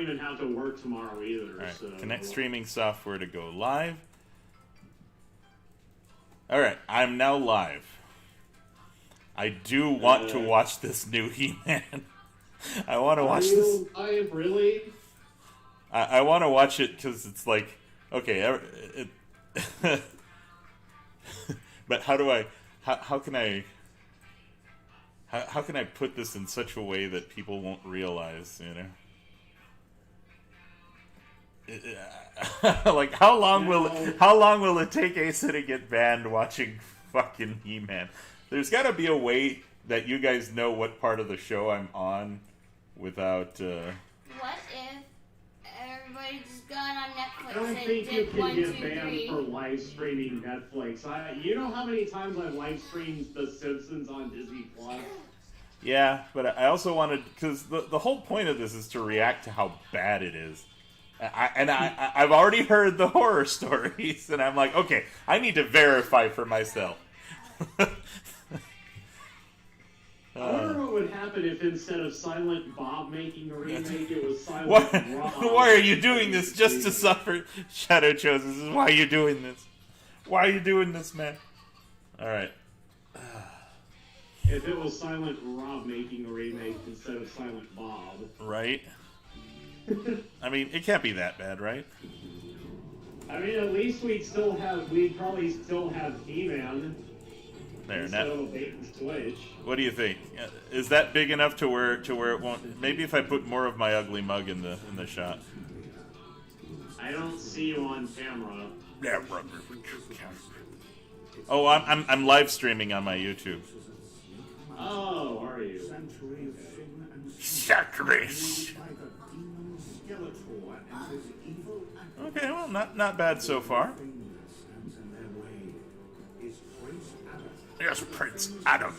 even have to work tomorrow either. All right. So. Connect streaming software to go live. All right, I'm now live. I do want to watch this new He-Man. I want to watch this. I really. I want to watch it because it's like, okay, but how do I? How can I? How can I put this in such a way that people won't realize? You know. Like how long will it take Asa to get banned watching fucking He-Man? There's got to be a way that you guys know what part of the show I'm on without. What if everybody just got on Netflix I don't and think you did can 1, 2, get banned 3? for live streaming Netflix. You know how many times I've live streamed The Simpsons on Disney Plus? Yeah, but I also wanted because the whole point of this is to react to how bad it is. I've already heard the horror stories, and I'm like, okay, I need to verify for myself. I wonder what would happen if instead of Silent Bob making a remake, it was Silent Rob. Why are you doing this just to suffer? Shadow Chose, this is why you're doing this. Why are you doing this, man? Alright. If it was Silent Rob making a remake instead of Silent Bob. Right? I mean, it can't be that bad, right? I mean, at least we'd probably still have He-Man. There, instead now. of a bait and switch. What do you think? Is that big enough to where it won't? Maybe if I put more of my ugly mug in the shot. I don't see you on camera. Oh, I'm live streaming on my YouTube. Oh, are you? Sacrilege. Okay, well, not bad so far. Yes, Prince Adam.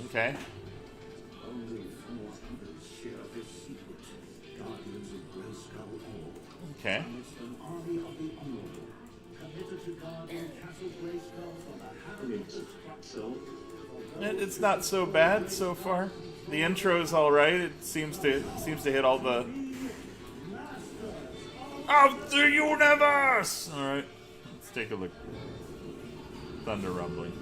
Okay. Okay. It's not so bad so far. The intro's all right. It seems to hit all the of the universe. All right, let's take a look. Thunder rumbling,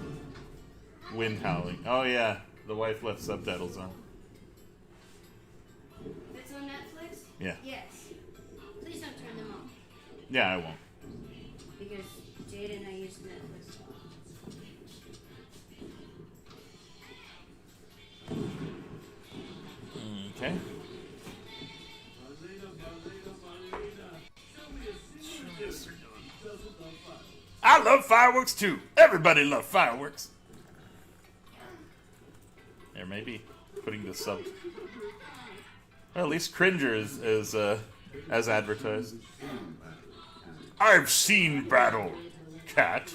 wind howling. Oh yeah, the wife left subtitles on. It's on Netflix? Yeah. Yes. Please don't turn them off. Yeah, I won't. Because Jade and I use Netflix. Okay. I love fireworks too. Everybody loves fireworks. There, maybe putting the sub. Well, at least Cringer is as advertised. I've seen battle, cat.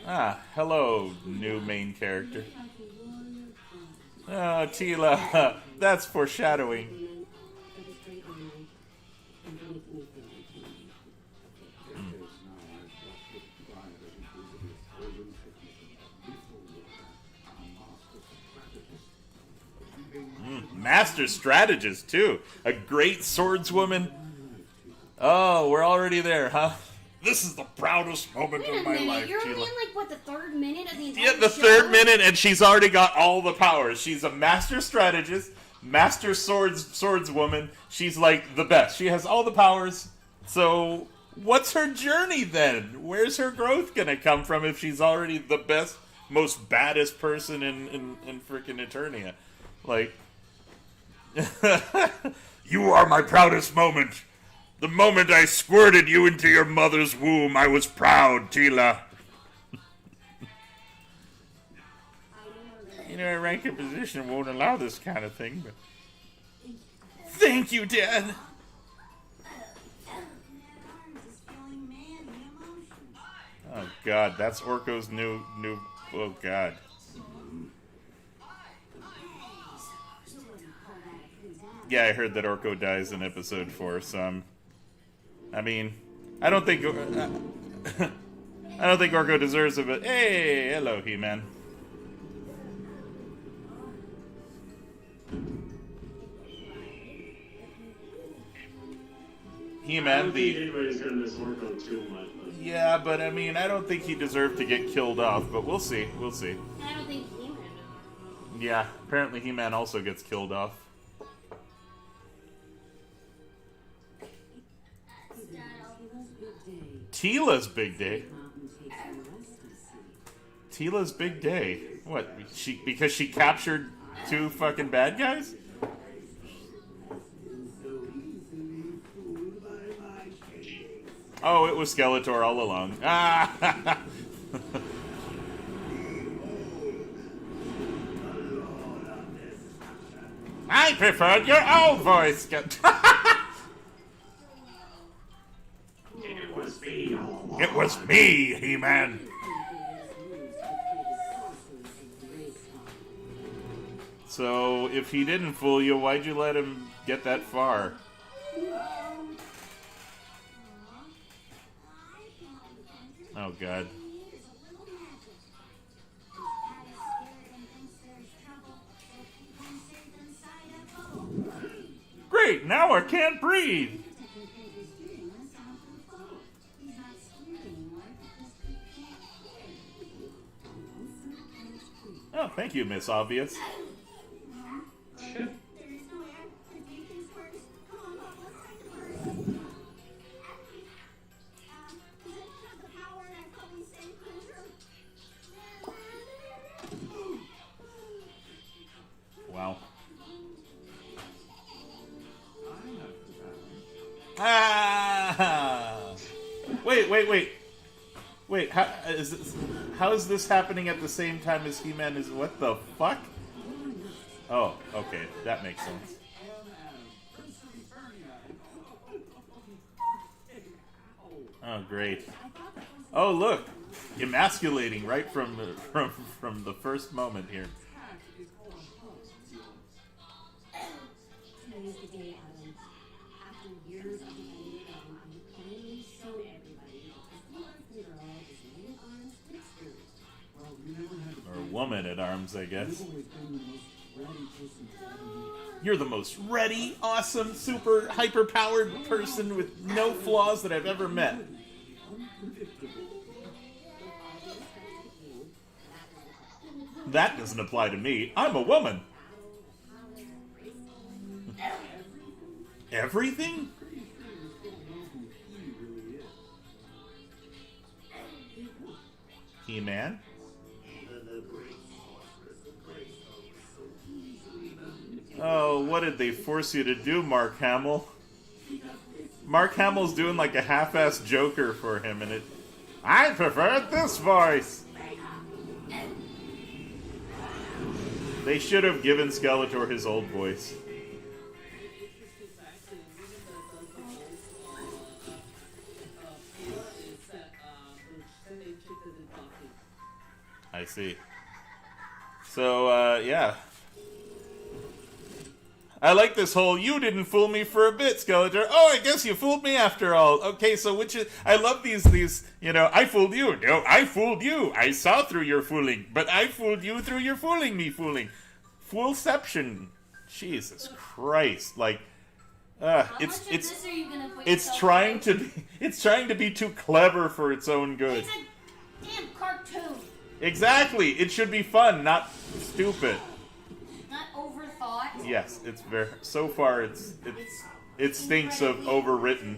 Ah, hello, new main character. Oh, Tila, that's foreshadowing. Master strategist, too. A great swordswoman. Oh, we're already there, huh? This is the proudest moment of my life, You're Tila. only in, like, what, the third minute of the entire Yeah, the show? third minute, and she's already got all the powers. She's a master strategist, master swordswoman. She's, like, the best. She has all the powers. So, what's her journey, then? Where's her growth gonna come from if she's already the best, most baddest person in freaking Eternia? Like... You are my proudest moment. The moment I squirted you into your mother's womb, I was proud, Tila. You know, a rank and position won't allow this kind of thing, but... Thank you, Dad. Oh, God, that's Orko's new... Oh, God. Yeah, I heard that Orko dies in episode 4, so I mean, I don't think... I don't think Orko deserves it, but hey, hello, He-Man. He-Man, I don't think anybody's gonna miss Orko too much. But... Yeah, but I mean, I don't think he deserved to get killed off, but we'll see. We'll see. I don't think He-Man does. Yeah, apparently He-Man also gets killed off. Tila's big day. Tila's big day. What? Because she captured 2 fucking bad guys? Oh, it was Skeletor all along. Ah! I preferred your old voice. It was me all along. It was me, He-Man. So, if he didn't fool you, why'd you let him get that far? Oh, God. Great, now I can't breathe. Oh, thank you, Miss Obvious. Wow. Ah! Wait, how is this happening at the same time as He-Man is... What the fuck? Oh, okay. That makes sense. Oh, great. Oh, look! Emasculating right from the first moment here. Or woman at arms, I guess. You're the most ready, awesome, super, hyper-powered person with no flaws that I've ever met. That doesn't apply to me. I'm a woman. Everything? He-Man? Oh, what did they force you to do, Mark Hamill? Mark Hamill's doing like a half-assed Joker for him, and I preferred this voice! They should have given Skeletor his old voice. I see. So, yeah. I like this whole, you didn't fool me for a bit, Skeletor. Oh, I guess you fooled me after all. Okay, so which is... I love these, you know, I fooled you. No, I fooled you. I saw through your fooling. But I fooled you through your fooling me fooling. Foolception. Jesus Christ. Like, it's trying to be too clever for its own good. It's a damn cartoon. Exactly. It should be fun, not stupid. Not overthought. Yes, it's very. So far, it stinks of overwritten.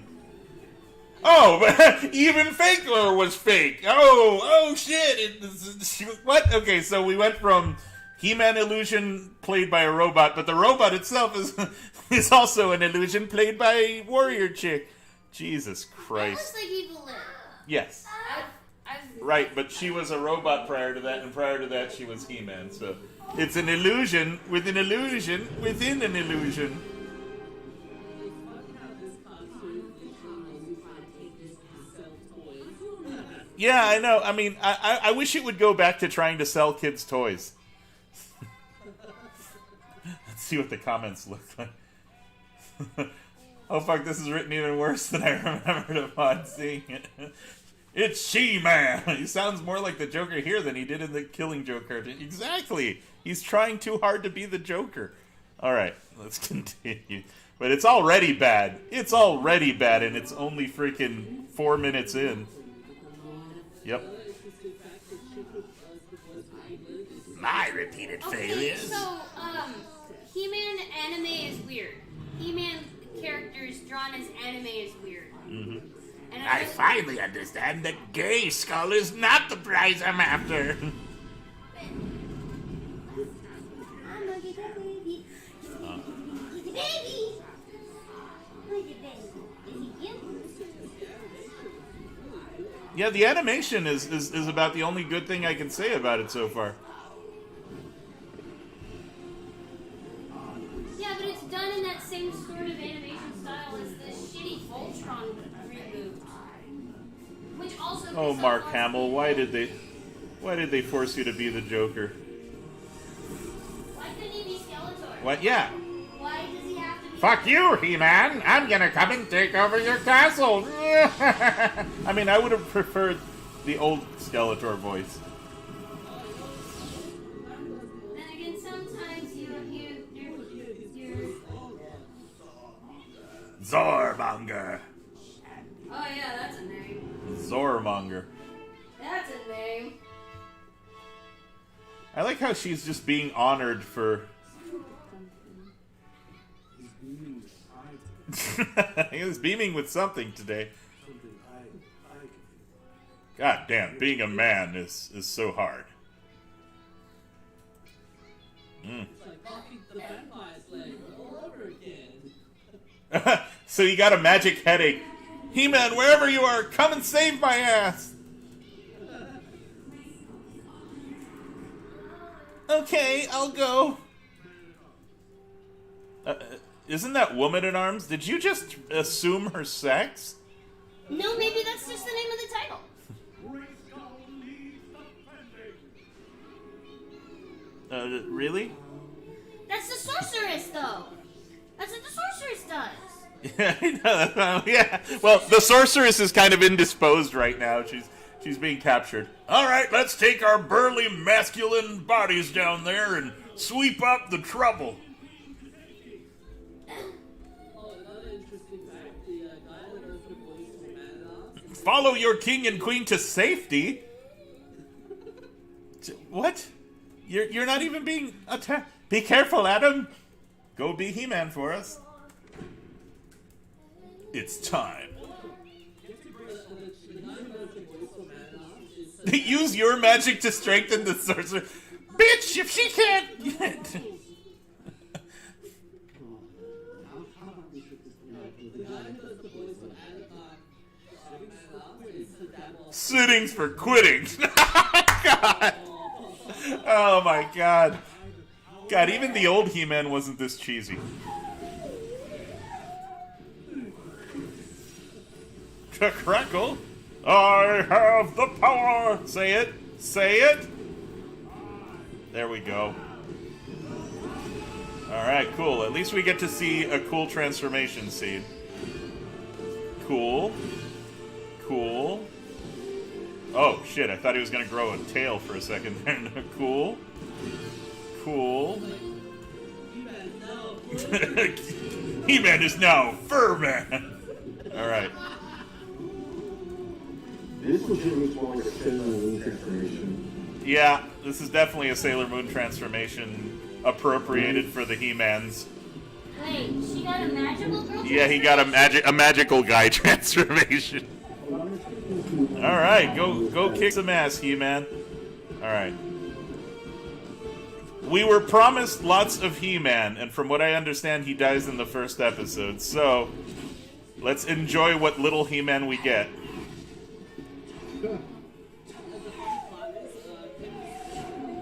Oh, but even Fakelor was fake. Oh shit! What? Okay, so we went from He-Man illusion played by a robot, but the robot itself is also an illusion played by a warrior chick. Jesus Christ! That looks like Evil Lynn. Yes. Right, but she was a robot prior to that, and prior to that she was He-Man, so... It's an illusion within illusion within an illusion. Yeah, I know. I mean, I wish it would go back to trying to sell kids' toys. Let's see what the comments look like. Oh fuck, this is written even worse than I remembered upon seeing it. It's She-Man. He sounds more like the Joker here than he did in the Killing Joke cartoon. Exactly. He's trying too hard to be the Joker. All right, let's continue. But it's already bad. It's already bad, and it's only freaking 4 minutes in. Yep. My repeated failures. So, He-Man anime is weird. He-Man characters drawn as anime is weird. Mm-hmm. And I finally understand that Gay Skull is not the prize I'm after. Yeah, the animation is about the only good thing I can say about it so far. Yeah, but it's done in that same sort of animation style as the shitty Voltron reboot. Which also Oh, Mark Hamill, why did they force you to be the Joker? Why couldn't he be Skeletor? What? Yeah. Why does he have to be... Fuck you, He-Man! I'm gonna come and take over your castle! I mean, I would have preferred the old Skeletor voice. Then again, sometimes you're... Zormonger! Oh yeah, that's a name. Zormonger. That's a name. I like how she's just being honored for... He was beaming with something today. God damn, being a man is so hard. So you got a magic headache. He-Man, wherever you are, come and save my ass! Okay, I'll go. Isn't that Woman at Arms? Did you just assume her sex? No, maybe that's just the name of the title. Really? That's the sorceress, though. That's what the sorceress does. Yeah, I know. Yeah. Well, the sorceress is kind of indisposed right now. She's being captured. All right, let's take our burly masculine bodies down there and sweep up the trouble. Follow your king and queen to safety? What? You're not even being attacked. Be careful, Adam. Go be He-Man for us. It's time. Use your magic to strengthen the sorcerer. Bitch, if she can't... Sittings for quitting. God. Oh my god. God, even the old He-Man wasn't this cheesy. Crackle. I have the power. Say it. Say it. There we go. Alright, cool. At least we get to see a cool transformation scene. Cool. Cool. Oh, shit. I thought he was going to grow a tail for a second there. Cool. Cool. He-Man is now Fur-Man. Alright. This was really more like a Sailor Moon transformation. Yeah, this is definitely a Sailor Moon transformation appropriated for the He-Mans. Wait, she got a magical girl? Yeah, he got a magical guy transformation. Alright, go kick some ass, He-Man. Alright. We were promised lots of He-Man, and from what I understand, he dies in the first episode. So, let's enjoy what little He-Man we get.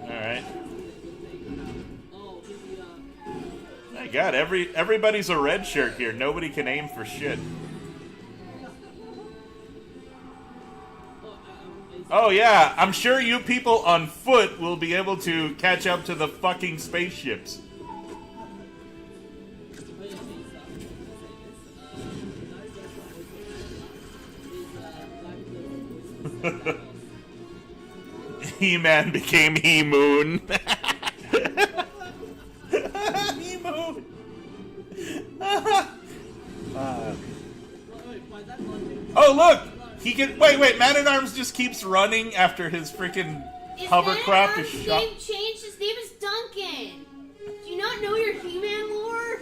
Alright. My god, everybody's a red shirt here. Nobody can aim for shit. Oh yeah, I'm sure you people on foot will be able to catch up to the fucking spaceships. He-Man became He-Moon. He-Moon. Oh, look! He can. Wait. Man-at-Arms just keeps running after his freaking hovercraft is shot. His name changed. His name is Duncan. Do you not know your He-Man lore?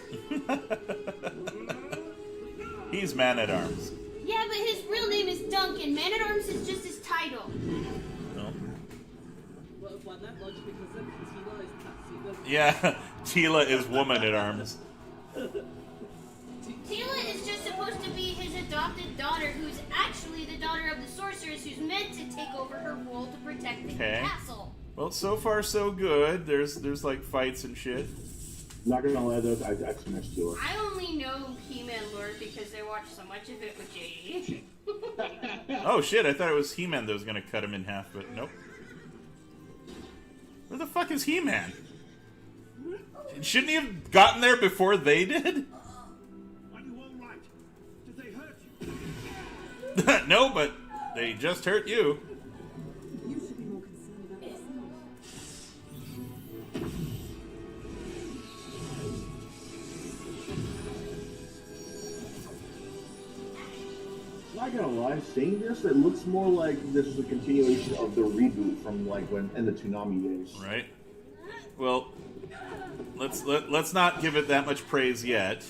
He's Man-at-Arms. Yeah, but his real name is Duncan. Man-at-Arms is just his title. No. Yeah, Tila is Woman-at-Arms. Tila is just supposed to be his adopted daughter, who's actually the daughter of the sorceress, who's meant to take over her role to protect the castle. Well, so far so good. There's like fights and shit. Not gonna lie though, I finished Tila. I only know He-Man lore because I watched so much of it with JD. Oh shit! I thought it was He-Man that was gonna cut him in half, but nope. Where the fuck is He-Man? Shouldn't he have gotten there before they did? Are you all right? Did they hurt you? No, but they just hurt you. You should be more concerned about yourself. Not gonna lie, seeing this, it looks more like this is a continuation of the reboot from like when in the Toonami days. Right. Well, let's not give it that much praise yet.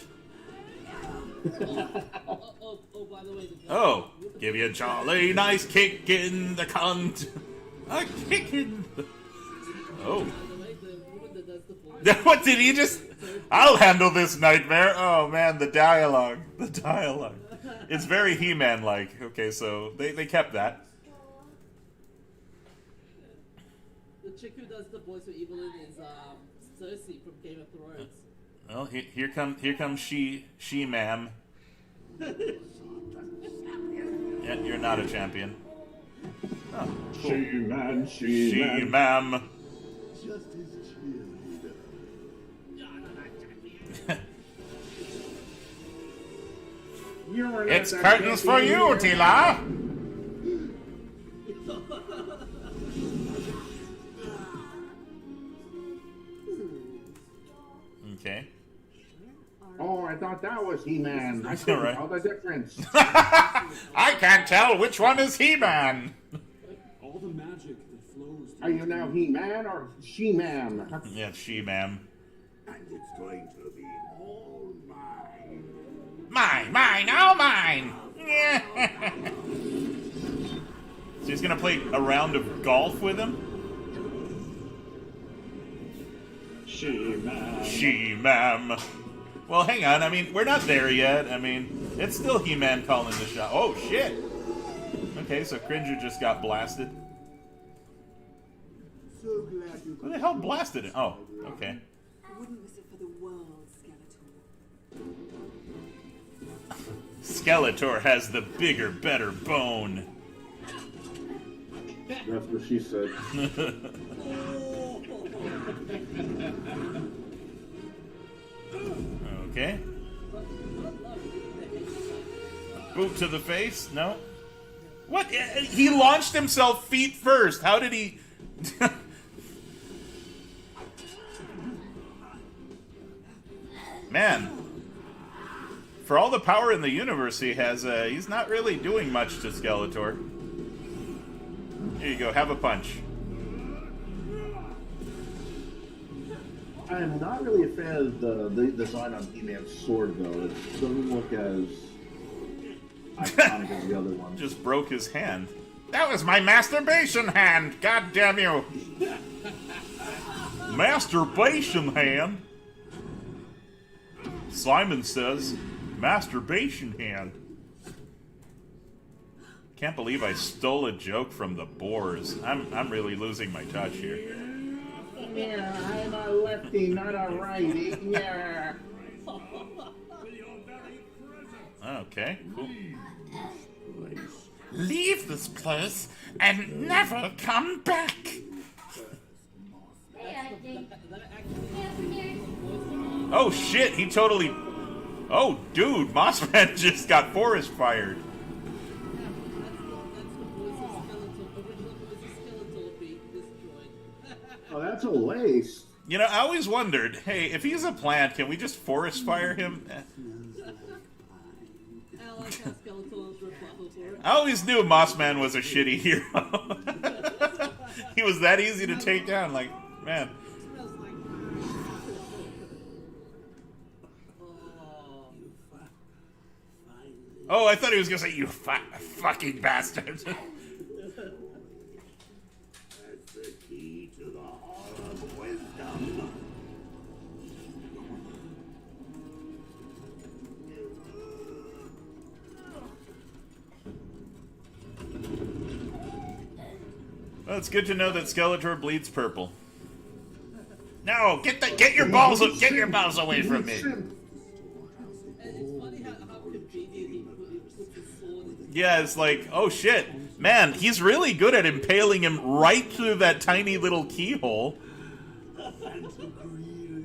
By the way, Oh, give you a jolly nice kick in the cunt. A kick in the... Oh. What did he just... I'll handle this nightmare. Oh man, the dialogue. The dialogue. It's very He-Man-like. Okay, so they kept that. The chick who does the voice for Evelyn is Cersei from Game of Thrones. Well, here comes she ma'am. Yeah, you're not a champion. Oh, cool. She-Man. She ma'am. Just his cheerleader. It's curtains for you, Tila. Okay. Oh, I thought that was He-Man. I All couldn't right. tell the difference. I can't tell which one is He-Man. All the magic that flows. Are you now He-Man or She-Man? Yeah, she ma'am. And it's going to be all mine. Mine, all mine. So he's gonna play a round of golf with him? She-Man. She ma'am. Well, hang on. I mean, we're not there yet. I mean, it's still He-Man calling the shot. Oh, shit. Okay, so Cringer just got blasted. So glad you Who the hell blasted it? Oh, okay. I wouldn't miss it for the world, Skeletor. Skeletor has the bigger, better bone. That's what she said. Okay. Boot to the face? No. What? He launched himself feet first. How did he... Man. For all the power in the universe he has, he's not really doing much to Skeletor. Here you go, have a punch. I'm not really a fan of the design on He-Man's sword, though. It doesn't look as iconic as the other one. Just broke his hand. That was my masturbation hand! God damn you! Masturbation hand? Simon says, masturbation hand. Can't believe I stole a joke from the Boars. I'm really losing my touch here. Yeah, I'm a lefty, not a righty. Yeah. Okay, cool. Leave this place and never come back. Oh shit, he totally... Oh dude, Mossman just got forest fired. Oh, that's a waste. You know, I always wondered, hey, if he's a plant, can we just forest fire him? I like how Skeletor's rebuttal for it. I always knew Mossman was a shitty hero. He was that easy to take down, like, man. Smells like... Oh, I thought he was gonna say, you fucking bastard. That's the key to the Hall of Wisdom. Well, it's good to know that Skeletor bleeds purple. No, get your balls away from me. And it's funny how convenient he puts his sword in his... Yeah, it's like, oh shit. Man, he's really good at impaling him right through that tiny little keyhole.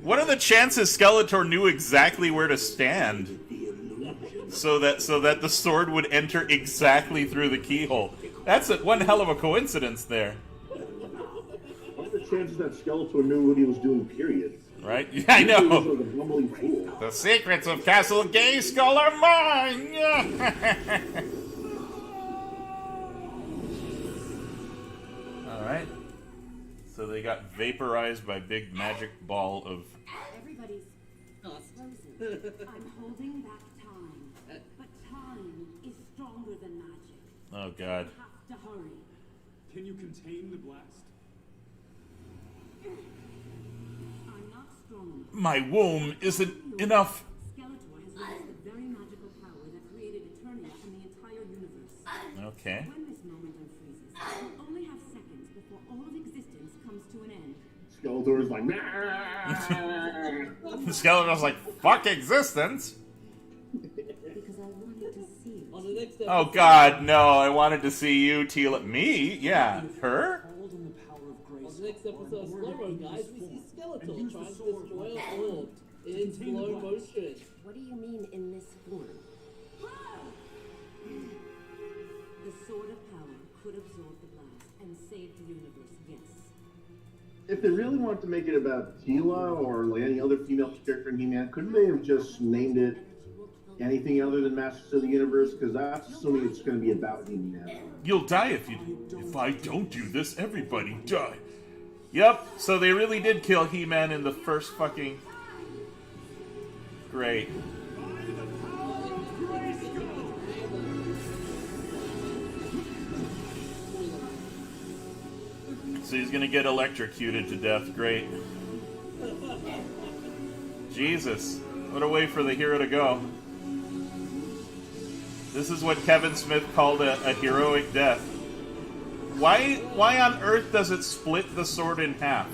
What are the chances Skeletor knew exactly where to stand? So that the sword would enter exactly through the keyhole. That's one hell of a coincidence there. What are the chances that Skeletor knew what he was doing, period? Right? Yeah, I He was know. like a bumbling fool. The secrets of Castle Grayskull are mine! Alright. So they got vaporized by big magic ball of... Everybody's Us. frozen. I'm holding back time. But time is stronger than magic. Oh god. Have to hurry. Can you contain the blast? I'm not strong enough. My womb isn't enough. Skeletor has released the very magical power that created Eternia and the entire universe. Okay. When this moment unfreezes, we'll only have seconds before all of existence comes to an end. Skeletor's like, nah. Skeletor's like, fuck existence. Because I wanted to see it. On the next episode... Oh god, no, I wanted to see you, Tila. Me? Yeah. Her? Called on the power of grace. On the next episode of Slow Mo, guys, we see Skeletor trying to destroy an orb in slow motion. What do you mean in this form? The Sword of Power could absorb the blast and save the universe, yes. If they really wanted to make it about Tila or like any other female character in He-Man, couldn't they have just named it anything other than Masters of the Universe? Because that's assuming it's going to be about He-Man. You'll die if I don't do this, everybody die. Yep, so they really did kill He-Man in the first fucking... Great. So he's gonna get electrocuted to death. Great. Jesus. What a way for the hero to go. This is what Kevin Smith called a heroic death. Why on earth does it split the sword in half?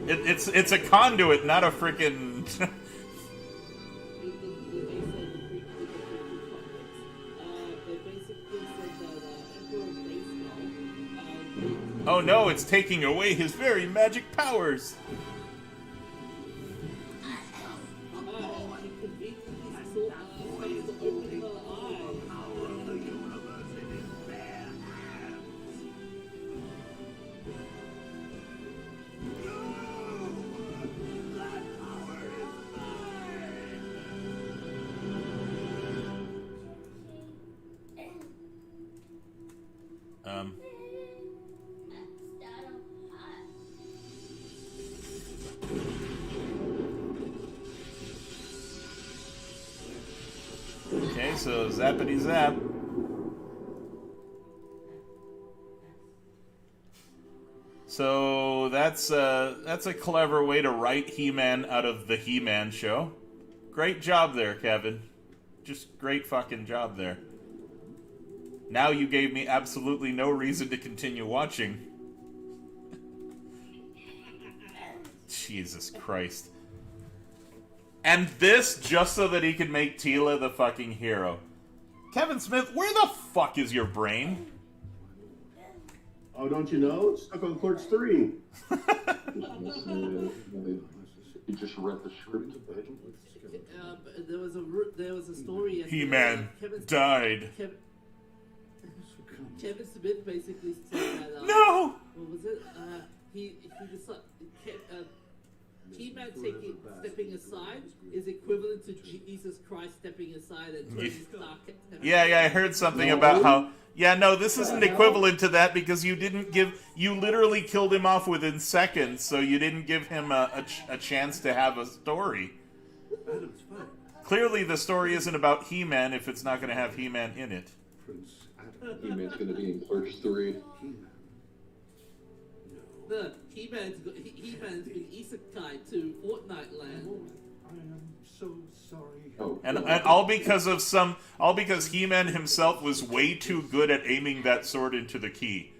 It's a conduit, not a frickin'... Oh no, it's taking away his very magic powers! Okay, so zappity zap. So that's a clever way to write He-Man out of the He-Man show. Great job there, Kevin. Just great fucking job there. Now you gave me absolutely no reason to continue watching. Jesus Christ. And this just so that he could make Tila the fucking hero. Kevin Smith, where the fuck is your brain? Oh, don't you know? It's stuck on Clerks 3. You just read the script. There was a story. He-Man died. Kevin Smith basically said that. No! What was it? He decided. He-Man stepping aside is equivalent to Jesus Christ stepping aside and Tony Stark. Yeah, I heard something about how. Yeah, no, this isn't equivalent to that because you literally killed him off within seconds, so you didn't give him a chance to have a story. Adam's fine. Clearly, the story isn't about He-Man if it's not going to have He-Man in it. Prince Adam. He-Man's gonna be in Clerks 3. He-Man. The He-Man's been isekai to Fortnite land. I am so sorry. Oh, And all because He-Man himself was way too good at aiming that sword into the key.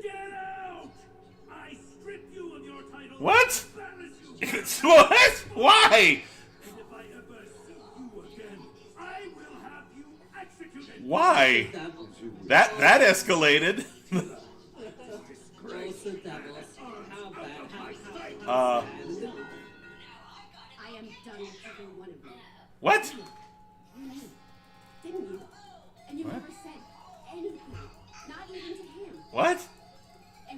Get out! I strip you of your title. What? Embarrass you. What? Why? And if I ever see you again, I will have you executed. Why? That escalated. Also devils. How bad? How Uh. bad? I am done with every one of you. What? Didn't you? And you never said anything. Not even to him. What?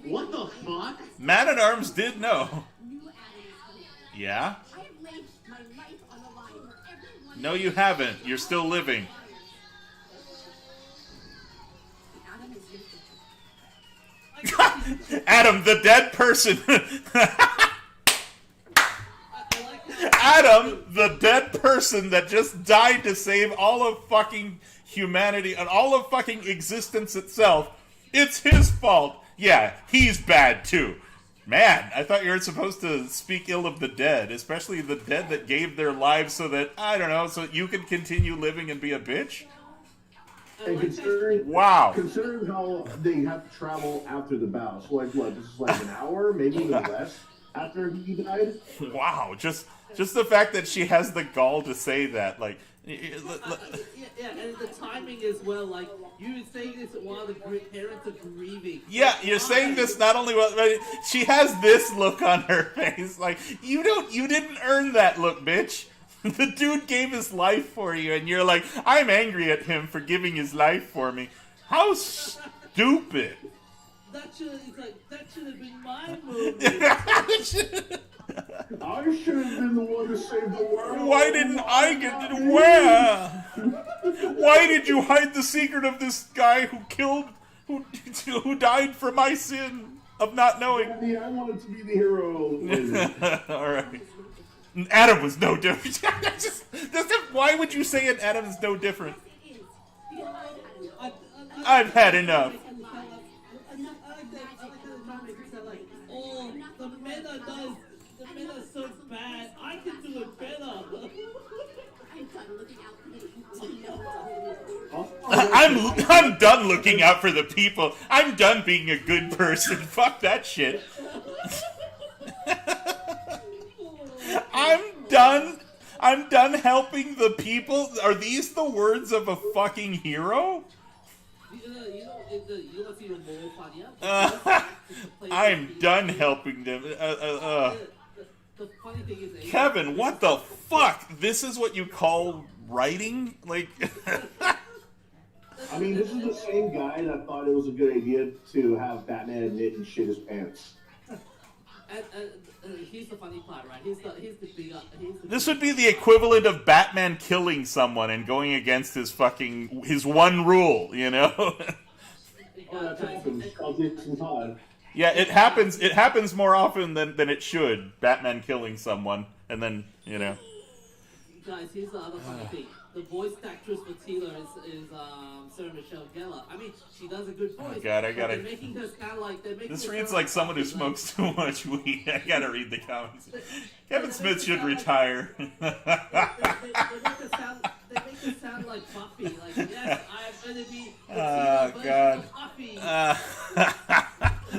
What the fuck? Man-at-Arms did know. New Adam is coming. Yeah? I have laid my life on the line for everyone. No, you haven't. You're still living. Adam is lifted. Adam, the dead person. I like how Adam, the dead person that just died to save all of fucking humanity and all of fucking existence itself. It's his fault. Yeah, he's bad too. Man, I thought you were supposed to speak ill of the dead, especially the dead that gave their lives so that, I don't know, so that you could continue living and be a bitch? And considering Wow. considering how they have to travel after the battle, so like what? This is like an hour, maybe even less after he died. Wow, just the fact that she has the gall to say that, like, yeah, and the timing as well. Like you saying this while the parents are grieving. yeah, you're saying this not only while, but she has this look on her face, like, you didn't earn that look, bitch. The dude gave his life for you, and you're like, I'm angry at him for giving his life for me. How stupid. That should have been my movie. I should have been the one to save the world. Why didn't I get to where? Why did you hide the secret of this guy who died for my sin of not knowing? I wanted to be the hero. All right. Adam was no different. Why would you say an Adam is no different? It is. Because I had I've had enough. I like that like, oh, the meta so bad. I can do it better. I'm done looking out for the people. I'm done looking out for the people. I'm done being a good person. Fuck that shit. I'm done helping the people. Are these the words of a fucking hero? You know what's even more funnier? I'm done helping them. The funny thing is, Kevin, what the fuck? This is what you call writing? Like, I mean, this is the same guy that thought it was a good idea to have Batman admit and shit his pants. and here's the funny part, right? Here's the bigger. this would be the equivalent of Batman killing someone and going against his one rule, you know? Oh, that's awesome. I'll do some time. Yeah, it happens more often than it should. Batman killing someone, and then, you know. Guys, here's the other funny thing. The voice actress for Tila is Sarah Michelle Gellar. I mean, she does a good voice. Oh God, I but gotta. They're making her sound like This reads like someone who smokes too much weed. I gotta read the comments. Kevin Smith should retire. They make her sound like Buffy. Like, yes, I'm gonna be the Tila version of Buffy.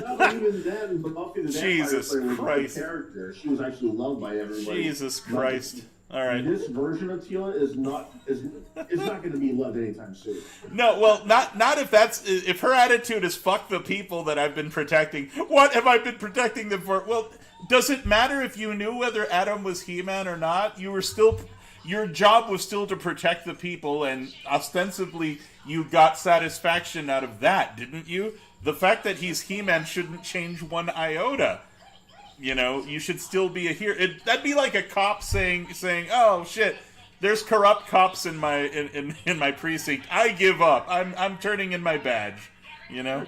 Well, even then, Buffy the Jesus Vampire Slayer was a Christ. good character. She was actually loved by everybody. Jesus Christ. All right. This version of Tila is not going to be loved anytime soon. No, well, not if her attitude is fuck the people that I've been protecting. What have I been protecting them for? Well, does it matter if you knew whether Adam was He-Man or not? You were still your job was still to protect the people, and ostensibly you got satisfaction out of that, didn't you? The fact that he's He-Man shouldn't change one iota. You know, you should still be a hero. That'd be like a cop saying, "Oh shit, there's corrupt cops in my precinct. I give up. I'm turning in my badge." You know.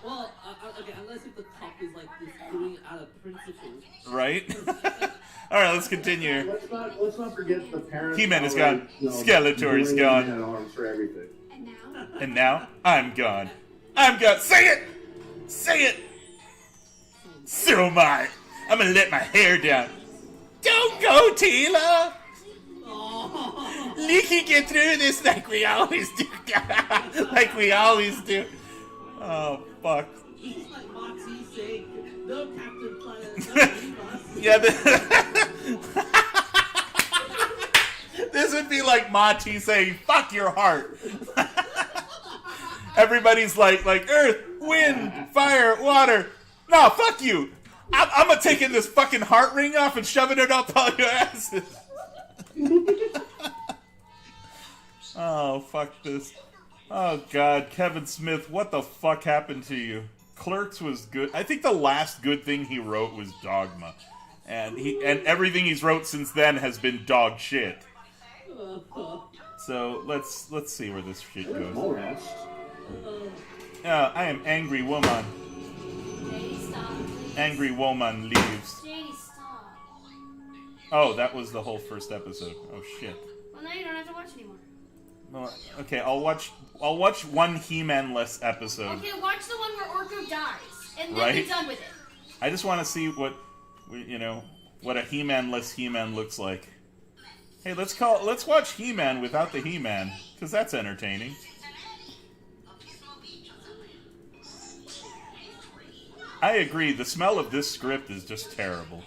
Well, okay, unless if the cop is like just doing it out of principle. Right. All right, let's continue. Let's not forget the parents. He-Man is gone. Skeletor is gone. Arms for everything. And now I'm gone. I'm gone. Say it. Say it. So am I. I'm gonna let my hair down. Don't go, Tila. We can get through this like we always do. Like we always do. Oh, fuck. It's like Marty saying, no Captain Planet, no Yeah, this would be like Mati saying, fuck your heart. Everybody's like Earth, wind, fire, water. No, fuck you. I'm gonna taking this fucking heart ring off and shoving it up all your asses. Oh, fuck this. Oh, God. Kevin Smith, what the fuck happened to you? Clerks was good. I think the last good thing he wrote was Dogma. And everything he's wrote since then has been dog shit. So, let's see where this shit goes. I am angry woman. JD, stop, please. Angry woman leaves. JD, stop. Oh, that was the whole first episode. Oh, shit. Well, now you don't have to watch anymore. Well, okay, I'll watch one He-Man-less episode. Okay, watch the one where Orko dies, and then Right? be done with it. I just want to see what a He-Man-less He-Man looks like. Hey, let's watch He-Man without the He-Man, because that's entertaining. I agree, the smell of this script is just terrible.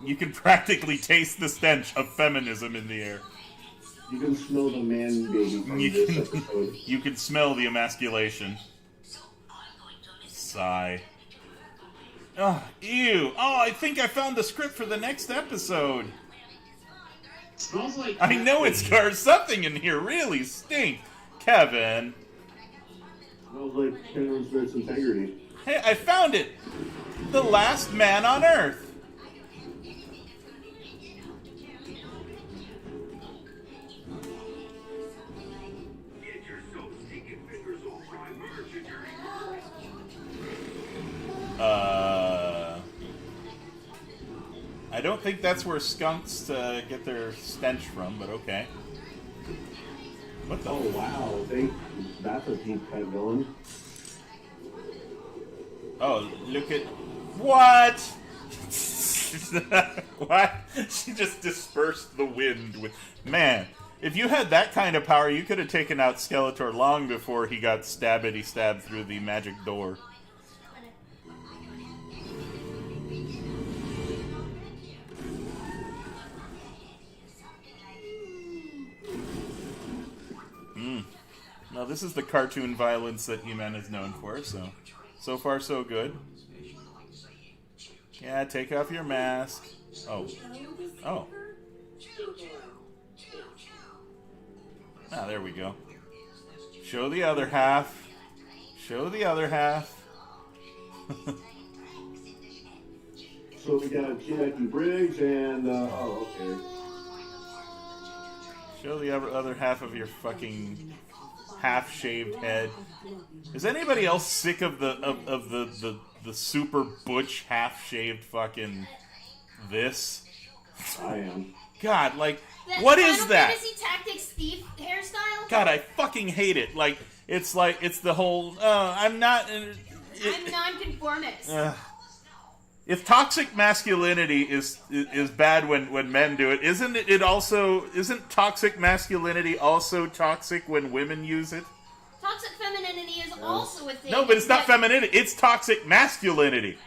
You can practically taste the stench of feminism in the air. You can smell the man baby from this episode. You can smell the emasculation. Sigh. Oh, ew. Oh, I think I found the script for the next episode. Smells like I know it's got something in here really stink. Kevin. Smells like Kevin Smith's integrity. Hey, I found it. The Last Man on Earth. I don't think that's where skunks get their stench from, but okay. What the? Oh wow, that's a deep cut villain. Oh, look at what? What? She just dispersed the wind with. Man, if you had that kind of power, you could have taken out Skeletor long before he got stabbed through the magic door. Now, this is the cartoon violence that He-Man is known for, so far so good. Yeah, take off your mask. Oh. Oh. Ah, there we go. Show the other half. Show the other half. So we got Jackie Briggs and, oh, okay. Show the other half of your fucking half-shaved head. Is anybody else sick of the super butch half-shaved fucking this? I am. God, like, That what is Final that? Fantasy Tactics thief hairstyle? God, I fucking hate it. Like, it's the whole, I'm not... I'm non-conformist. If toxic masculinity is bad when men do it, isn't toxic masculinity also toxic when women use it? Toxic femininity is also a thing. No, but it's not femininity. It's toxic masculinity.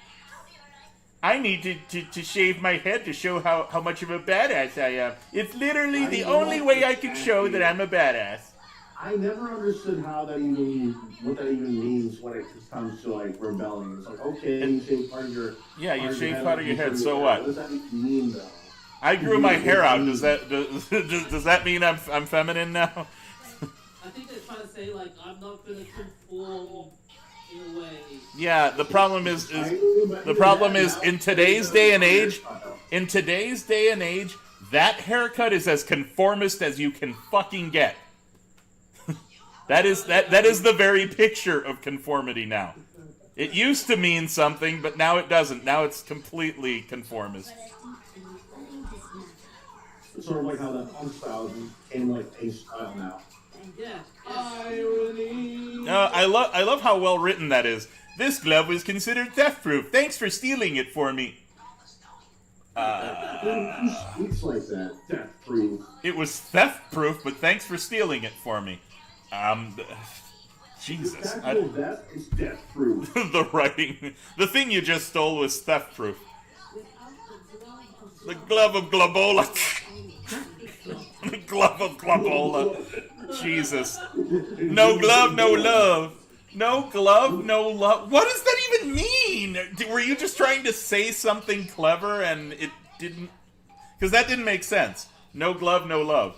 I need to shave my head to show how much of a badass I am. It's literally the only way I can show that I'm a badass. I never understood what that even means when it comes to like rebelling. It's like, okay, you shave part of your you shave part of your head, so what? What does that mean though? I grew my hair out. Does that mean I'm feminine now? I think they're trying to say, like, I'm not gonna conform in a way. Yeah, the problem is in today's day and age, that haircut is as conformist as you can fucking get. That is the very picture of conformity now. It used to mean something, but now it doesn't. Now it's completely conformist. It's sort of like how that punk style became like a style now. Yeah. Irony. I love how well written that is. This glove was considered theft-proof. Thanks for stealing it for me. It's like that. Theft-proof. It was theft-proof, but thanks for stealing it for me. Jesus. That is death-proof. The writing. The thing you just stole was theft-proof. The glove of Globola. The glove of Globola. Jesus. No glove, no love. No glove, no love. What does that even mean? Were you just trying to say something clever and it didn't? Because that didn't make sense. No glove, no love.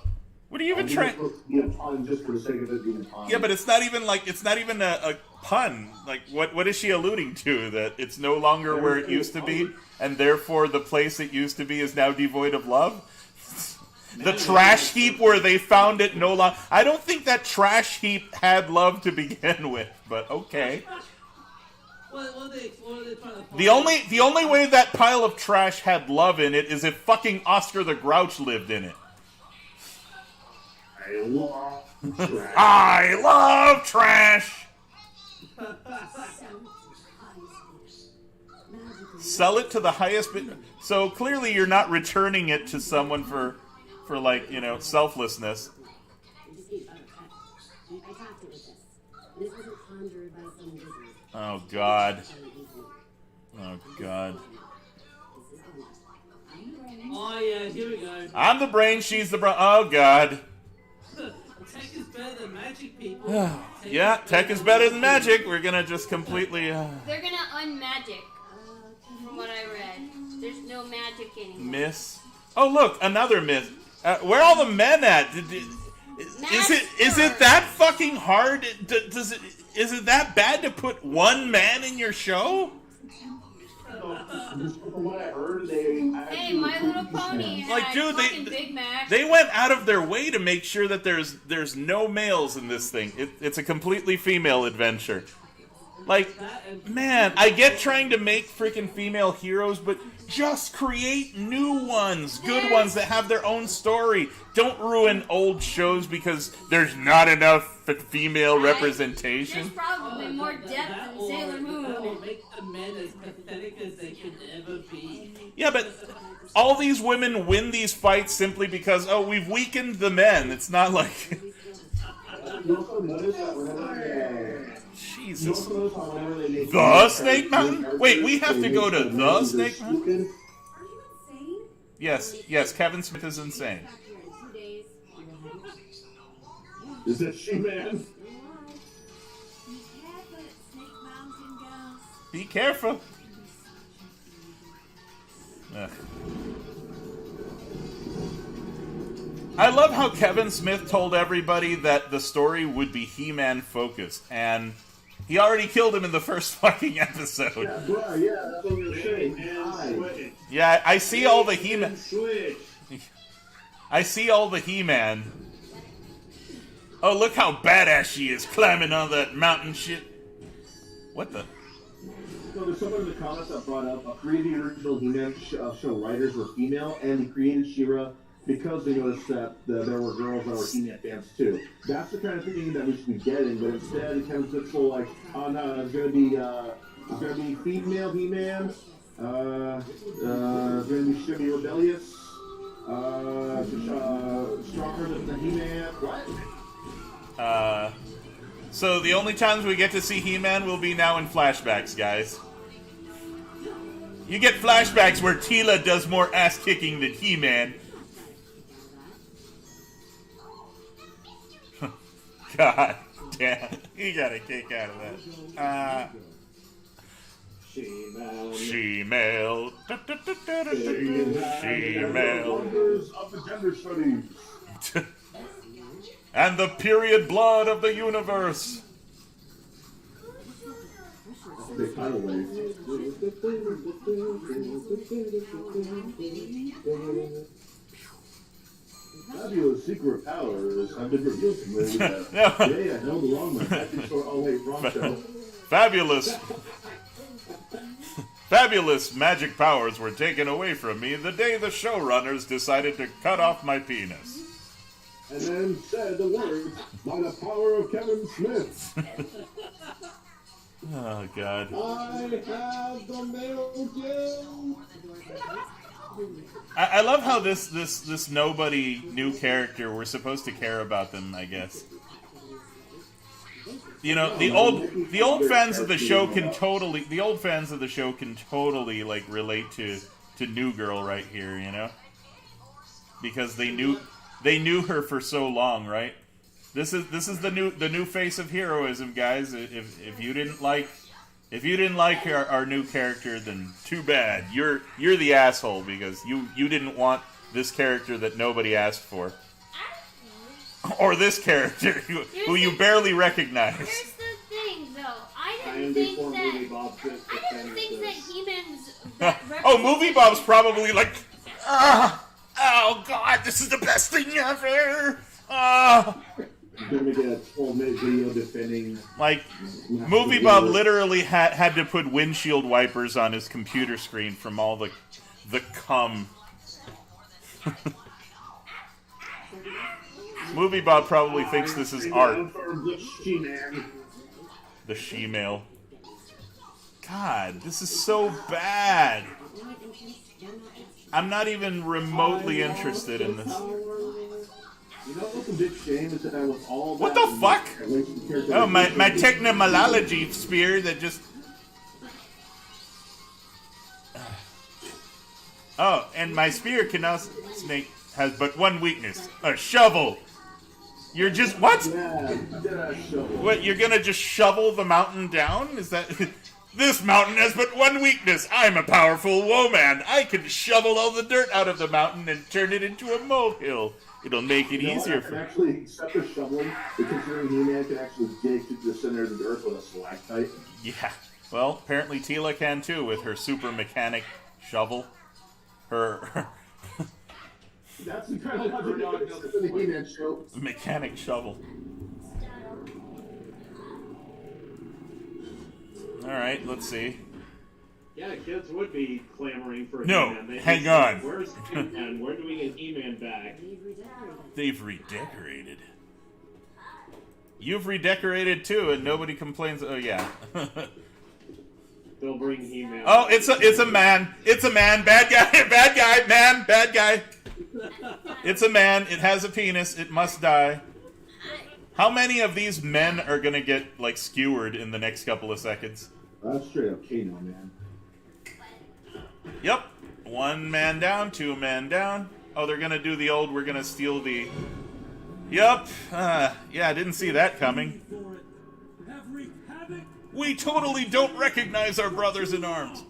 What are you even trying? Just for the sake of it being a pun. Yeah, but it's not even a pun. Like, what is she alluding to? That it's no longer where it used to be, and therefore the place it used to be is now devoid of love? The trash heap where they found it no longer. I don't think that trash heap had love to begin with, but okay. What are they trying to find? The only way that pile of trash had love in it is if fucking Oscar the Grouch lived in it. I love trash. Sell it to the highest bid. So clearly you're not returning it to someone for like, you know, selflessness. Oh God. Oh God. Oh yeah, here we go. I'm the brain, she's the brain. Oh God. Tech is better than magic, people. Yeah, tech is better than magic. We're gonna just completely... They're gonna unmagic, from what I read. There's no magic anymore. Miss. Oh look, another miss. Where are all the men at? Is it that fucking hard? Is it that bad to put one man in your show? From what I heard, Hey, My Little Pony had Like, dude, fucking Big Mac. they went out of their way to make sure that there's no males in this thing. It's a completely female adventure. Like, man, I get trying to make freaking female heroes, but just create new ones, good ones that have their own story. Don't ruin old shows because there's not enough female representation. There's probably more depth than Sailor Moon. Or make the men as pathetic as they could ever be. Yeah, but all these women win these fights simply because, oh, we've weakened the men. It's not like... Jesus. The Snake Mountain? Wait, we have to go to the Snake Mountain? Yes, Kevin Smith is insane. Is that She-Man? Be careful. Ugh. I love how Kevin Smith told everybody that the story would be He-Man focused, and he already killed him in the first fucking episode. Yeah, that's what you're saying. Yeah, I see all the He-Man. I see all the He-Man. Oh, look how badass she is climbing on that mountain shit. What the? So there's someone in the comments that brought up three of the original He-Man show writers were female, and he created She-Ra because they noticed that there were girls that were He-Man fans too. That's the kind of thing that we should be getting, but instead it comes to full like, oh no, it's gonna be female He-Man, should be rebellious, stronger than the He-Man. What? So the only times we get to see He-Man will be now in flashbacks, guys. You get flashbacks where Tila does more ass-kicking than He-Man. God damn. You got a kick out of that. She-male. She-male. Wonders of the gender studies. And the period blood of the universe. They kind of way. Fabulous secret powers have been revealed to me. Today I held along my second short all-way wrong show. Fabulous magic powers were taken away from me the day the showrunners decided to cut off my penis. And then said the words, by the power of Kevin Smith. Oh, God. I have the male Jim. I love how this nobody new character, we're supposed to care about them, I guess. You know, the old fans of the show can totally like relate to New Girl right here, you know? Because they knew her for so long, right? This is the new face of heroism, guys. If you didn't like our new character, then too bad. You're the asshole because you didn't want this character that nobody asked for. Or this character who you barely recognize. Here's the thing, though. I didn't think that He-Man's... Oh, Movie Bob's probably like, oh God, this is the best thing ever. Gonna get a full video defending. Like, Movie Bob literally had to put windshield wipers on his computer screen from all the cum. Movie Bob probably thinks this is art. The she-male. God, this is so bad. I'm not even remotely interested in this. You know what's a big shame is that with all what the fuck? Oh, my technology spear that just... Oh, and my spear can now snake has but one weakness. A shovel. You're just... What? Yeah, What, you're gonna just shovel the mountain down? Is that... This mountain has but one weakness. I'm a powerful woman. I can shovel all the dirt out of the mountain and turn it into a molehill. It'll make it easier for... Actually, except for shoveling, considering He-Man can actually dig to the center of the earth with a stalactite. Yeah. Well, apparently Tila can too with her super mechanic shovel. Her... That's the kind of logic in the He-Man show. Mechanic shovel. Alright, let's see. Yeah, kids would be clamoring for No, He-Man. hang on. Where's He-Man? Where do we get He-Man back? They've redecorated. You've redecorated too, and nobody complains. Oh yeah. They'll bring He-Man. Oh, it's a man. It's a man. Bad guy. Bad guy. Man. Bad guy. It's a man. It has a penis. It must die. How many of these men are gonna get like skewered in the next couple of seconds? That's straight up Kano, man. Yep. One man down. Two men down. Oh, they're gonna do the old. We're gonna steal the. Yep. Yeah, I didn't see that coming. We totally don't recognize our brothers in arms.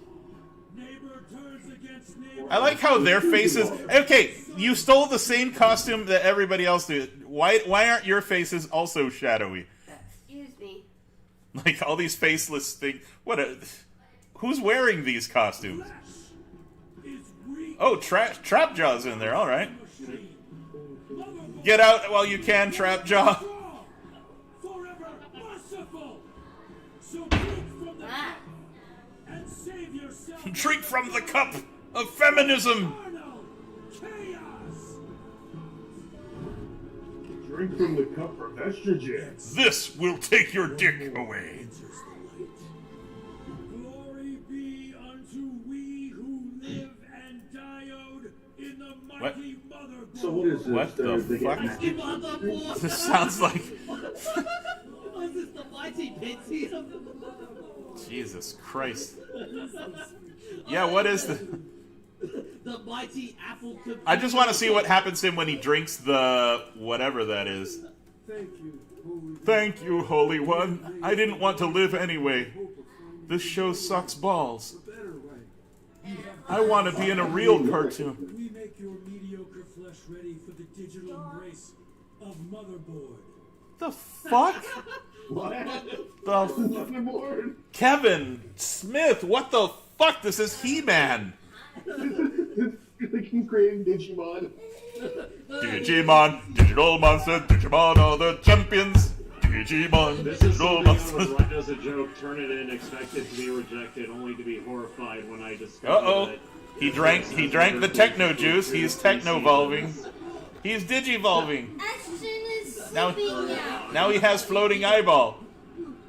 I like how their faces... Okay, you stole the same costume that everybody else did. Why aren't your faces also shadowy? Excuse me. Like, all these faceless things... Who's wearing these costumes? Oh, Trapjaw's in there, alright. Get out while you can, Trapjaw. Drink from the cup of feminism. Drink from the cup of estrogen. This will take your dick away. Glory be unto we who live and diode in the What? mighty mother. So what is this? What the fuck? This sounds like... Was this the mighty Pitsy? Jesus Christ. Yeah, what is the... The mighty apple. I just want to see what happens to him when he drinks the... whatever that is. Thank you, holy. Thank you, Holy One. I didn't want to live anyway. This show sucks balls. Better right. I want to be in a real cartoon. We make your mediocre flesh ready for the digital embrace of Motherboard. The fuck? What? The Motherboard. Kevin Smith, what the fuck? This is He-Man. He's creating Digimon. Digimon, digital monster, Digimon are the champions. Digimon, This is digital something I monster. would write as a joke, turn it in, expect it to be rejected, only to be horrified when I discover Uh-oh. that... He drank the techno juice. He's techno-volving. He's digivolving. Action is Now- sleeping now. Now he has floating eyeball.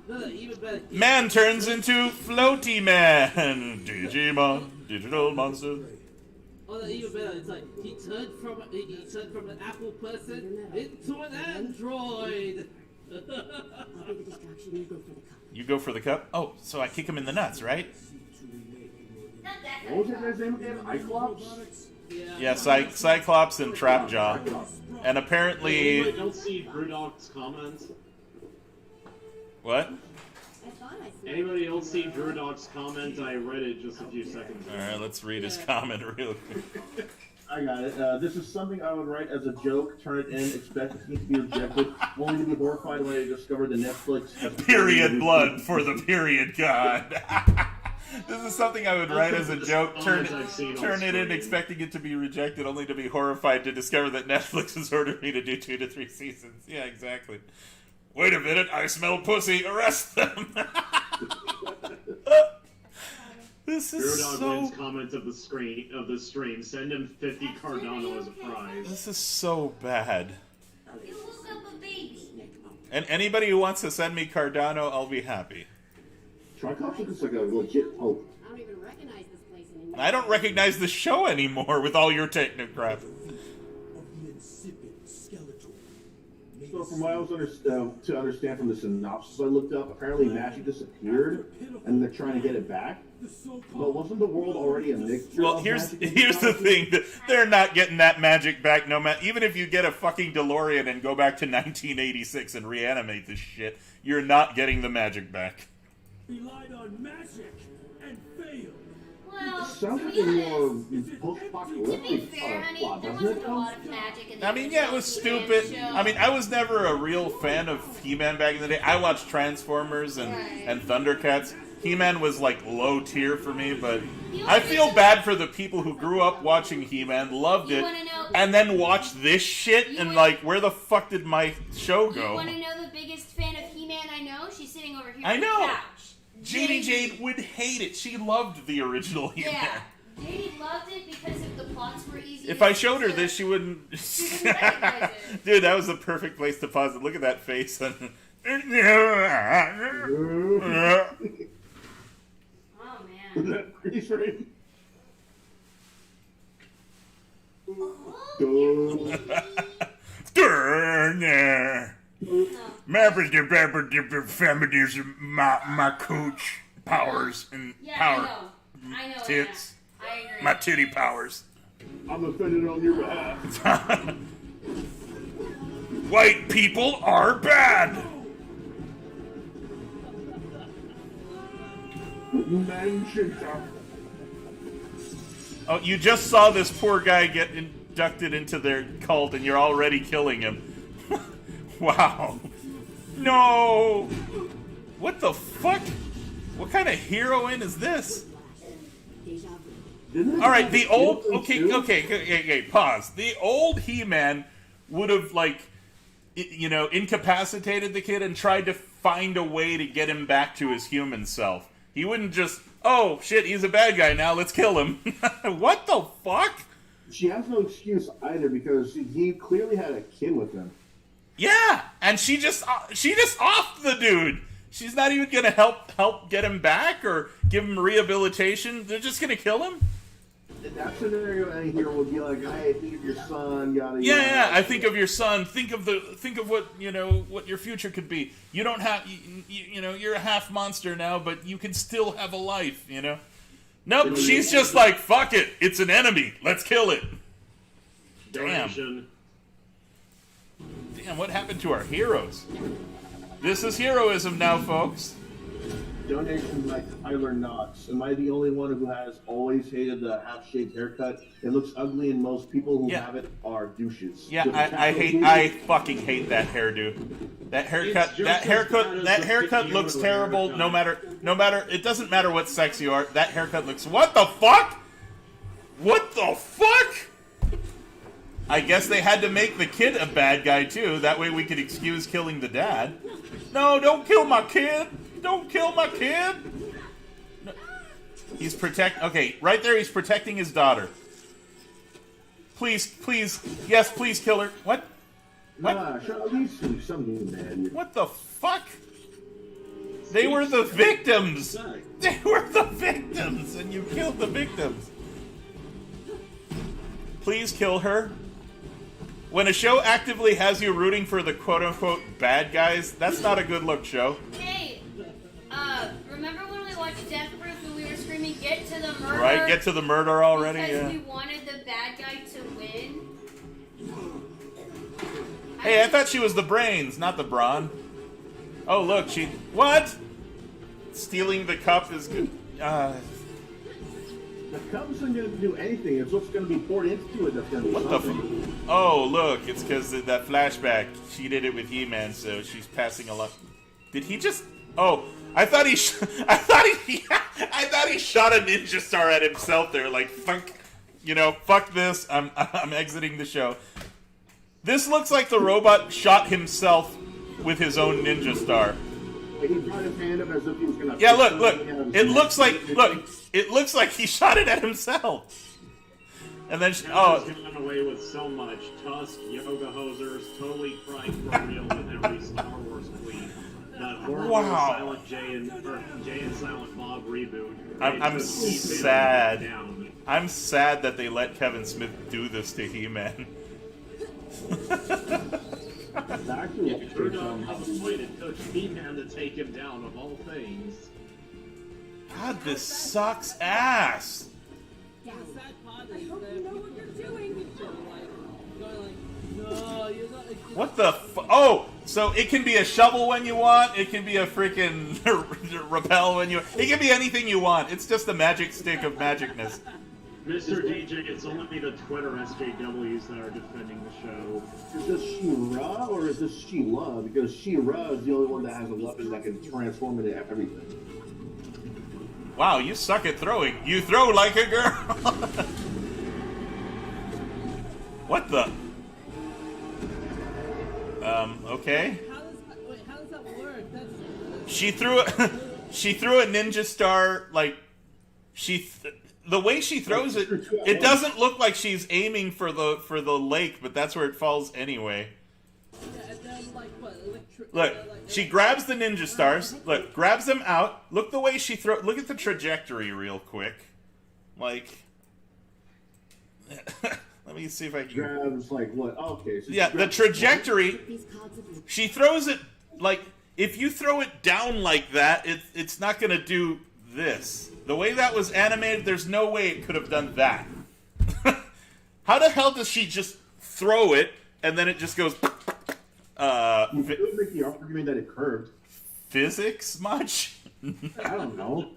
No, even better. Man turns into floaty man. Digimon, digital monster. Oh, no, even better. It's like he turned from an Apple person into an android. I'll be the distraction. You You go go for the cup. for the cup? Oh, so I kick him in the nuts, right? Not that What was that guy's name again? Iclops? Yeah, Cyclops and Trapjaw. And apparently... Anybody else see Brewdog's comment? What? I thought I smelled Anybody else see Brewdog's comment? I read it just a few seconds ago. Alright, let's read his comment real quick. I got it. This is something I would write as a joke, turn it in, expect it to be rejected, only to be horrified when I discover the Netflix has Period blood for the period god. This is something I would write as a joke, turn it in expecting it to be rejected, only to be horrified to discover that Netflix has ordered me to do 2 to 3 seasons. Yeah, exactly. Wait a minute, I smell pussy, arrest them! This is Brewdog wins comment of the stream. Send him 50 Cardano as a prize. This is so bad. You woke up a baby. And anybody who wants to send me Cardano, I'll be happy. Tricops looks like a legit pope. I don't even recognize this place anymore. I don't recognize the show anymore with all your techno crap. Of the insipid Skeletor. So from what I was to understand from the synopsis I looked up, apparently magic disappeared, and they're trying to get it back. But wasn't the world already a mixture Well, of here's magic and the technology? thing. They're not getting that magic back. No matter, even if you get a fucking DeLorean and go back to 1986 and reanimate this shit, you're not getting the magic back. Relied on magic and failed. Well, Sounds to like be a more honest, to be post-apocalyptic fair, honey, plot, there doesn't wasn't it? a lot of magic in the I mean, yeah, it was stupid. show. I mean, I was never a real fan of He-Man back in the day. I watched Transformers and Thundercats. He-Man was like low tier for me, but I feel bad for the people who grew up watching He-Man, loved it, wanna know- and then watched this shit and like, where the fuck did my show You go? want to know the biggest fan of He-Man I know? She's sitting over here I on know. the couch. Janie Jade would hate it. She loved the original He-Man. Yeah. Janie loved it because of the plots were easy. If to I showed her picture. this, she wouldn't. wouldn't recognize it. Dude, that was the perfect place to pause it. Look at that face. Oh man. Pretty straight. My coach powers and Yeah, power I know. tits. Anna. I agree. My titty powers. I'm offended on your behalf. White people are bad. Oh, you just saw this poor guy get inducted into their cult, and you're already killing him. Wow. No. What the fuck? What kind of heroine is this? All right, the old. Okay. Pause. The old He-Man would have incapacitated the kid and tried to find a way to get him back to his human self. He wouldn't just, oh shit, he's a bad guy now, let's kill him. What the fuck? She has no excuse either because he clearly had a kid with him. Yeah, and she just offed the dude. She's not even gonna help get him back or give him rehabilitation. They're just gonna kill him. In that scenario, any hero would be like, "Hey, think of your son, yada Yeah, yada." yeah. I think of your son. Think of what what your future could be. You don't have you're a half monster now, but you can still have a life. Nope. She's just like, fuck it. It's an enemy. Let's kill it. Donation. Damn. What happened to our heroes? This is heroism now, folks. donation by Tyler Knox. Am I the only one who has always hated the half-shaved haircut? It looks ugly, and most people who have it are douches. Yeah, I fucking hate that hairdo. That haircut looks terrible. No matter, it doesn't matter what sex you are. That haircut looks. What the fuck? What the fuck? I guess they had to make the kid a bad guy too. That way we could excuse killing the dad. No, don't kill my kid. Don't kill my kid. No. He's Okay, right there. He's protecting his daughter. Please, please, yes, please kill her. What? What? What the fuck? They were the victims. They were the victims, and you killed the victims. Please kill her. When a show actively has you rooting for the quote-unquote bad guys, that's not a good look, show. Hey, remember when we watched Death Proof and we were screaming, get to the murder? Right, get to the murder already, because we wanted the bad guy to win? Hey, I thought she was the brains, not the brawn. Oh, look, What? Stealing the cup is good. The cup isn't going to do anything. It's what's going to be poured into it that's going to do something. Oh, look, it's because that flashback. She did it with He-Man, so she's passing along. Did he just... Oh, I thought he I thought he shot a ninja star at himself there, like, fuck, fuck this, I'm exiting the show. This looks like the robot shot himself with his own ninja star. He brought his hand up as if he was going to... Yeah, look. It looks like he shot it at himself. And then, gone away with so much. Tusk, Yoga Hosers, totally fried for real with every Star Wars queen. That horrible Silent Jay and Silent Bob reboot. I'm sad. I'm sad that they let Kevin Smith do this to He-Man. It turned out how the point it took He-Man to take him down, of all things. God, this sucks ass. The sad part is that you know what you're doing. No, you're not. What the Oh, so it can be a shovel when you want. It can be a freaking rappel when you. It can be anything you want. It's just a magic stick of magicness. Mr. DJ, it's only the Twitter SJWs that are defending the show. Is this She-Ra or is this She-La? Because She-Ra is the only one that has a weapon that can transform into everything. Wow, you suck at throwing. You throw like a girl. What the? Okay. How does that work? She threw a ninja star, like, the way she throws it, it doesn't look like she's aiming for the lake, but that's where it falls anyway. And then, like, what, look, she grabs the ninja stars. Look, grabs them out. Look the way she throws. Look at the trajectory real quick. Like, let me see if I can. Grabs like what? Okay. So yeah, the trajectory. She throws it like if you throw it down like that, it's not gonna do this. The way that was animated, there's no way it could have done that. How the hell does she just throw it and then it just goes? You could make the argument that it curved. Physics much? I don't know.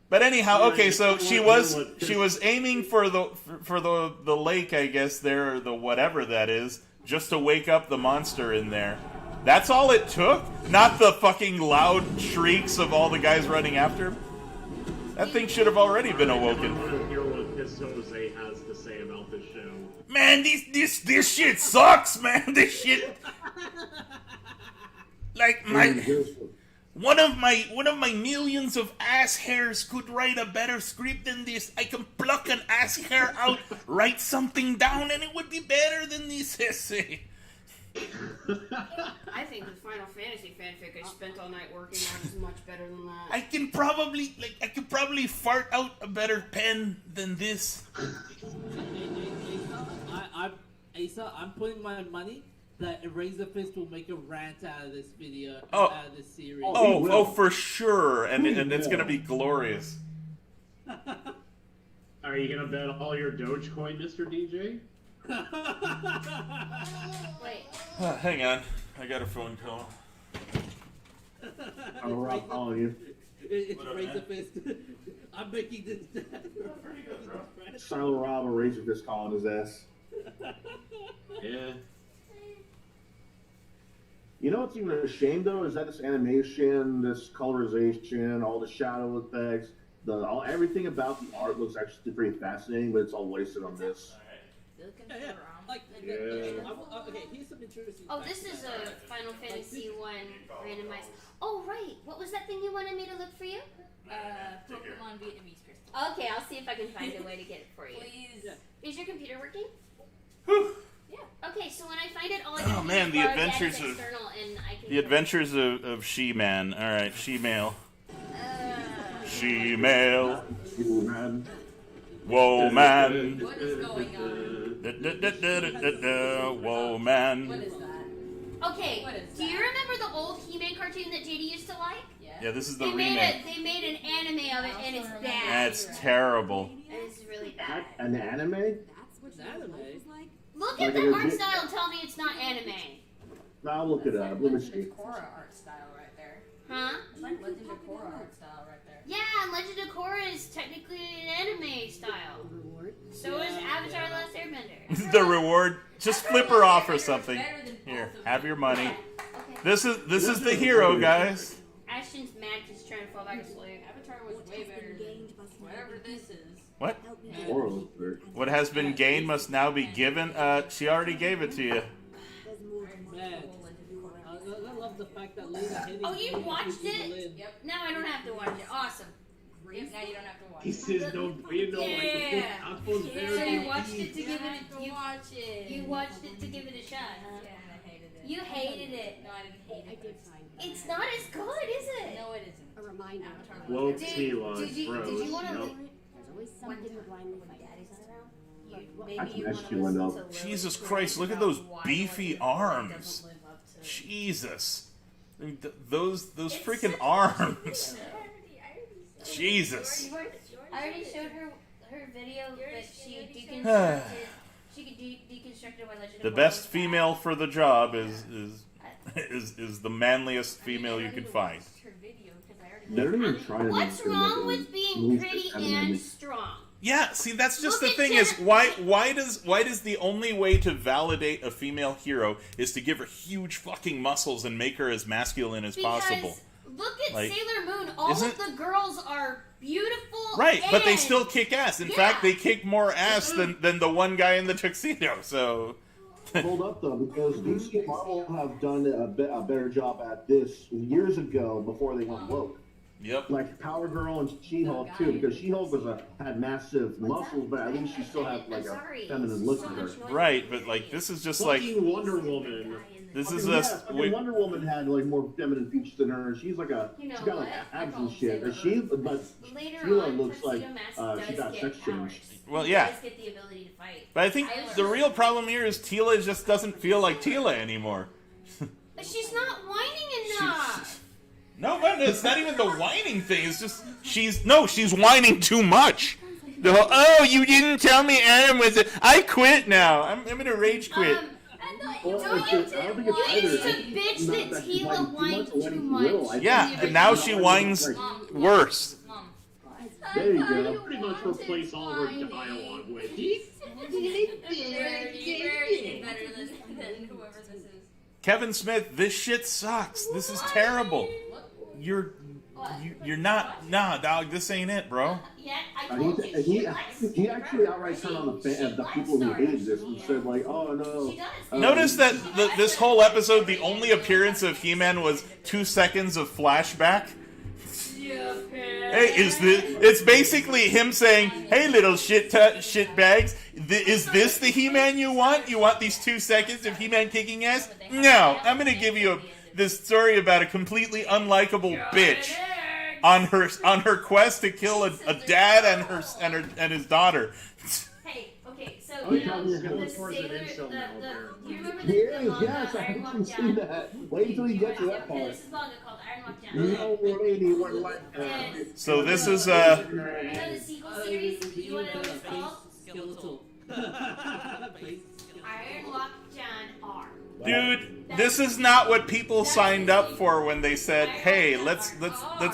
But anyhow, okay, so she was aiming for the lake, I guess there, or the whatever that is, just to wake up the monster in there. That's all it took? Not the fucking loud shrieks of all the guys running after him? That thing should have already been awoken. I want to hear what Piss Jose has to say about this show. Man, this shit sucks, man. This shit, like one of my millions of ass hairs could write a better script than this. I can pluck an ass hair out, write something down, and it would be better than this essay. I think the Final Fantasy fanfic I spent all night working on is much better than that. I could probably fart out a better pen than this. Asa, I'm putting my money that Razorfist will make a rant out of this video, out of this series. Oh, for sure, and it's gonna be glorious. Are you gonna bet all your Dogecoin, Mr. DJ? Wait. Hang on, I got a phone call. I'll you. It's Razor Fist. I'm making this. Silent Rob and Razor Fist calling his ass. Yeah. You know what's even a shame though is that this animation, this colorization, all the shadow effects, everything about the art looks actually pretty fascinating, but it's all wasted on this. Yeah. Like, Yeah. okay, here's some interesting. Oh, facts this is about a it. Final Fantasy 1 randomized. Oh, right. What was that thing you wanted me to look for you? Pokemon Vietnamese crystal. Okay, I'll see if I can find a way to get it for you. Please. Yeah. Is your computer working? Whew. Yeah. Okay, so when I find it, all I gotta do man, is the borrow that adventures as of- external, and I can. The Adventures of She-Man. All right, She-Male. She-Male. Ooh, man. Whoa, man. What is going on? Whoa, man. What is that? Okay. What is Do you that? remember the old He-Man cartoon that JD used to like? Yeah, this is the They remake. made an anime of it, and it's bad. That's terrible. And it's really bad. An anime? That's what It's anime. life is like. Look Like at the a art legit- style and tell me it's not anime. I'll look it up. Let me see. Korra art style right there. Huh? It's like Legend of Korra art style right there. Yeah, Legend of Korra is technically an anime style. Reward. So is Avatar: The Last Airbender. The reward. Just flip her off or something. Here, have your money. Okay. This is the hero, guys. Ashton's mad because he's trying to fall back asleep. Avatar was way better than whatever this is. What? Help me. Horror looks weird. What has been gained must now be given. She already gave it to you. There's more to Man, I love the fact that Lena Headey. Oh, you watched it? Lynn. Yep. Now I don't have to watch it. Awesome. Yep, now you don't have to watch He it. says no, you know, like the book Yeah. Outpost So very you watched it to You give don't have it. to watch it. You watched it to give it a shot, huh? Yeah, I hated it. You hated it. No, I didn't hate I it. did find that. It's not as good, is it? No, it isn't. A reminder. Avatar Well, was better. Tila, Did you want to? bros. There's always something to blindly fight. I can ask you one though. Jesus Christ, look at those beefy arms. Jesus. I mean, those freaking arms. Jesus. I already showed her video that she deconstructed. She could deconstructed my Legend of The Korra best style. female for the job is the manliest female you can find. They don't even try to What's make it wrong like a with being movie pretty anime. and strong? Yeah, see, that's just Look the at thing is Jen- why does the only way to validate a female hero is to give her huge fucking muscles and make her as masculine as Because possible? look at Like, Sailor Moon. All isn't- of the girls are beautiful. Right, but they and- still kick ass. In Yeah. fact, they kick more ass than the one guy in the tuxedo. So Hold up though, because DC and Marvel have done a better job at this years ago before they went woke. Yep. Like Power Girl and She-Hulk too, because She-Hulk had massive muscles, but at least she still had like a feminine look to her. Right, but like this is just like Fucking Wonder Woman. this I is mean, us. yeah, I mean, Wonder Woman had like more feminine features than her. She's like You know she's got like what? abs I and call shit. Sailor But Later Tila on, looks like Tuxedo Mask she does got get sex powers. changed. Well, He yeah. does get the ability to fight. But I think the real problem here is Tila just doesn't feel like Tila anymore. But she's not whining enough. No, but it's not even the whining thing. It's just she's whining too much. The whole, oh, you didn't tell me Adam was it. I quit now. I'm gonna rage quit. Well, Don't it's you just- I don't think you it's used to either. bitch Not that she's Tila whining whined too much or too whining too little. much. I think Yeah, she's and now whining she too whines much. worse. Mom. There you go. Pretty much replace all of her dialogue with Very better than whoever this is. Kevin Smith, this shit sucks. This is terrible. You're not. Nah, dog. This ain't it, bro. Yeah, I told you. She likes He actually outright turned on the people who hated this and said like, oh no. She does. Notice that this whole episode, the only appearance of He-Man was 2 seconds of flashback. Hey, it's basically him saying, "Hey, little shit bags, is this the He-Man you want? You want these 2 seconds of He-Man kicking ass? No, I'm gonna give you this story about a completely unlikable bitch on her quest to kill a dad and his daughter." Hey, okay, so Oh, you yeah, know, we're the going towards an Sailor, incel now, there. you remember He the is, manga yes, I Iron haven't Walk seen Down? that. Wait until you get to that Okay, part. this is manga called Iron Walk Down. No lady would like that. And So this is you know the sequel series? You want to know what it's called? Skeletal. Iron Walk Down R. Dude, this is not what people signed up for when they said, "Hey, let's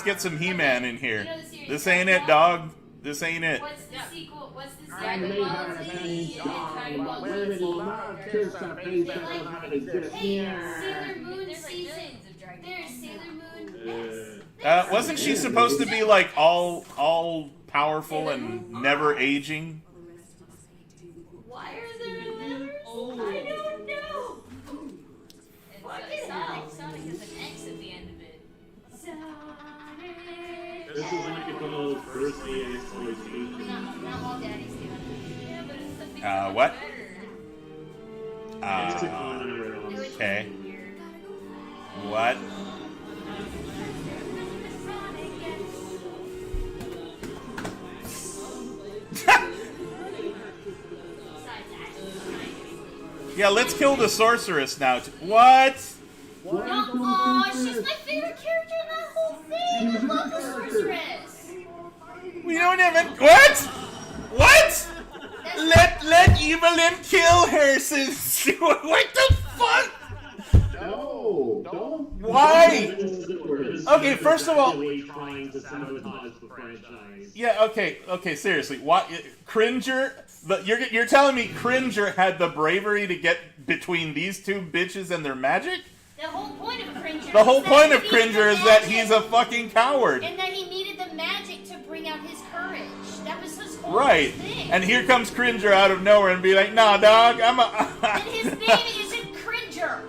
get some He-Man in here." This ain't it, dog. This ain't it. What's the sequel? What's the I sequel? may have a change, but women will not kiss a face that does not exist. Hey, Sailor Moon season. There's Sailor Moon. Wasn't she supposed to be like all powerful and never aging? Why are there letters? I don't know. Sonic has an X at the end of it. Sonic. This is like a little first exploitation. Not all daddies do it. Yeah, but it's something What? It's a con Okay. What? Yeah, let's kill the sorceress now. What? Aw, she's my favorite character in that whole thing. I love the sorceress. We don't even. What? What? Let Evelyn kill her, sis. What the fuck? No, don't. Why? Okay, first of all. Trying to sabotage the franchise. Yeah. Okay. Seriously, what? Cringer? You're telling me Cringer had the bravery to get between these two bitches and their magic? The whole point of Cringer. The whole point of Cringer is that he's a fucking coward. And that he needed the magic to bring out his courage. That was his whole Right. thing. And here comes Cringer out of nowhere and be like, "Nah, dog, I'm a." And his name isn't Cringer.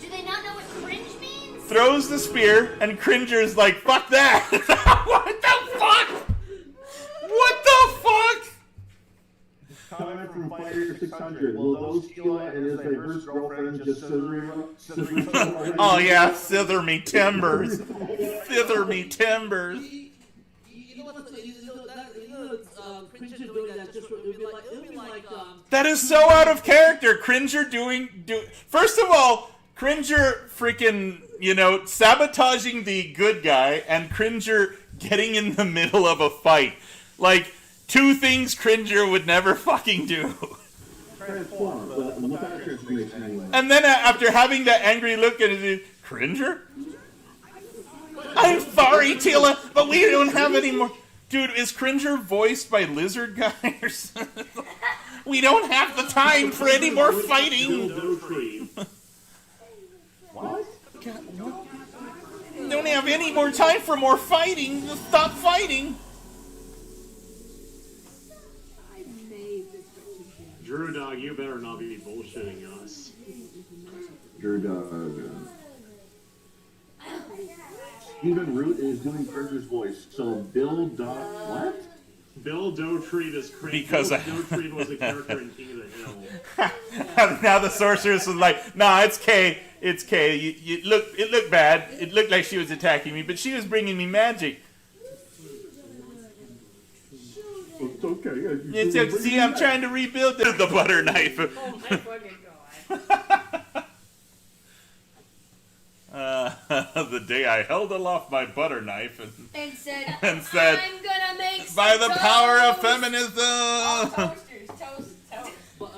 Do they not know what cringe means? Throws the spear, and Cringer's like, "Fuck that!" What the fuck? What the fuck? Comment from Fighter 600. Will those Tila and his diverse girlfriend just scissor Oh yeah, sither me timbers. Sither me timbers. Cringer doing that just it would be like That is so out of character. Cringer First of all, Cringer freaking, sabotaging the good guy, and Cringer getting in the middle of a fight. Like, two things Cringer would never fucking do. transform, but without transformation anyway. And then after having that angry look at it, Cringer? I'm sorry, Tila, but we don't have any more. Dude, is Cringer voiced by Lizard Guy or something? We don't have the time for any more fighting. What? Don't have any more time for more fighting. Stop fighting. Drew Dog, you better not be bullshitting us. Drew Dog. Even Root is doing Cringer's voice. So Bill Dog, what? Bill Doughtreed is crazy. Because Bill Doughtreed was a character in King of the Hill. Now the sorceress was like, "Nah, it's Kay. It's Kay. It looked bad. It looked like she was attacking me, but she was bringing me magic." It's okay. It's okay. See, I'm trying to rebuild the butter knife. Oh my fucking god. The day I held aloft my butter knife And said, and said, I'm gonna make "By some the power of toast." feminism." Oh, toasters. Toast.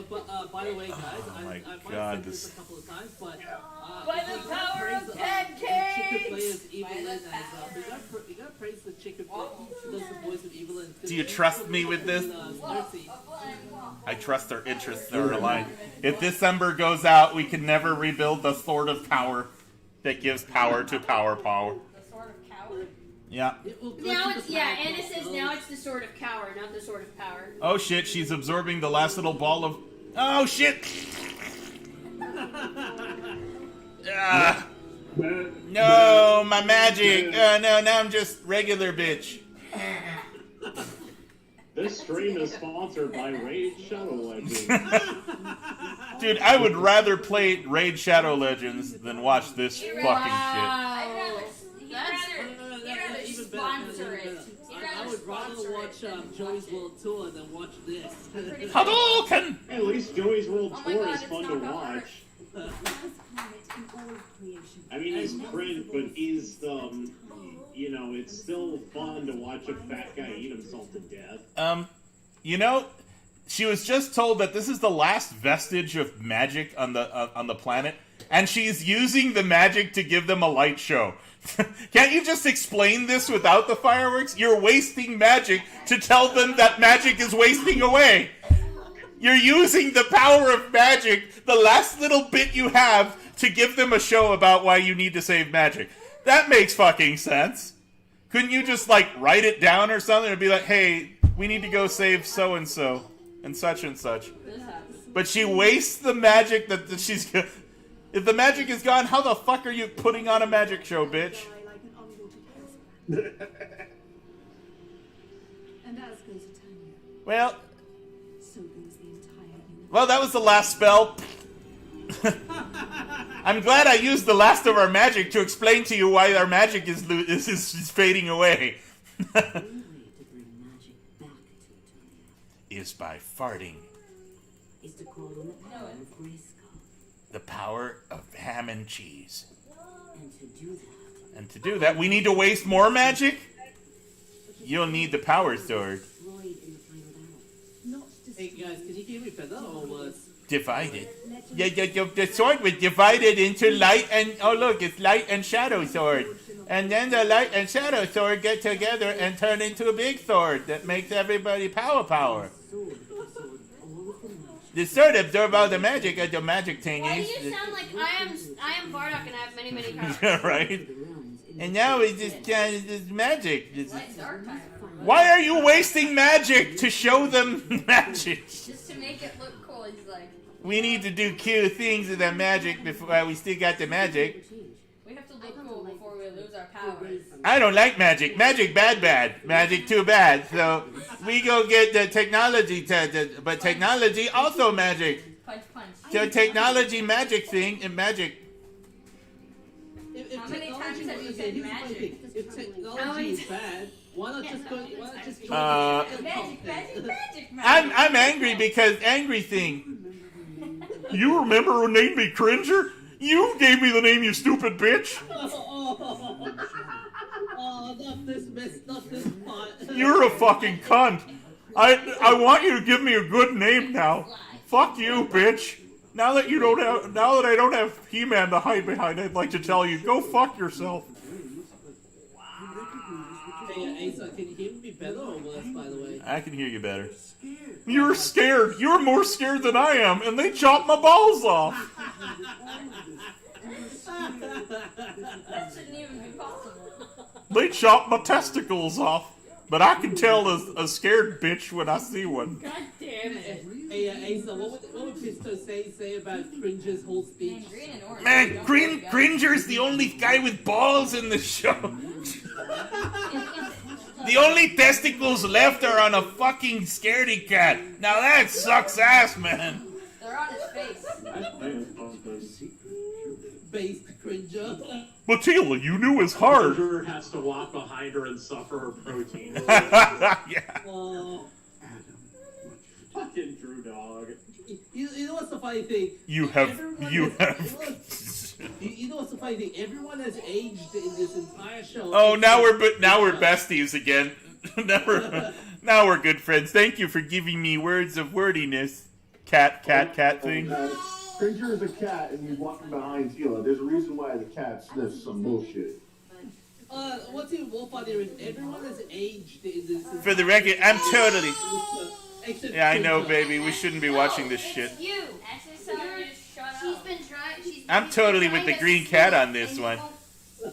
But by the way, guys, I my might have God, said this- this a couple of times, but By the you gotta power praise, of chicken pancakes! players Evelyn as you gotta praise the chicken player. She does the voice of Evelyn. Do you trust me with this? Nursey. I trust their interests are aligned. If this ember goes out, we can never rebuild the sword of power that gives power to power. The sword of coward. Yeah. Now it's, Anna says now it's the sword of cower, not the sword of power. Oh shit, she's absorbing the last little ball of... Oh shit! Ah. No, my magic! No, now I'm just regular bitch. This stream is sponsored by Raid Shadow Legends. Dude, I would rather play Raid Shadow Legends than watch this fucking shit. I'd rather sponsor it. I would rather watch Joey's World Tour than watch this. Hadouken! At least Joey's World Oh my Tour God, is it's fun not to gonna watch. Last planet in all of creation. I mean, he's print, but he's, it's still fun to watch a fat guy eat himself to death. You know, she was just told that this is the last vestige of magic on the planet, and she's using the magic to give them a light show. Can't you just explain this without the fireworks? You're wasting magic to tell them that magic is wasting away. You're using the power of magic, the last little bit you have, to give them a show about why you need to save magic. That makes fucking sense. Couldn't you just, like, write it down or something and be like, hey, we need to go save so-and-so and such and such. But she wastes the magic that she's... If the magic is gone, how the fuck are you putting on a magic show, bitch? Well... Well, that was the last spell. I'm glad I used the last of our magic to explain to you why our magic is fading away. Is by farting. The power of ham and cheese. And to do that, we need to waste more magic? You'll need the power sword. Hey guys, can you hear me better or worse? Divided. Yeah, the sword was divided into light and... Oh, look, it's light and shadow sword. And then the light and shadow sword get together and turn into a big sword that makes everybody power. The sword absorb all the magic of the magic thingies. Why do you sound like I am Bardock and I have many powers? Right? And now it's just magic. Why are you wasting magic to show them magic? Just to make it look cool, he's like... We need to do cute things with the magic before we still got the magic. We have to look cool before we lose our powers. I don't like magic. Magic bad. Magic too bad. So we go get the technology tested. But technology also magic. Punch. So technology magic thing and magic. How many times have you said magic? If technology is bad, why not just go? Magic. I'm angry because angry thing. You remember who named me Cringer? You gave me the name, you stupid bitch. Not this mess, not this part. You're a fucking cunt. I want you to give me a good name now. Fuck you, bitch. Now that I don't have He-Man to hide behind, I'd like to tell you, go fuck yourself. Hey, Asa, can you hear me better or worse, by the way? I can hear you better. You're scared. You're more scared than I am, and they chopped my balls off. That shouldn't even be possible. They chopped my testicles off. But I can tell a scared bitch when I see one. God damn it. Hey, Asa, what would Pisto say about Cringer's whole speech? Man, Cringer's the only guy with balls in the show. The only testicles left are on a fucking scaredy cat. Now that sucks ass, man. They're on his face. Based Cringer. But Tila, you knew it's hard. Cringer has to walk behind her and suffer her protein. Yeah. Fucking Drew Dog. You know what's the funny thing? You have. You know what's the funny thing? Everyone has aged in this entire show. Oh, now we're besties again. now we're good friends. Thank you for giving me words of wordiness. Cat thing. Cringer is a cat, and he's walking behind Tila. There's a reason why the cat sniffs some bullshit. What's even more funny is everyone has aged in this. For the record, I'm totally. Except Yeah, I know, Cringer. baby. We shouldn't be watching this shit. You. Actually, someone just shut She's up. been trying. I'm totally with the green cat on this one.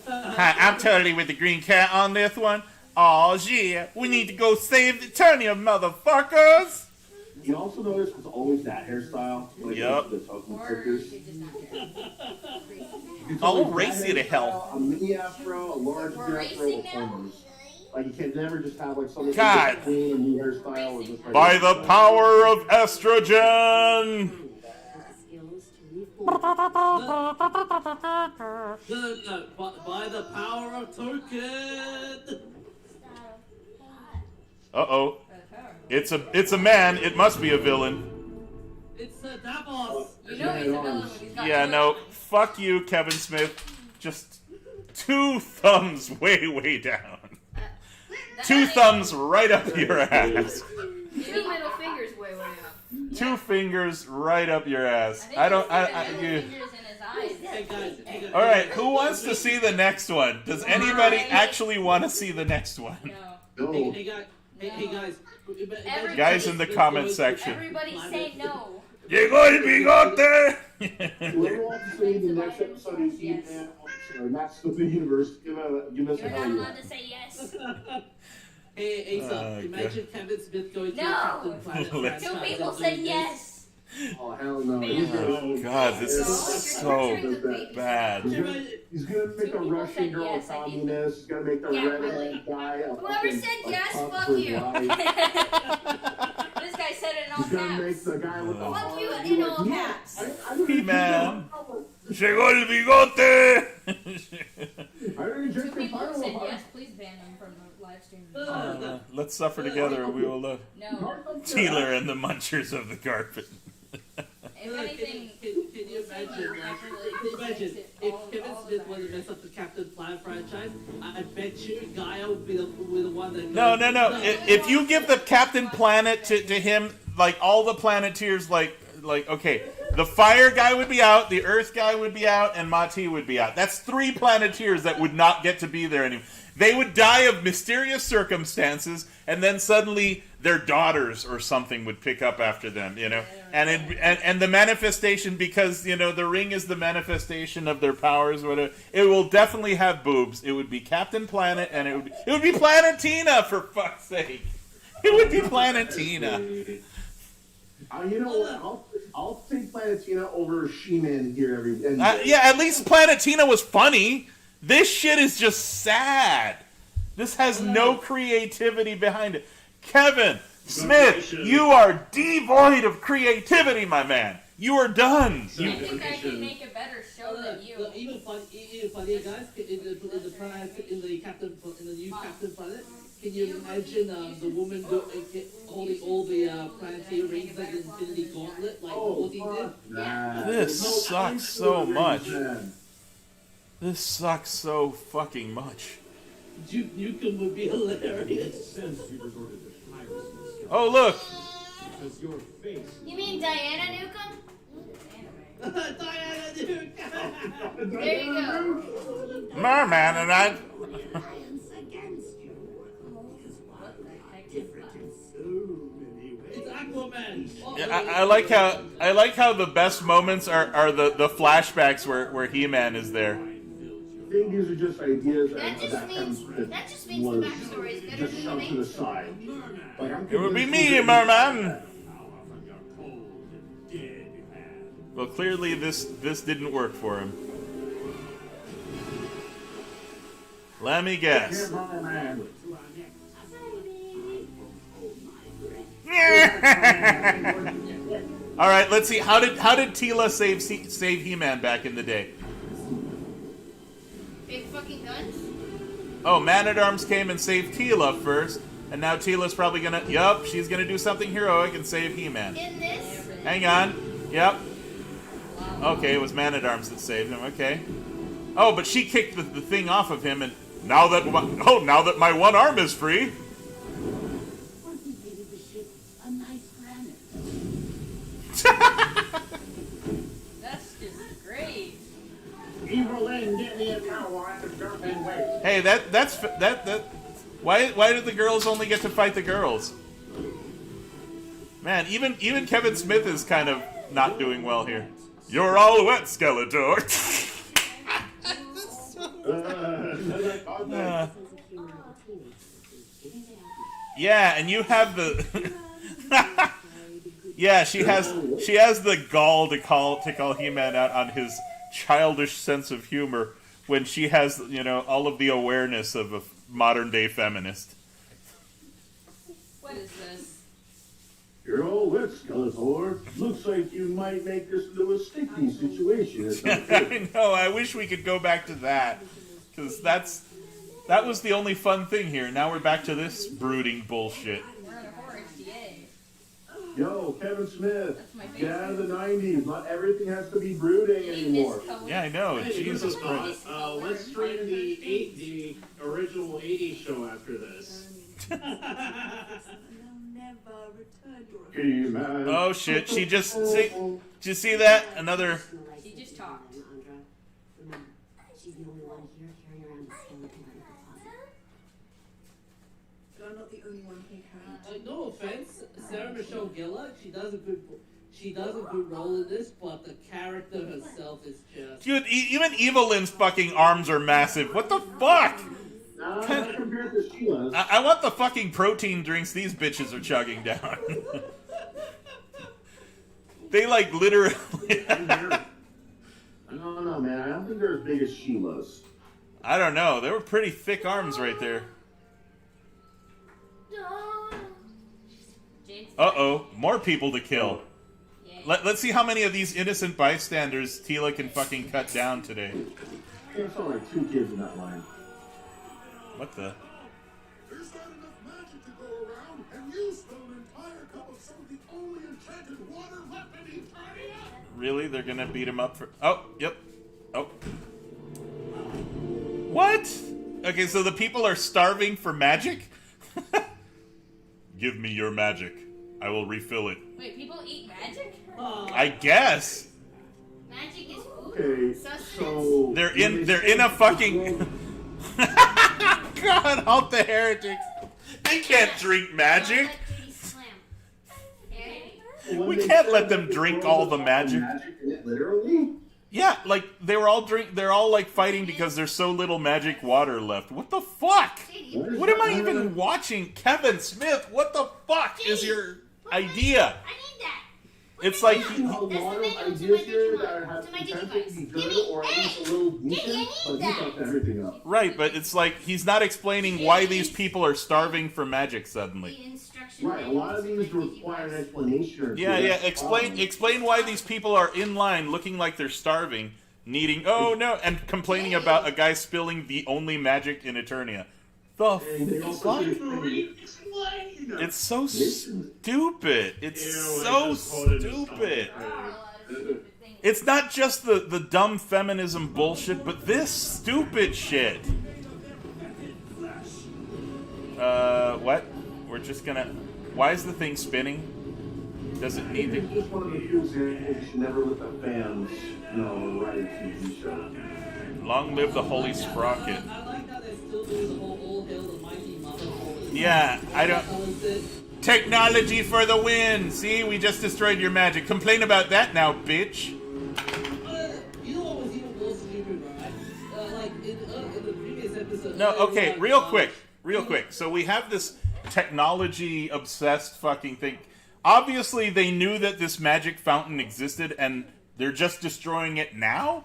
Hi, I'm totally with the green cat on this one. Aw, yeah. We need to go save the Eternia, motherfuckers. You also notice it's always that hairstyle. Like Yup. The talking circus. I'll race you to hell. A mini afro, a large afro, or ponies. Like you can never just have like something God. clean, a new hairstyle, or just like By the power of estrogen. No, by the power of token. Uh-oh. It's a man. It must be a villain. It's Davos. You know he's a villain when he's got Yeah, no. Fuck you, Kevin Smith. Just 2 thumbs way down. 2 thumbs right up your ass. 2 middle fingers way up. 2 fingers right up your ass. think I don't. he's got I two you. fingers in his eyes. Hey guys, All right, who wants to see the next one? Does anybody actually want to see the next one? No. No. Hey guys. Guys in the comment section. Everybody say no. Llegó el bigote. Whoever wants to see the next episode of He-Man or Masters of the Universe, give us You're a not hell allowed yeah. to say yes. Hey, Asa, imagine Kevin Smith going to Captain Planet. Let's- 2 people said yes. Oh, hell no. Oh God, this is so bad. He's gonna make a people Russian said girl yes, a I need communist. He's gonna make the Yeah, redhead really. guy a Whoever fucking, said a yes, tough fuck for you. life. This guy said it in all He's gonna make caps. the guy with the Fuck heart you be in like, all "Yeah, caps." I don't He-Man. drink Llegó el bigote. I don't drink 2 the people fire said heart. yes. Please ban them from the live stream. Let's suffer together, or we will No. Tila and the munchers of the carpet. If anything, Can you imagine if Kevin Smith were to mess up the Captain Planet franchise? I bet you Gaia would be the one that. No. If you give the Captain Planet to him, like all the Planeteers, like okay, the Fire guy would be out, the Earth guy would be out, and Mati would be out. That's 3 Planeteers that would not get to be there anymore. They would die of mysterious circumstances, and then suddenly their daughters or something would pick up after them, you know. And the manifestation, because the ring is the manifestation of their powers, whatever. It will definitely have boobs. It would be Captain Planet, and it would be Planetina, for fuck's sake. It would be Planetina. You know what? I'll take Planetina over She-Man here every. Yeah, at least Planetina was funny. This shit is just sad. This has no creativity behind it. Kevin Smith, you are devoid of creativity, my man. You are done. I think I can make a better show than you. Even funnier guys in the new Captain Planet. Can you imagine the woman holding all the Planeteer rings like an Infinity Gauntlet, like Woody did? This sucks so much. This sucks so fucking much. Duke Nukem would be hilarious. Oh, look. You mean Diana Newcomb? Diana Duke! There you go. Merman and I. It's Aquaman! Yeah, I like how the best moments are the flashbacks where He-Man is there. I think these are just ideas That just means the backstory is better just than shoved to the the side. Like, I'm It would be convinced me, that- Merman. Well, clearly this didn't work for him. Let me guess. Merman. All right, let's see. How did Tila save He-Man back in the day? big fucking guns. Oh, Man-at-Arms came and saved Tila first, and now Tila's probably gonna. Yup, she's gonna do something heroic and save He-Man. In this, Hang on. Yep. Okay, it was Man-at-Arms that saved him. Okay. Oh, but she kicked the thing off of him, and now that my one arm is free. A nice planet. That's just great. Evil Lynn, get me a power and dirt and waste. Hey, that's. Why did the girls only get to fight the girls? Man, even Kevin Smith is kind of not doing well here. You're all wet, Skeletor. Yeah, and you have the. Yeah, she has the gall to call He-Man out on his childish sense of humor when she has all of the awareness of a modern day feminist. What is this? You're all wet, Skeletor. Looks like you might make this into a sticky situation. Or something. I know. I wish we could go back to that, because that was the only fun thing here. Now we're back to this brooding bullshit. We're on a horror HDA. Yo, Kevin Smith, That's my get out of the 90s. Not everything has to be brooding anymore. Yeah, I know. Hey, Jesus here's a Christ. thought. Let's stream the original 80s show after this. never return your He-Man. Oh shit! She just see. Did you see that? Another. She just talked. Remember, she's the only one here carrying around a skeleton in her closet. But I'm not the only one who can. No offense, Sarah Michelle Gellar, she does a good role in this, but the character herself is just. Dude, even Evelyn's fucking arms are massive. What the fuck? Not compared to Sheila's. I want the fucking protein drinks these bitches are chugging down. They like literally. I don't know, man. I don't think they're as big as Sheila's. I don't know. They were pretty thick arms right there. Uh-oh. More people to kill. Let's see how many of these innocent bystanders Tila can fucking cut down today. I saw like 2 kids in that line. What the? There's not enough magic to go around, and you spilled an entire cup of some of the only enchanted water left in Eternia. Really? They're gonna beat him up for... Oh, yep. Oh. What? Okay, so the people are starving for magic? Give me your magic. I will refill it. Wait, people eat magic? I guess. Magic is food? Okay, Sustenance? so... They're in a fucking... God, all the heretics. They can't drink magic. We can't let them drink all the magic. In it, literally? Yeah, like they're all like fighting because there's so little magic water left. What the fuck? What am I even watching? Kevin Smith, what the fuck is your idea? I need that. It's like A lot of ideas here that have potential to be good or at least a little decent, but he fucked everything up. right, but it's like he's not explaining why these people are starving for magic suddenly. Right, a lot of these require an explanation. Yeah, explain why these people are in line looking like they're starving, needing and complaining about a guy spilling the only magic in Eternia. The fuck? It's so stupid. It's so stupid. It's not just the dumb feminism bullshit, but this stupid shit. What? We're just gonna... Why is the thing spinning? Does it need to... It's just one of the few examples you should never let the fans write a TV show. Long live the Holy Sprocket. I like how they're still doing the whole All Hail the Mighty Mother. Yeah, I don't... Technology for the win! See, we just destroyed your magic. Complain about that now, bitch. You know what was even more stupid, right? Like, in the previous episode... No, okay, real quick. So we have this technology-obsessed fucking thing. Obviously, they knew that this magic fountain existed, and they're just destroying it now?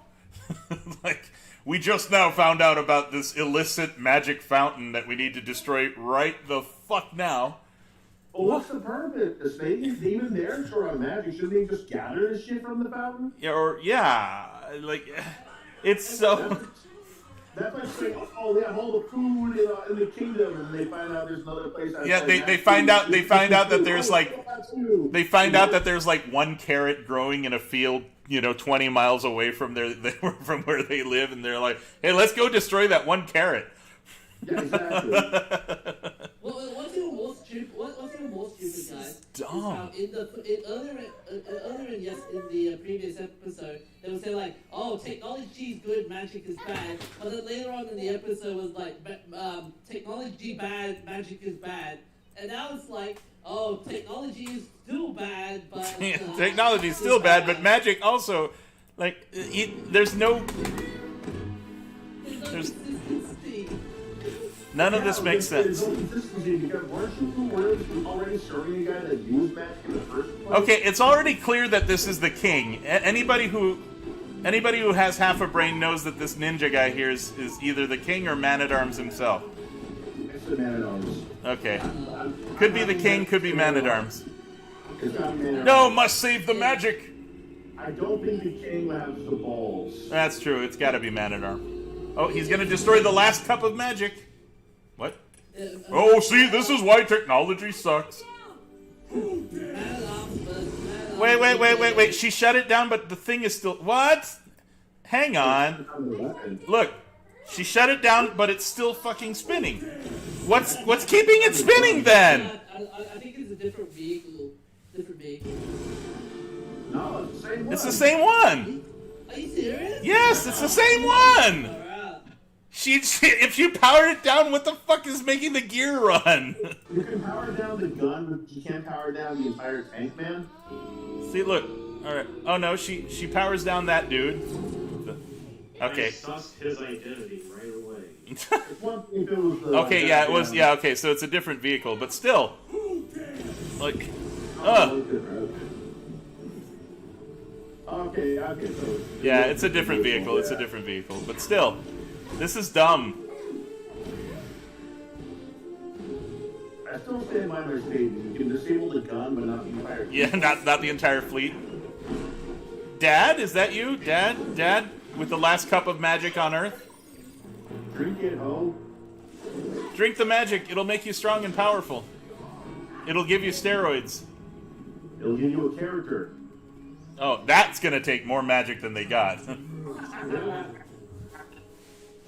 Like, we just now found out about this illicit magic fountain that we need to destroy right the fuck now. Well, what's the purpose? The stadium's even there to run magic. Shouldn't they just gather the shit from the fountain? It's so... That's like saying, oh, they have all the food in the kingdom, and they find out there's another place. Yeah, they find out that there's like... They find out that there's like 1 carrot growing in a field, 20 miles away from from where they live, and they're like, hey, let's go destroy that 1 carrot. Yeah, exactly. Well, what's even more stupid, guys? Dumb. Is how in the previous episode, they would say like, "Oh, technology is good, magic is bad," but then later on in the episode was like, "Technology bad, magic is bad," and now it's like, "Oh, technology is still bad, but Technology is still bad, but magic also, like, there's no. There's none of this makes sense. Okay, it's already clear that this is the king. Anybody who has half a brain knows that this ninja guy here is either the king or Man-at-Arms himself. It's the Man-at-Arms. Okay. Could be the king, could be Man-at-Arms. No, must save the magic! I don't think the king has the balls. That's true, it's gotta be Man-at-Arms. Oh, he's gonna destroy the last cup of magic. What? Oh, see, this is why technology sucks. Wait. She shut it down, but the thing is still... What? Hang on. Look. She shut it down, but it's still fucking spinning. What's keeping it spinning, then? I think it's a different vehicle. Different vehicle. No, it's the same one. It's the same one. Are you serious? Yes, it's the same one. Alright. If you powered it down, what the fuck is making the gear run? You can power down the gun, but you can't power down the entire tank, man. See, look. All right. Oh no, she powers down that dude. Okay. I sussed his identity right away. It's one thing if it was the, Okay, yeah, it was. Yeah, okay, so it's a different vehicle, but still, like, Okay, so yeah, it's a different vehicle. It's a different vehicle, but still, this is dumb. I still stand by my statement. You can disable the gun, but not the entire. Yeah, not the entire fleet. Dad, is that you? Dad, with the last cup of magic on Earth? Drink it, ho. Drink the magic. It'll make you strong and powerful. It'll give you steroids. It'll give you a character. Oh, that's gonna take more magic than they got.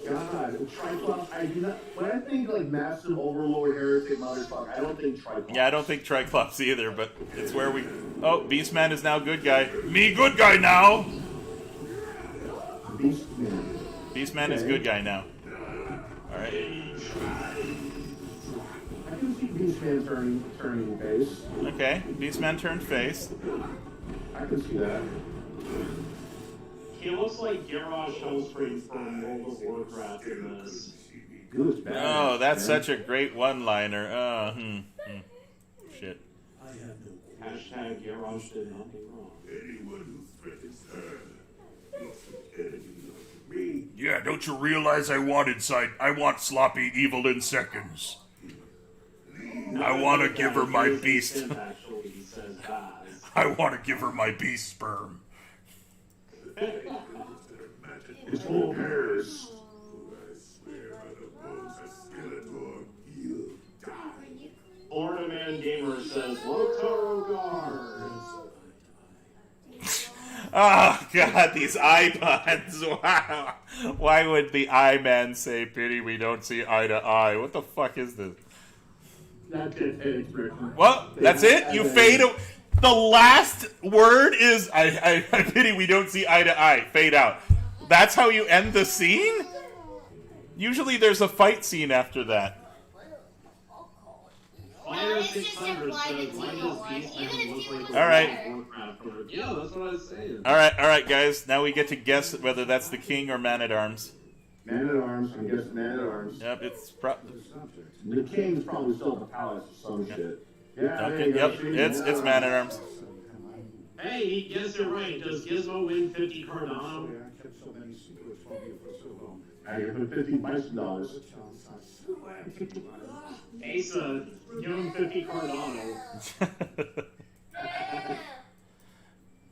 God, Triclops, I do not. When I think like massive overlord heretic motherfucker, I don't think Triclops. Yeah, I don't think Triclops either, but it's where we. Oh, Beastman is now good guy. Me good guy now. Beastman. Beastman is good guy now. All right. I can see Beastman turning face. Okay, Beastman turned face. I can see that. He looks like Garrosh Hellspring from World of Warcraft in this. He looks bad. Oh, that's such a great one-liner. Shit. Hashtag Garrosh did nothing wrong. Anyone who threatens her is an enemy of me. Yeah, don't you realize I want sloppy evil in seconds. I want to give her my beast. Actually, he says guys. I want to give her my beast sperm. It's full of hairs. I swear by the bones of Skeletor, you die. Ornaman Gamer says, Lotaro guards. Oh god, these eye puns! Wow. Why would the eye man say, "Pity we don't see eye to eye"? What the fuck is this? That's it, expression. Well, that's it. You fade. The last word is I pity we don't see eye to eye. Fade out. That's how you end the scene? Usually there's a fight scene after that. No, it's just implied that Tila won. Even if Tila was Alright. better. Yeah, that's what I was saying. Alright, guys. Now we get to guess whether that's the king or Man-at-Arms. Man-at-Arms, I'm guessing Man-at-Arms. Yep, it's The king's probably still at the palace or some shit. Yeah, okay, yep, it's Man-at-Arms. Hey, he gets it right. Does Gizmo win 50 Cardano? I give him $50 bison dollars. Asa, give him 50 Cardano.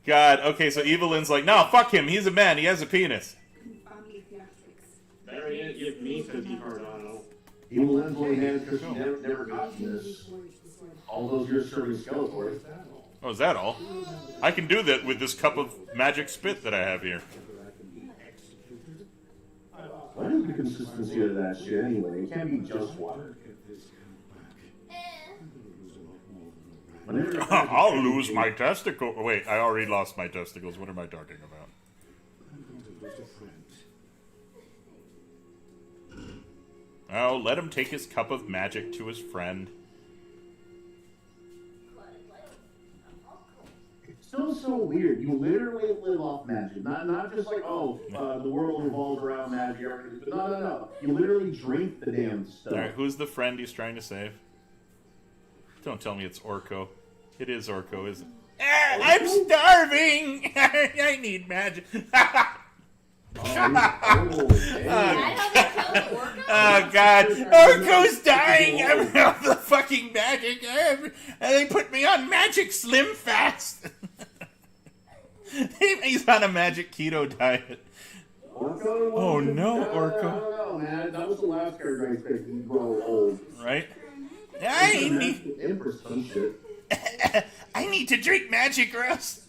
God, okay, so Evelyn's like, no, fuck him, he's a man, he has a penis. Better yet, give me 50 Cardano. Evelyn's only had because she never got this. All those years serving Skeletor. Oh, is that all? I can do that with this cup of magic spit that I have here. What is the consistency of that shit anyway? It can't be just water. I'll lose my testicle. Wait, I already lost my testicles. What am I talking about? Oh, let him take his cup of magic to his friend. It's still so weird. You literally live off magic. Not just like, the world revolves around magic. No. You literally drink the damn stuff. Alright, who's the friend he's trying to save? Don't tell me it's Orko. It is Orko, isn't it? I'm starving! I need magic. Oh god, Orko's dying! I'm out the fucking magic! They put me on magic slim fast! He's on a magic keto diet. Orko? Oh no, Orko. No, man. That was the last character I expected to grow old. Right? I need to drink magic rust.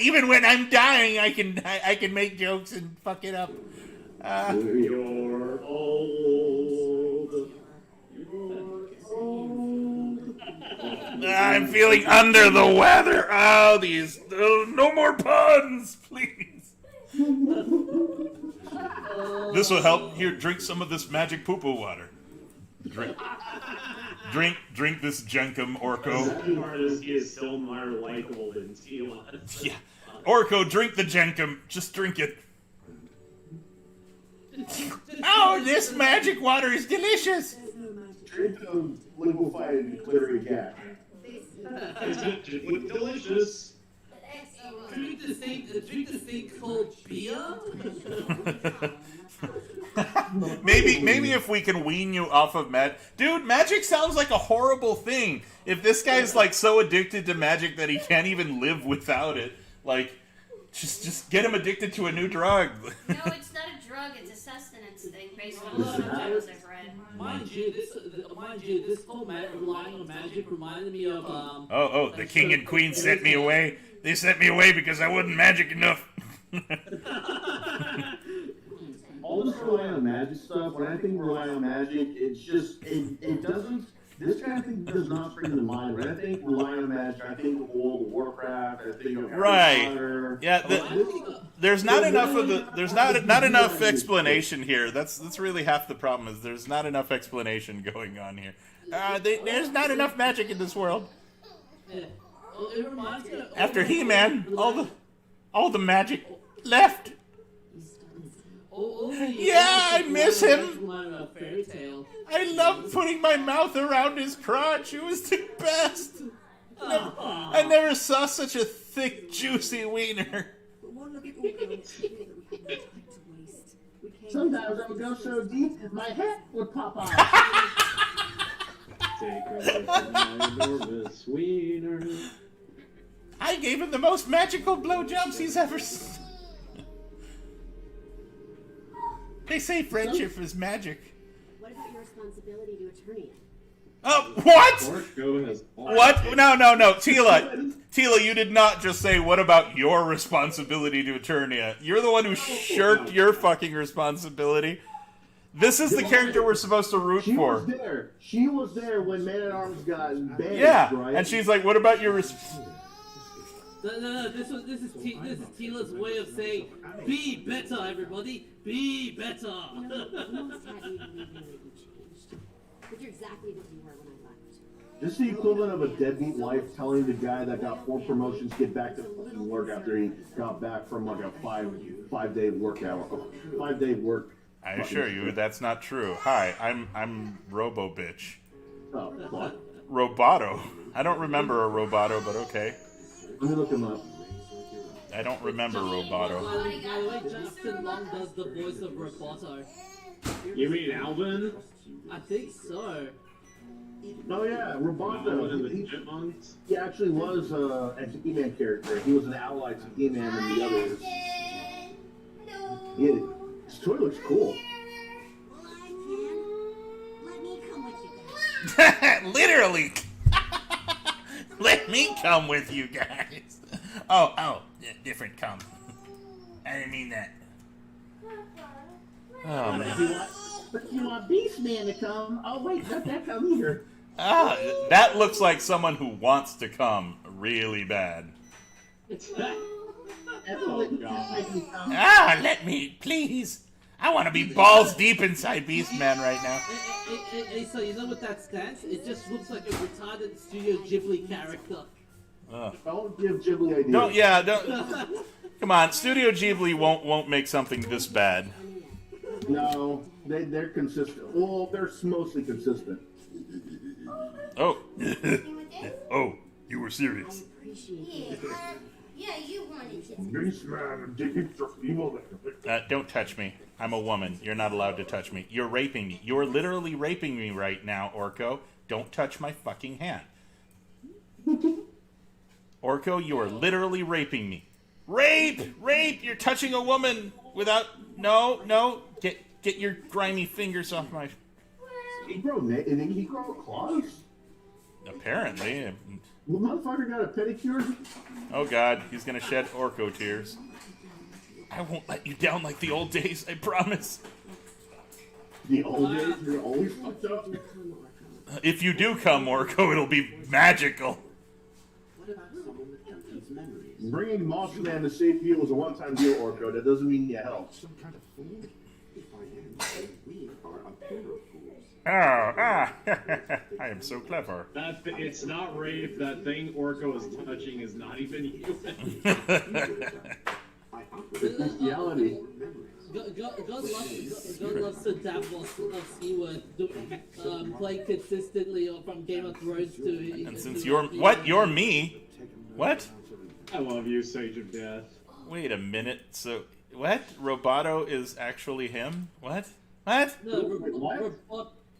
Even when I'm dying, I can make jokes and fuck it up. You're old. I'm feeling under the weather. Oh, these no more puns, please. This will help. Here, drink some of this magic poo-poo water. Drink this Jenkum, Orko. The artist is still more likable than Tila. Yeah. Orko, drink the Jenkum. Just drink it. Oh, this magic water is delicious. Drink the liquefied glittery gas. It's delicious. Drink the thing called beer? Maybe if we can wean you off of magic. Dude, magic sounds like a horrible thing. If this guy's like so addicted to magic that he can't even live without it, like, just get him addicted to a new drug. No, it's not a drug, it's a sustenance thing based on some shows I've read. Mind you, this whole relying on magic reminded me of The king and queen sent me away. They sent me away because I wasn't magic enough. All this relying on magic stuff, when I think relying on magic, it's just, it doesn't, this kind of thing does not spring to mind. When I think relying on magic, I think of World of Warcraft, I think of Harry Potter. Yeah, there's not enough of the, there's not enough explanation here. That's really half the problem, is there's not enough explanation going on here. There's not enough magic in this world. It reminds me of, After He-Man, all the magic left. Yeah, I miss him. I love putting my mouth around his crotch. It was the best. I never saw such a thick, juicy wiener. Sometimes I would go so deep, my head would pop out. Take away from my enormous wiener. I gave him the most magical blowjobs he's ever seen. They say friendship is magic. What about your responsibility to Eternia? Oh, what? Orko has What? No. Tila, you did not just say, what about your responsibility to Eternia? You're the one who shirked your fucking responsibility. This is the character we're supposed to root for. She was there when Man-at-Arms got banned, Yeah, right? and she's like, what about your No, this is Tila's way of saying, be better, everybody, be better. You know, almost had you believe that you changed. But you're exactly what you were when I left. This is the equivalent of a deadbeat wife telling the guy that got 4 promotions to get back to fucking work after he got back from like a 5-day work. I assure you, that's not true. Hi, I'm Robo-bitch. Oh, what? Robotto. I don't remember a Robotto, but okay. Let me look him up. I don't remember Robotto. By the way, Justin Long does the voice of Robotto. You mean Alvin? I think so. Oh yeah, One of Robotto. the chipmunks? He actually was a He-Man character. He was an ally to He-Man and the others. Yeah, his toy looks cool. Let me come with you guys. Literally. Let me come with you guys. Oh, different come. I didn't mean that. Oh, man. But you want Beastman to come? Oh wait, not that come either. That looks like someone who wants to come really bad. Let me, please. I want to be balls deep inside Beastman right now. Hey, so you know what that stands? It just looks like a retarded Studio Ghibli character. Don't give Ghibli ideas. Don't. Come on, Studio Ghibli won't make something this bad. No, they're consistent. Well, they're mostly consistent. Oh. Oh, you were serious. Yeah, you wanted to. Beastman, deep evil. Don't touch me. I'm a woman. You're not allowed to touch me. You're raping me. You're literally raping me right now, Orko. Don't touch my fucking hand. Orko, you are literally raping me. Rape! Rape! You're touching a woman without... No. Get your grimy fingers off my... He grow claws? Apparently. The motherfucker got a pedicure? Oh god, he's gonna shed Orko tears. I won't let you down like the old days, I promise. The old days, you're always fucked up. If you do come, Orko, it'll be magical. Bringing Mothman to save you was a one-time deal, Orko. That doesn't mean you help. I am so clever. It's not rape. That thing Orko is touching is not even human. It's bestiality. God loves to dabble of Seaworth, playing consistently from Game of Thrones to... And since you're me? What? I love you, Sage of Death. Wait a minute, so... What? Robotto is actually him? What? What? No,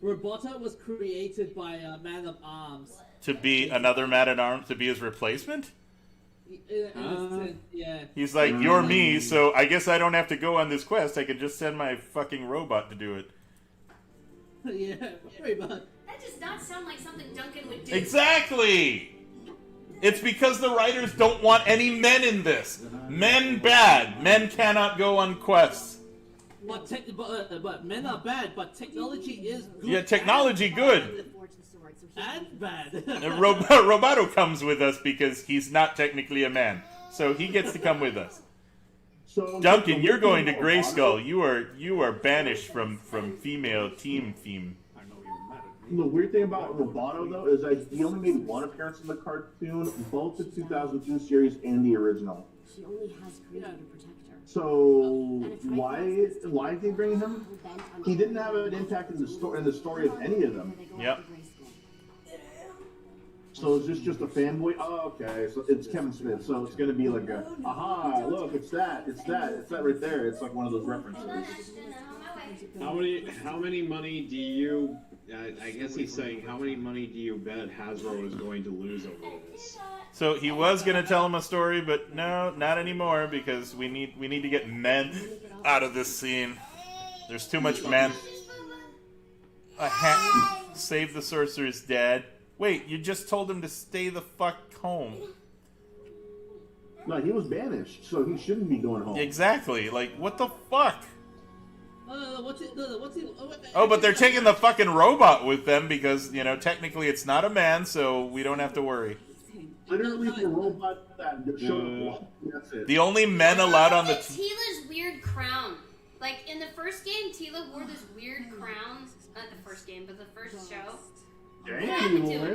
Robotto was created by a Man of Arms. To be another Man at Arms, to be his replacement? In a sense, yeah. He's like, you're me, so I guess I don't have to go on this quest. I can just send my fucking robot to do it. Yeah, pretty much. That does not sound like something Duncan would do. Exactly! It's because the writers don't want any men in this. Men bad. Men cannot go on quests. But men are bad, but technology is good. Yeah, technology good. And bad. Roboto comes with us because he's not technically a man. So he gets to come with us. So, Duncan, you're going to Grayskull. You are banished from female team theme. The weird thing about Roboto, though, is that he only made one appearance in the cartoon, both the 2002 series and the original. She only has created to protect her. So why did they bring him? He didn't have an impact in the story of any of them. Yep. So is this just a fanboy? Oh, okay. So it's Kevin Smith. So it's gonna be like a, aha, look, it's that right there. It's like one of those references. How many money do you? I guess he's saying, how many money do you bet Hasbro is going to lose over this? So he was gonna tell him a story, but no, not anymore because we need to get men out of this scene. There's too much men. Save the sorcerer's dad. Wait, you just told him to stay the fuck home. No, he was banished, so he shouldn't be going home. Exactly. Like, what the fuck? What's Oh, but they're taking the fucking robot with them because, you know, technically it's not a man, so we don't have to worry. Literally the robot that showed up. That's it. The only men allowed on the... Tila's weird crown. Like, in the first game, Tila wore this weird crown. Not the first game, but the first show. Damn, What happened to Evil it?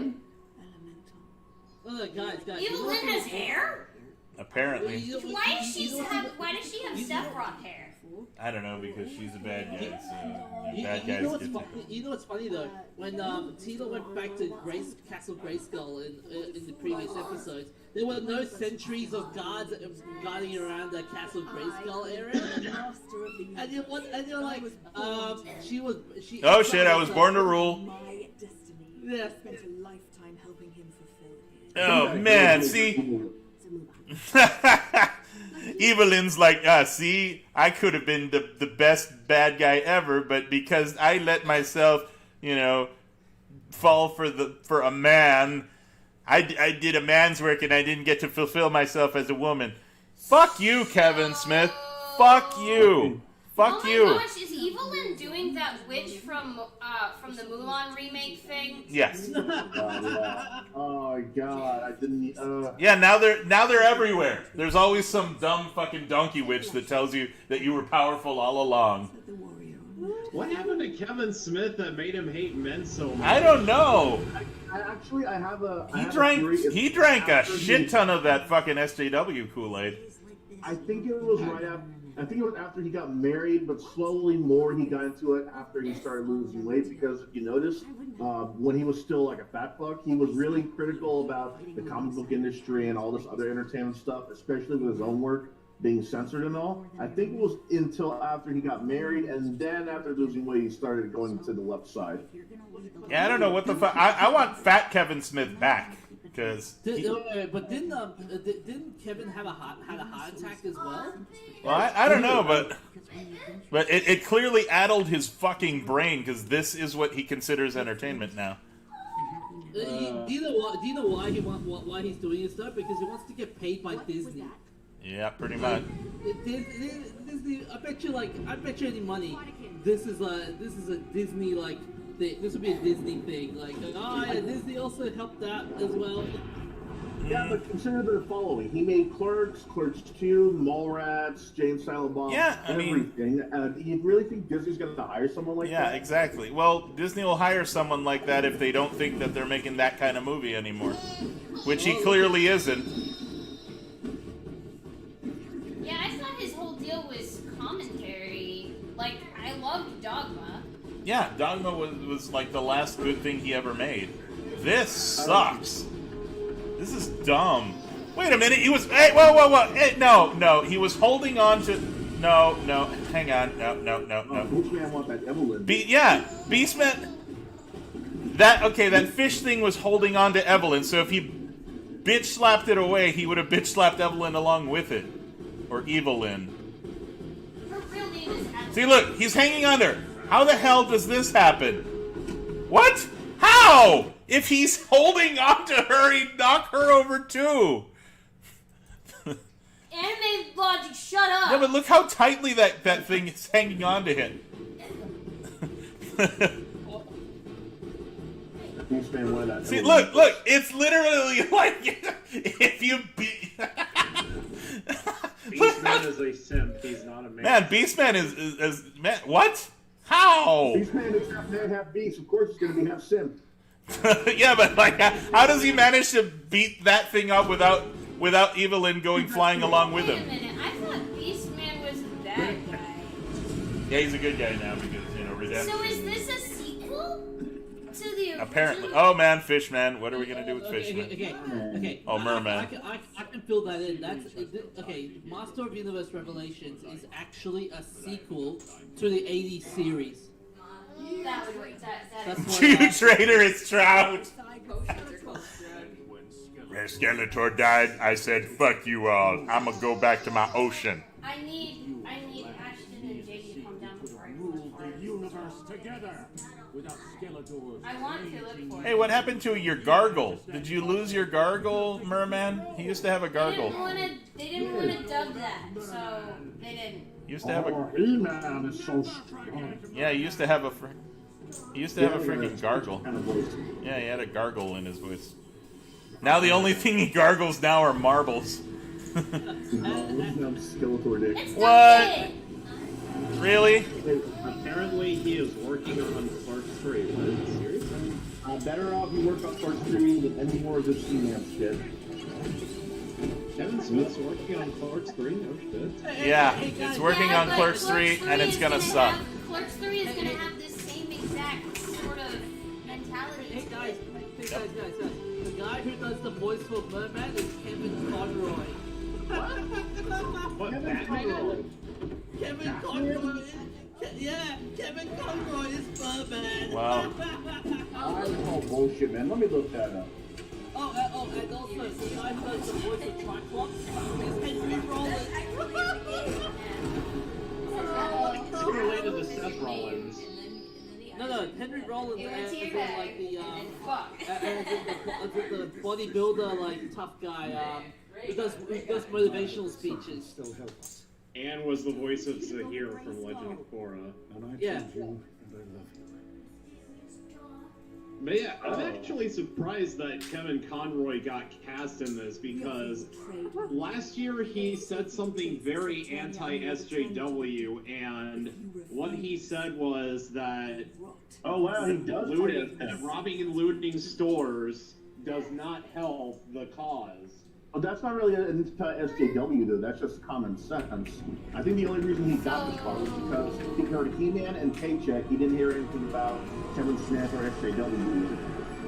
Lynn. Guys. Evil Lynn has hair? Apparently. Why does she have Sephiroth hair? I don't know, because she's a bad guy, so bad You know guys what's get you know what's funny though? When Tila went back to Castle Grayskull in the previous episodes, there were no sentries of guards guarding around the Castle Grayskull area. And you're like, she. Oh shit, I was born to rule. My destiny. Yeah. I spent a lifetime helping him fulfill his. Oh man, see? Evelyn's like, see, I could have been the best bad guy ever, but because I let myself, you know, fall for a man, I did a man's work and I didn't get to fulfill myself as a woman. Fuck you, Kevin Smith. Fuck you. Fuck you. Oh my gosh, is Evelyn doing that witch from the Mulan remake thing? Yes. Oh god, I didn't. Yeah, now they're everywhere. There's always some dumb fucking donkey witch that tells you that you were powerful all along. What happened to Kevin Smith that made him hate men so much? I don't know. I have a. He drank a shit ton of that fucking SJW Kool-Aid. I think it was right after. I think it was after he got married, but slowly more he got into it after he started losing weight. Because if you notice, when he was still like a fat fuck, he was really critical about the comic book industry and all this other entertainment stuff, especially with his own work being censored and all. I think it was until after he got married, and then after losing weight, he started going to the left side. Yeah, I don't know what the fuck. I want fat Kevin Smith back. Because but didn't Kevin had a heart attack as well? Well, I don't know, but it clearly addled his fucking brain because this is what he considers entertainment now. Do you know what? Do you know why why he's doing this stuff? Because he wants to get paid by Disney. Yeah, pretty much. Disney, I bet you any money. This is a Disney like thing. This would be a Disney thing. Like, yeah, Disney also helped out as well. Yeah, but consider the following. He made Clerks, Clerks 2, Mallrats, Jay and Silent Bob, Yeah, I mean- everything. You really think Disney's going to hire someone like that? Yeah, exactly. Well, Disney will hire someone like that if they don't think that they're making that kind of movie anymore. Which he clearly isn't. Yeah, I thought his whole deal was commentary. Like, I loved Dogma. Yeah, Dogma was like the last good thing he ever made. This sucks. This is dumb. Wait a minute, he was... Hey, whoa. Hey, no, he was holding on to... No, hang on. No. Beastman want that Evelyn. Beastman... That fish thing was holding on to Evelyn, so if he bitch-slapped it away, he would have bitch-slapped Evelyn along with it. Or Evelyn. Her real name is Evelyn. See, look, he's hanging on there. How the hell does this happen? What? How? If he's holding on to her, he'd knock her over too. Anime logic, shut up! Yeah, but look how tightly that thing is hanging on to him. Beastman wanted that See, Evelyn. look, it's literally like if you beat... Beastman is a simp. He's not a man. Man, Beastman is man. What? How? Beastman is half man, half beast. Of course, it's going to be half simp. Yeah, but like, how does he manage to beat that thing up without Evelyn going flying along with Wait a him? minute, I thought Beastman was the bad guy. Yeah, he's a good guy now because redemption. So is this a sequel to the original? Apparently. Oh man, Fishman. What are we gonna do with Fishman? Okay. Oh, Merman. I can fill that in. Okay. Master of Universe Revelations is actually a sequel to the 80s series. That would work. That's what, You traitorous trout. When Skeletor died, I said, fuck you all. I'm gonna go back to my ocean. I need Ashton and Jay to calm down before I Rule the universe together without Skeletor's. I want to look for it. Hey, what happened to your gargle? Did you lose your gargle, Merman? He used to have a gargle. They didn't want to dub that, so they didn't. He used to have a. Oh, He-Man is so strong. Yeah, he used to have a. He used to have a freaking gargle. Kind of voice. Yeah, he had a gargle in his voice. Now the only thing he gargles now are marbles. Skeletor dick. It's What? not it. Really? Apparently, he is working on Clerks 3. What? Seriously? Better off you work on Clerks 3 than any more of this He-Man shit. Kevin Smith's working on Clerks 3? No shit. Yeah, it's working on but Clerks 3, and it's gonna suck. Clerks 3 is gonna have the same exact sort of mentality. Hey guys. The guy who does the voice for Merman is Kevin Conroy. What, Batman? Kevin Conroy. Yeah, Kevin Conroy is Merman. Wow. I call bullshit, man. Let me look that up. And also, the guy who does the voice of Triclops is Henry Rollins. It's related to Seth Rollins. No, Henry Rollins is like the Fuck. the bodybuilder, like tough guy, who does motivational speeches. Still help us. And was the voice of Zahir from Legend of Korra. And I Yeah. told you, and I love you. But yeah, I'm actually surprised that Kevin Conroy got cast in this because last year he said something very anti-SJW, and what he said was that Oh, wow, he does that robbing and looting stores does not help the cause. Well, that's not really an SJW, though. That's just common sense. I think the only reason he got the car was because he heard He-Man and Paycheck. He didn't hear anything about Kevin Smith or SJW.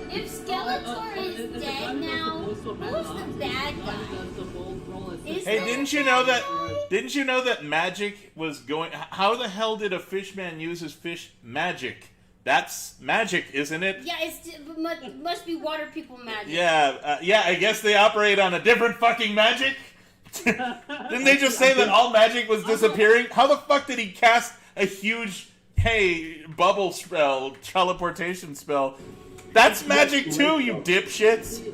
If Skeletor is dead now, who's the bad guy? Is Hey, that didn't you the know bad that? guy? Didn't you know that magic was going? How the hell did a fishman use his fish magic? That's magic, isn't it? Yeah, must be water people magic. Yeah, I guess they operate on a different fucking magic. Didn't they just say that all magic was disappearing? How the fuck did he cast a huge, bubble spell, teleportation spell? That's magic too, you dipshits.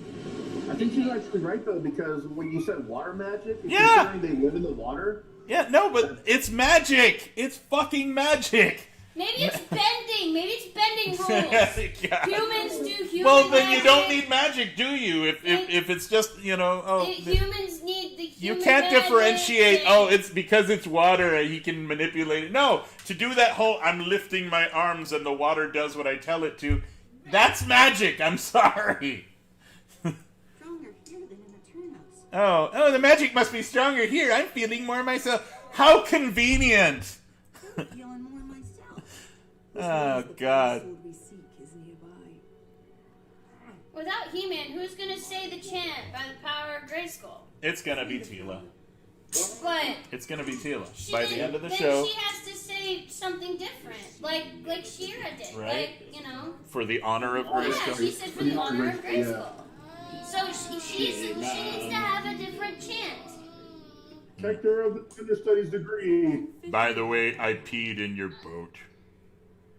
I think she's actually right though, because when you said water magic, Yeah. considering they live in the water. Yeah, no, but it's magic. It's fucking magic. Maybe it's bending. Maybe it's bending rules. Yeah. Humans do human Well, then magic. you don't need magic, do you? If it's just, you know, Humans need the you human can't magic differentiate. thing. Oh, it's because it's water. He can manipulate it. No, to do that whole I'm lifting my arms and the water does what I tell it to. That's magic. I'm sorry. Stronger here than in Eternals. Oh, the magic must be stronger here. I'm feeling more myself. How convenient. I'm feeling more myself. Oh, God. The sword we seek is nearby. Without He-Man, who's gonna say the chant by the power of Grayskull? It's gonna be Tila. But It's gonna be Tila. she By the didn't- end of the then show, she has to say something different, like She-Ra did. Right. Like, you know. for the honor of Yeah, she Grayskull. said for the honor of Grayskull. So she needs to have a different chant. Protector of the understudies degree. By the way, I peed in your boat.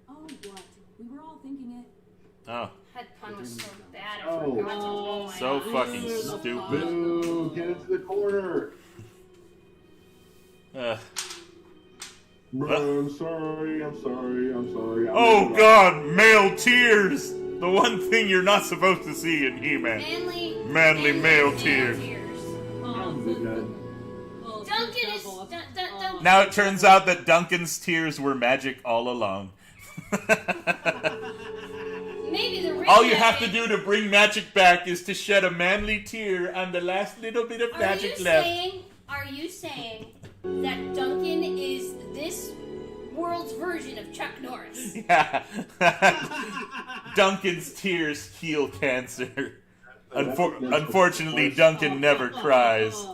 Oh, what? We were all thinking it. Oh, That pun was so bad. I Oh. forgot to roll my so eyes. fucking stupid. Boo! Get into the corner. Bro, I'm sorry. I'm sorry. Oh God, male tears! The one thing you're not supposed to see in He-Man. Manly male tears. Duncan is. Duncan. Now it turns out that Duncan's tears were magic all along. Maybe the real All you have to magic- do to bring magic back is to shed a manly tear on the last little bit of magic left. Are you saying that Duncan is this world's version of Chuck Norris? Yeah. Duncan's tears heal cancer. Unfortunately, Duncan never cries.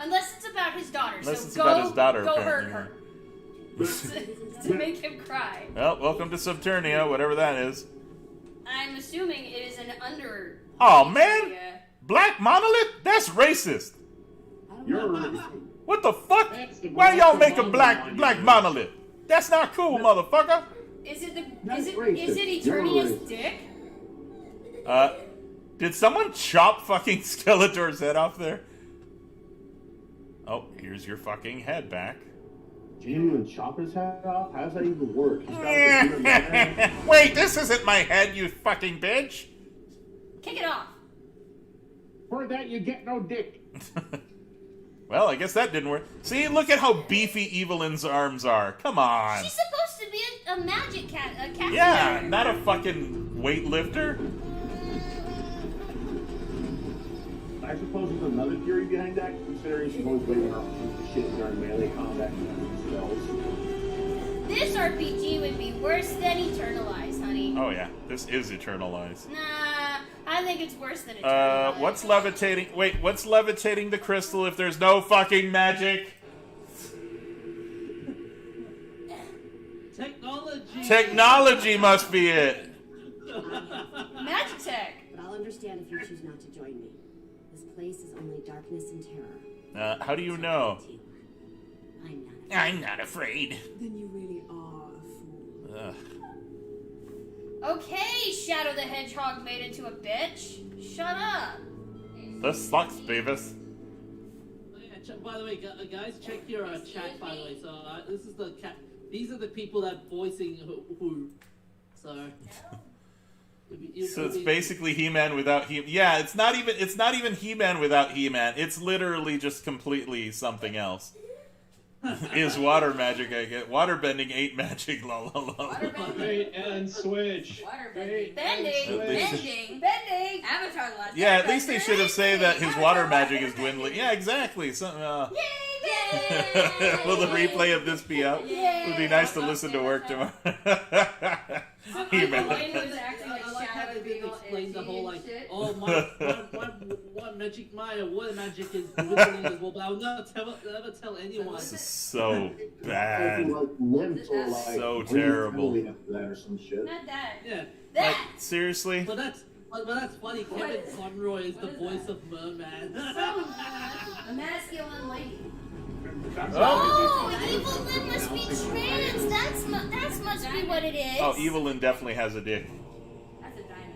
Unless it's about his daughter. Unless so it's go, about his daughter, go hurt apparently. her. To make him cry. Well, welcome to Subternia, whatever that is. I'm assuming it is an under. Oh man, Black Monolith? That's racist. You're What the fuck? That's the Why y'all Black make a black monolith? That's not cool, motherfucker. Is it That's is racist. it You're Eternia's racist. dick? Did someone chop fucking Skeletor's head off there? Oh, here's your fucking head back. Did you even chop his head off? How does that even work? He's got a human man. Wait, this isn't my head, you fucking bitch. Kick it off. For that, you get no dick. Well, I guess that didn't work. See, look at how beefy Evelyn's arms are. Come on. She's supposed to be a magic cat. A cat. Yeah, not a fucking weightlifter. I suppose there's another theory behind that, considering she's always waving her arms and shit during melee combat and spells. This RPG would be worse than Eternalize, honey. Oh yeah, this is Eternalize. Nah, I think it's worse than Eternalize. What's levitating? Wait, what's levitating the crystal if there's no fucking magic? Technology. Technology must be it. Magic tech? But I'll understand if you choose not to join me. This place is only darkness and terror. How do you know? I'm not. I'm not afraid. Then you really are a fool. Okay, Shadow the Hedgehog made into a bitch. Shut up. This sucks, Beavis. By the way, guys, check your chat. By the way, so this is the cat. These are the people that voicing who. So. So it's basically He-Man without He. Yeah, it's not even He-Man without He-Man. It's literally just completely something else. Is water magic? I get water bending ain't magic. La la la. Bait and switch. Bending. Avatar the Last Yeah, at least they should have said that his water magic is dwindling. Yeah, exactly. So, will the replay of this be up? It would be nice to listen to work tomorrow. He-Man. I like how they didn't explain the whole like, oh my magic, my water magic is dwindling as well, but I'll never tell anyone. This is so bad. So So terrible. Or some shit. Not that. Yeah. Like, seriously? But that's funny. Kevin Conroy is the voice of Merman. A masculine lady. Oh. Oh, Evelyn must be trans. That must be what it is. Oh, Evelyn definitely has a dick. That's a diamond.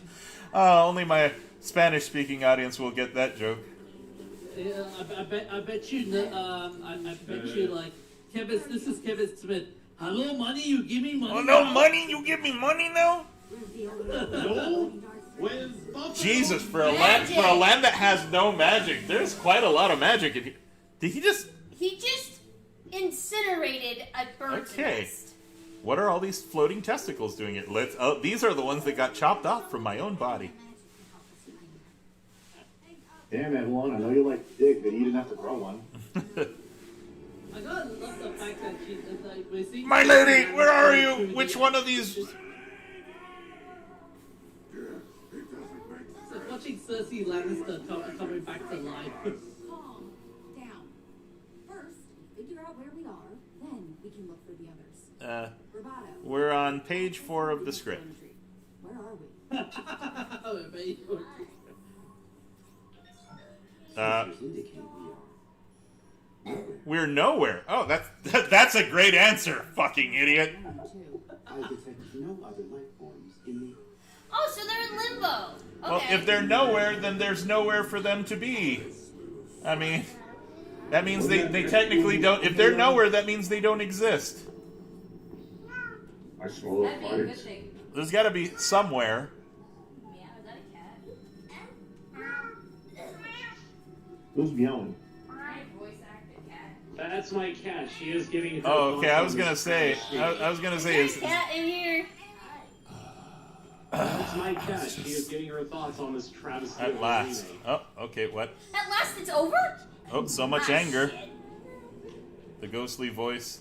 Only my Spanish-speaking audience will get that joke. Yeah, I bet you, I bet you, like, Kevin, this is Kevin Smith. Hello, money, you give me money. Oh no, money? You give me money now? No? With Buffalo? Jesus, for a land that has no magic, there's quite a lot of magic. Did he just? He just incinerated a bird's nest. What are all these floating testicles doing? These are the ones that got chopped off from my own body. Damn, Evelyn, I know you like dick, but you didn't have to grow one. I gotta love the fact that she is like, we're seeing. My lady, where are you? Which one of these? It's like watching Cersei Lannister coming back to life. Calm down. First, figure out where we are, then we can look for the others. Robotto. We're on page 4 of the script. Where are we? We're nowhere. Oh, that's a great answer, fucking idiot. I detect no other life forms in the... Oh, so they're in limbo. Okay. Well, if they're nowhere, then there's nowhere for them to be. I mean, that means they technically don't... If they're nowhere, that means they don't exist. I swallow That'd be a good farts. thing. There's got to be somewhere. Yeah, is that a cat? Who's meowing? Voice acted cat. That's my cat. She is giving her Oh, okay. thoughts I was on gonna this say. Travis I was gonna say. There's Is, a cat in here. That's my cat. She is giving her thoughts on this Travis. at last. Oh, okay. What? At last, it's over. Oh, so much Ah, anger. shit. The ghostly voice.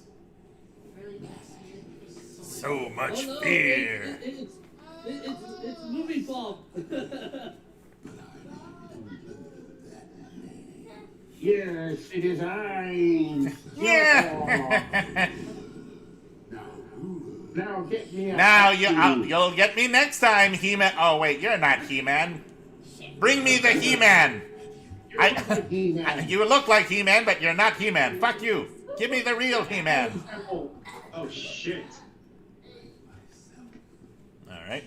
So much Oh, no, fear. it's movie Bob. Yes, it is I. Yeah. Now get me out. Now you'll get me next time, He-Man. Oh wait, you're not He-Man. Bring me the He-Man. You look like He-Man, but you're not He-Man. Fuck you. Give me the real He-Man. Oh shit. All right.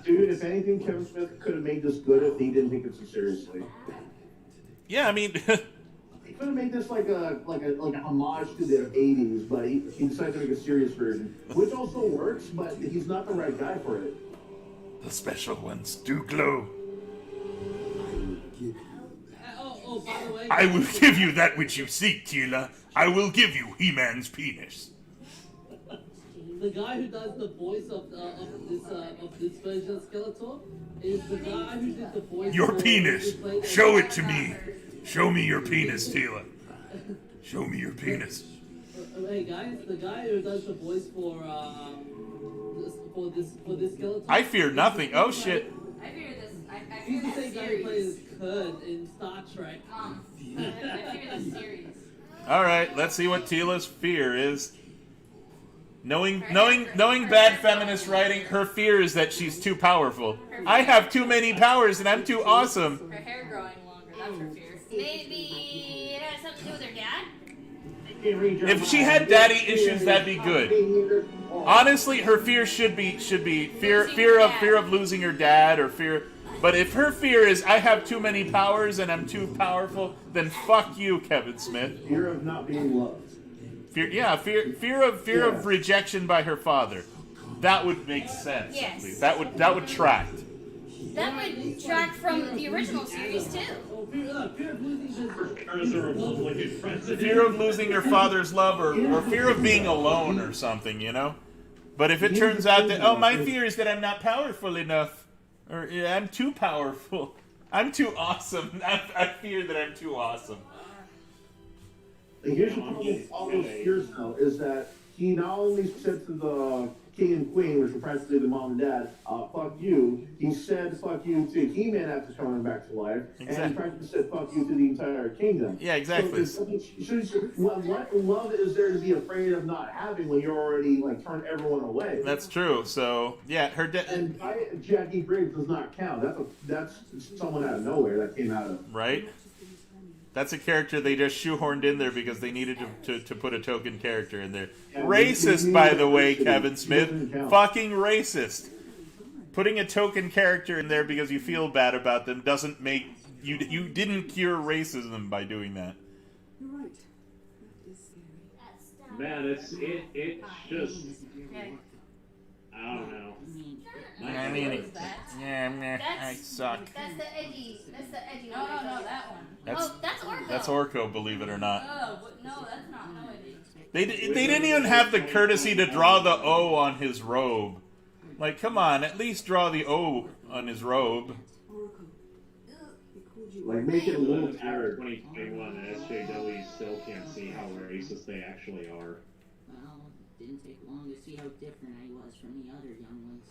Dude, if anything, Kevin Smith could have made this good if he didn't take it so seriously. Yeah, I mean, He could have made this like a homage to the '80s, but he decided to make a serious version, which also works. But he's not the right guy for it. The special ones do glow. Oh, by the way. I will give you that which you seek, Tila. I will give you He-Man's penis. The guy who does the voice of this version of Skeletor is the guy who did the voice. Your for- penis. who played- Show it to me. Show me your penis, Tila. Show me your penis. Hey guys, the guy who does the voice for this Skeletor. I fear nothing. Oh shit. I fear this. I He's fear the this same guy who plays series. Kurd in Star Trek. I fear this series. All right, let's see what Tila's fear is. Knowing bad feminist writing, her fear is that she's too powerful. I have too many powers and I'm too awesome. Her hair growing longer. That's her fear. Maybe it has something to do with her dad. If she had daddy issues, that'd be good. Honestly, her fear should be fear of losing her dad, or fear But if her fear is I have too many powers and I'm too powerful, then fuck you, Kevin Smith. Fear of not being loved. Fear of rejection by her father. That would make sense. Yes. That would track. That would track from the original series too. Fear of losing her father's love, or fear of being alone, or something, you know. But if it turns out that my fear is that I'm not powerful enough, or I'm too powerful, I'm too awesome. I fear that I'm too awesome. Here's the problem with all those fears now is that he not only said to the king and queen, which were practically the mom and dad, fuck you, he said fuck you to He-Man after coming back to life, and he practically said fuck you to the entire kingdom. Yeah, exactly. So what love is there to be afraid of not having when you're already, like, turned everyone away? That's true. So, yeah, And Jackie Briggs does not count. That's someone out of nowhere that came out of... Right? That's a character they just shoehorned in there because they needed to put a token character in there. Yeah, racist, by the way, Kevin Smith. Fucking racist. Putting a token character in there because you feel bad about them doesn't make... You didn't cure racism by doing that. You're right. Man, it's just... I don't know. I mean, I suck. That's the edgy. No, that one. That's Orko. That's Orko, believe it or not. Oh, no, that's not. No, it is. They didn't even have the courtesy to draw the O on his robe. Like, come on, at least draw the O on his robe. Like, make it a little better. 2021, and SJW still can't see how racist they actually are. Well, it didn't take long to see how different I was from the other young ones.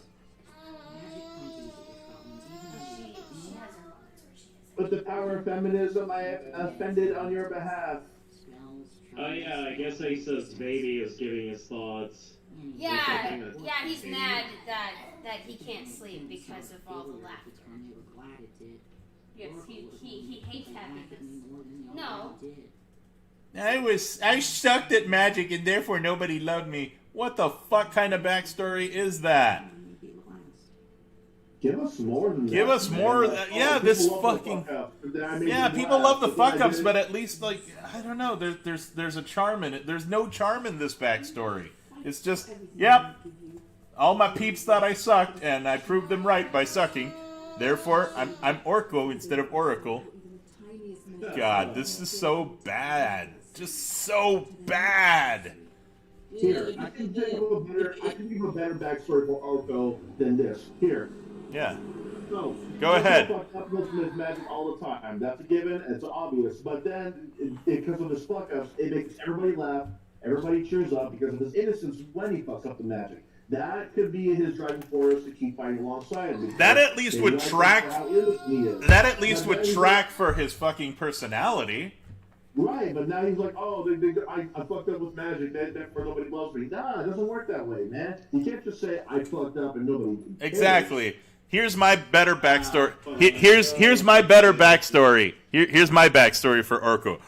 But the power of feminism, I have offended on your behalf. Oh yeah, I guess he says baby is giving his thoughts. Yeah, he's mad that he can't sleep because of all the laughter. Yes, he hates happiness. No. I sucked at magic and therefore nobody loved me. What the fuck kind of backstory is that? Give us more than that. Give us more. Yeah, this fucking. Yeah, people love the fuck ups, but at least, like, I don't know. There's a charm in it. There's no charm in this backstory. It's just, yep. All my peeps thought I sucked, and I proved them right by sucking. Therefore, I'm Orko instead of Oracle. God, this is so bad. Just so bad. Here, I can give you a better backstory for Orko than this. Here. Yeah. So, go ahead. Fuck with magic all the time. That's a given. It's obvious. But then, because of his fuck ups, it makes everybody laugh. Everybody cheers up because of his innocence when he fucks up the magic. That could be his driving force to keep fighting alongside him. That at least would track. That at least would track for his fucking personality. Right, but now he's like, oh, I fucked up with magic, therefore nobody loves me. Nah, it doesn't work that way, man. You can't just say, I fucked up and nobody cares. Exactly. Here's my better backstory. Here's my better backstory. Here's my backstory for Orko.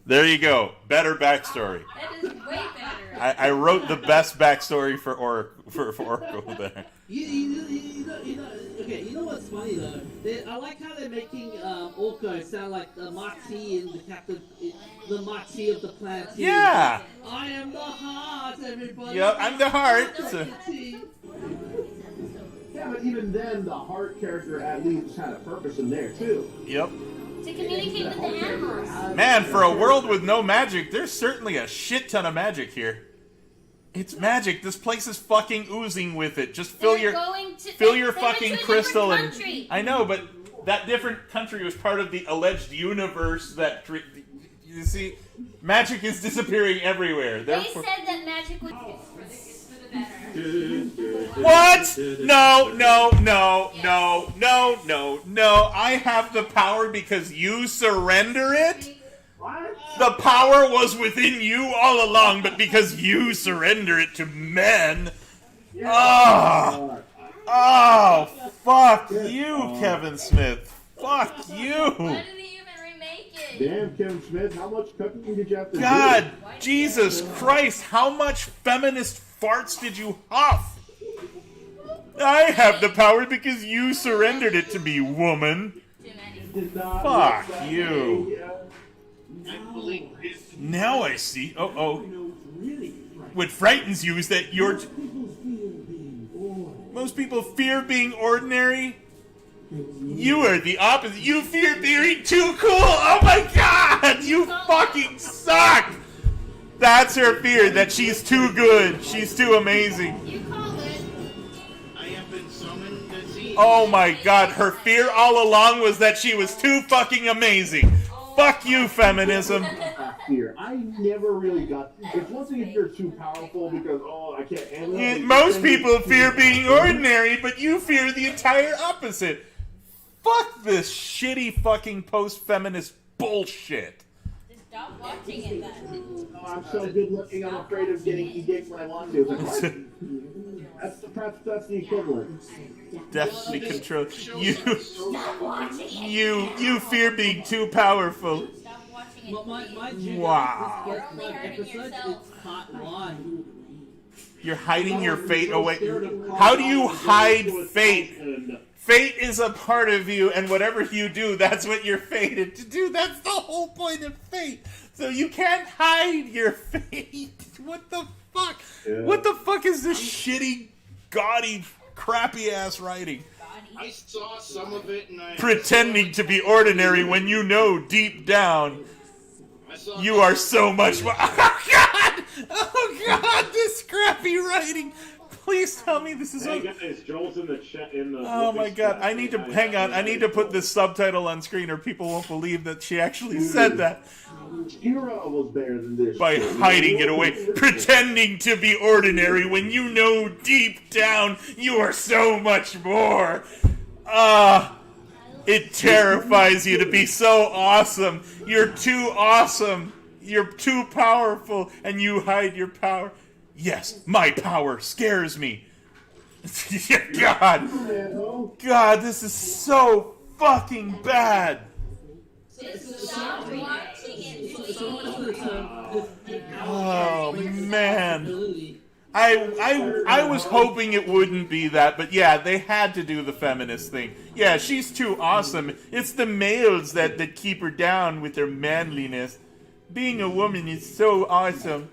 There you go. Better backstory. That is way better. I wrote the best backstory for Orko there. Okay, you know what's funny though? I like how they're making Orko sound like the Marty and the captain, the Marty of the planet. Yeah. I am the heart, everybody. Yep, I'm the heart. Yeah, but even then, the heart character at least had a purpose in there too. Yep. To communicate with the animals. Man, for a world with no magic, there's certainly a shit ton of magic here. It's magic. This place is fucking oozing with it. Just fill your fucking crystal and I know, but that different country was part of the alleged universe that you see, magic is disappearing everywhere. Therefore, they said that magic would what? No. I have the power because you surrender it? What? The power was within you all along, but because you surrender it to men. Oh, fuck you, Kevin Smith. Fuck you. Why did he even remake it? Damn, Kevin Smith, how much cooking did you have to do? God, Jesus Christ, how much feminist farts did you huff? I have the power because you surrendered it to me, woman. Fuck you. Now I see. Oh. What frightens you is that you're... Most people fear being ordinary. You are the opposite. You fear being too cool. Oh my god! You fucking suck! That's her fear, that she's too good. She's too amazing. You called it. I have been summoned to see. Oh my god, her fear all along was that she was too fucking amazing. Fuck you, feminism. Fear. I never really got. It's one thing if you're too powerful because I can't handle it. Most people fear being ordinary, but you fear the entire opposite. Fuck this shitty fucking post-feminist bullshit. Just stop watching it then. Oh, I'm so good looking. I'm afraid of getting e-dick when I want to. Like, that's the equivalent. Definitely control you fear being too powerful. Wow. Episode, it's part 1. You're hiding your fate away. How do you hide fate? Fate is a part of you, and whatever you do, that's what you're fated to do. That's the whole point of fate. So you can't hide your fate. What the fuck? Yeah. What the fuck is this shitty, gaudy, crappy-ass writing? I saw some of it and Pretending to be ordinary when you know deep down you are so much more. Oh god! Oh god! This crappy writing. Please tell me this is. Hey guys, Joel's in the chat. Oh my god! I need to hang on. I need to put this subtitle on screen, or people won't believe that she actually said that. Hero was better than this. By hiding it away, pretending to be ordinary when you know deep down you are so much more. It terrifies you to be so awesome. You're too awesome. You're too powerful, and you hide your power. Yes, my power scares me. God, this is so fucking bad. Oh man. I was hoping it wouldn't be that, but yeah, they had to do the feminist thing. Yeah, she's too awesome. It's the males that keep her down with their manliness. Being a woman is so awesome.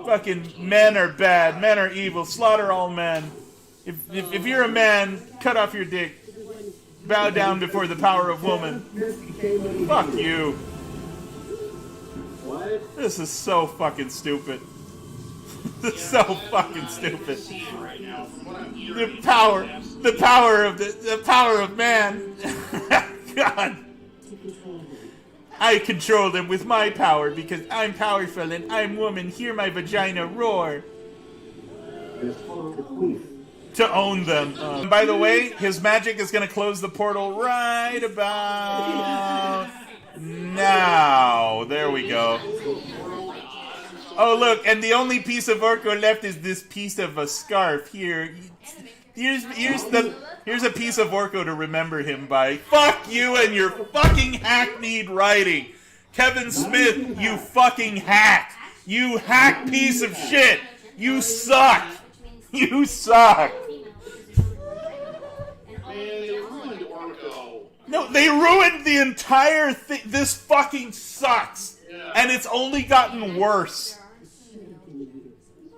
Fucking men are bad, men are evil, slaughter all men. If you're a man, cut off your dick. Bow down before the power of woman. Fuck you. What? This is so fucking stupid. This is so fucking stupid. The power of man. God. I control them with my power because I'm powerful and I'm woman. Hear my vagina roar. To own them. By the way, his magic is going to close the portal right about now. There we go. Oh, look, and the only piece of Orko left is this piece of a scarf here. Here's a piece of Orko to remember him by. Fuck you and your fucking hackneyed writing. Kevin Smith, you fucking hack. You hack piece of shit. You suck. You suck. No, they ruined the entire thing. This fucking sucks. And it's only gotten worse.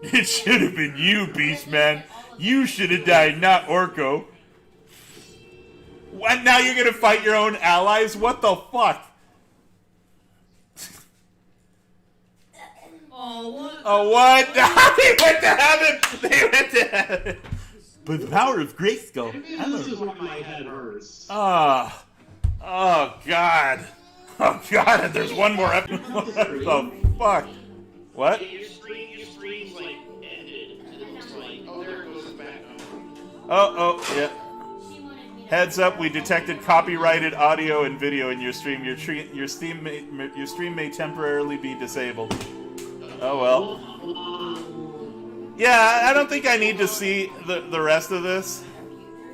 It should have been you, Beastman. You should have died, not Orko. What, now you're gonna fight your own allies? What the fuck? Oh, what? They went to heaven! They went to heaven! By the power of Grayskull. This is why my head hurts. Oh, God. Oh, God, and there's one more episode. What the fuck? What? Your screen's like ended, and it looks like, oh, there it goes back. Oh, yeah. Heads up, we detected copyrighted audio and video in your stream. Your stream may temporarily be disabled. Oh, well. Yeah, I don't think I need to see the rest of this.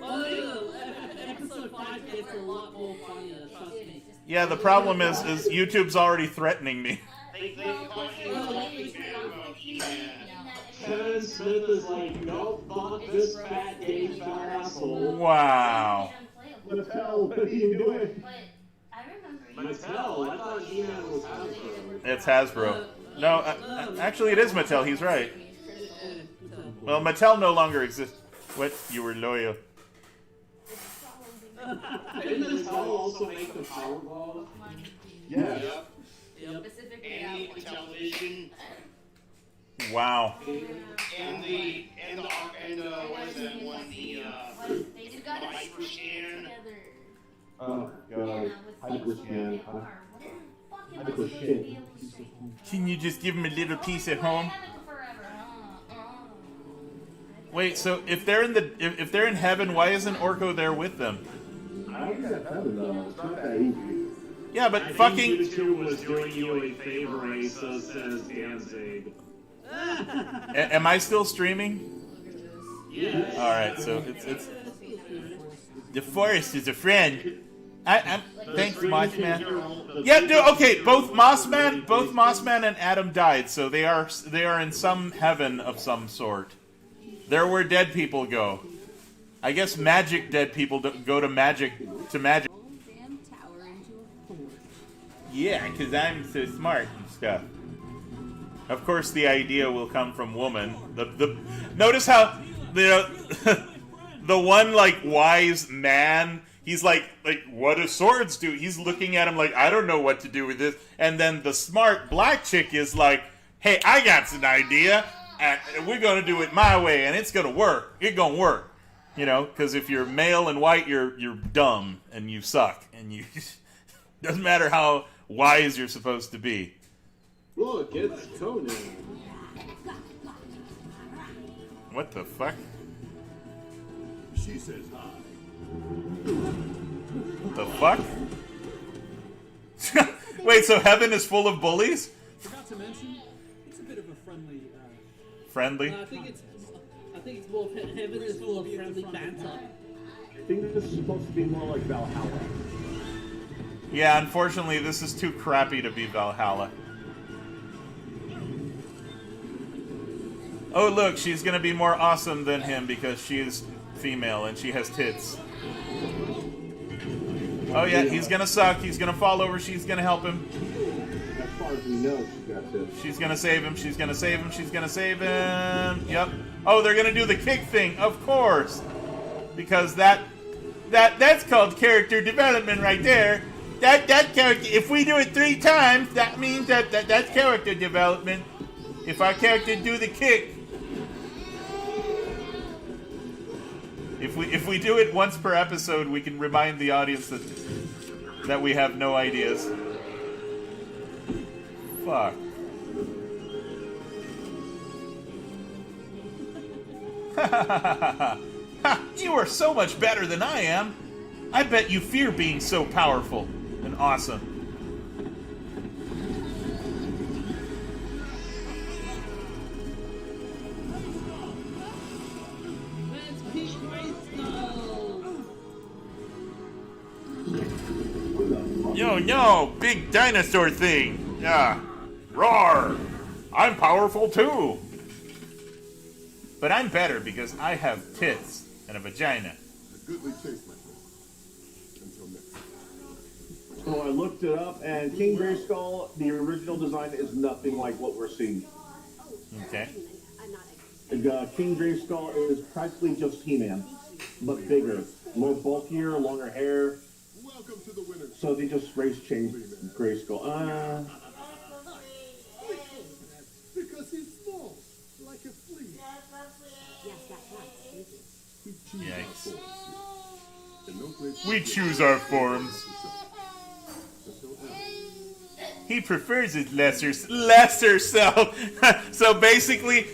Episode 5 gets a lot more funnier, trust me. Yeah, the problem is YouTube's already threatening me. Kevin Smith is like, no, fuck this fat gay fat asshole. Wow. Mattel, what are you doing? But I remember. Mattel, I thought He-Man was Hasbro. It's Hasbro. No, actually, it is Mattel. He's right. Well, Mattel no longer exists. What? You were loyal. Didn't Mattel also make the Powerball? Yeah. Yep. Specifically, And the television. Wow. And what is that one? The They just got to Hyper Scan. Oh god. Hyper scan. Hyper shit. Can you just give him a little piece at home? Wait, so if they're in heaven, why isn't Orko there with them? I don't think that's heaven though. It's not that easy. Yeah, but I fucking. think YouTube was doing you a favor, Asa says Danzig. Am I still streaming? Yes. All right, so it's the forest is a friend. I'm thanks, Mossman. Yeah, dude. Okay, both Mossman and Adam died, so they are in some heaven of some sort. They're where dead people go. I guess magic dead people go to magic. Yeah, because I'm so smart and stuff. Of course, the idea will come from woman. Notice how the one like wise man. He's like, what do swords do? He's looking at him like, I don't know what to do with this. And then the smart black chick is like, hey, I got an idea, and we're gonna do it my way, and it's gonna work. It's gonna work, you know? Because if you're male and white, you're dumb and you suck, and you doesn't matter how wise you're supposed to be. Look, it's Conan. What the fuck? She says hi. The fuck? Wait, so heaven is full of bullies? Forgot to mention, it's a bit of a friendly. Friendly? I think it's more heaven is full of friendly banter. I think this is supposed to be more like Valhalla. Yeah, unfortunately, this is too crappy to be Valhalla. Oh, look, she's gonna be more awesome than him because she is female and she has tits. Oh yeah, he's gonna suck, he's gonna fall over, she's gonna help him. As far as we know, she's got tits. She's gonna save him, she's gonna save him, she's gonna save him. Yep. Oh, they're gonna do the kick thing, of course. Because that's called character development right there. That character, if we do it 3 times, that means that's character development. If our character do the kick. If we do it once per episode, we can remind the audience that we have no ideas. Fuck. You are so much better than I am. I bet you fear being so powerful and awesome. Yo, big dinosaur thing. Yeah. Roar! I'm powerful too. But I'm better because I have tits and a vagina. A goodly chase, my friend. Until next time. So I looked it up, and King Grayskull, the original design is nothing like what we're seeing. Okay. King Grayskull is practically just He-Man, but bigger, more bulkier, longer hair. Welcome to the winners. So they just race changed Grayskull. Because he's small, like a flea. Yikes. And no place We choose our forms. He prefers his lesser self. So basically,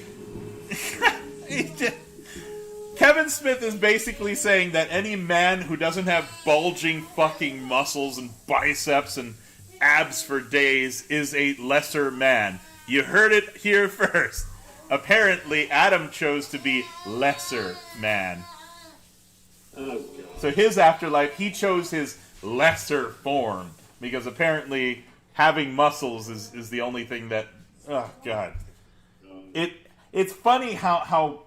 Kevin Smith is basically saying that any man who doesn't have bulging fucking muscles and biceps and abs for days is a lesser man. You heard it here first. Apparently, Adam chose to be lesser man. So his afterlife, he chose his lesser form. Because apparently, having muscles is the only thing that... Oh, God. It's funny how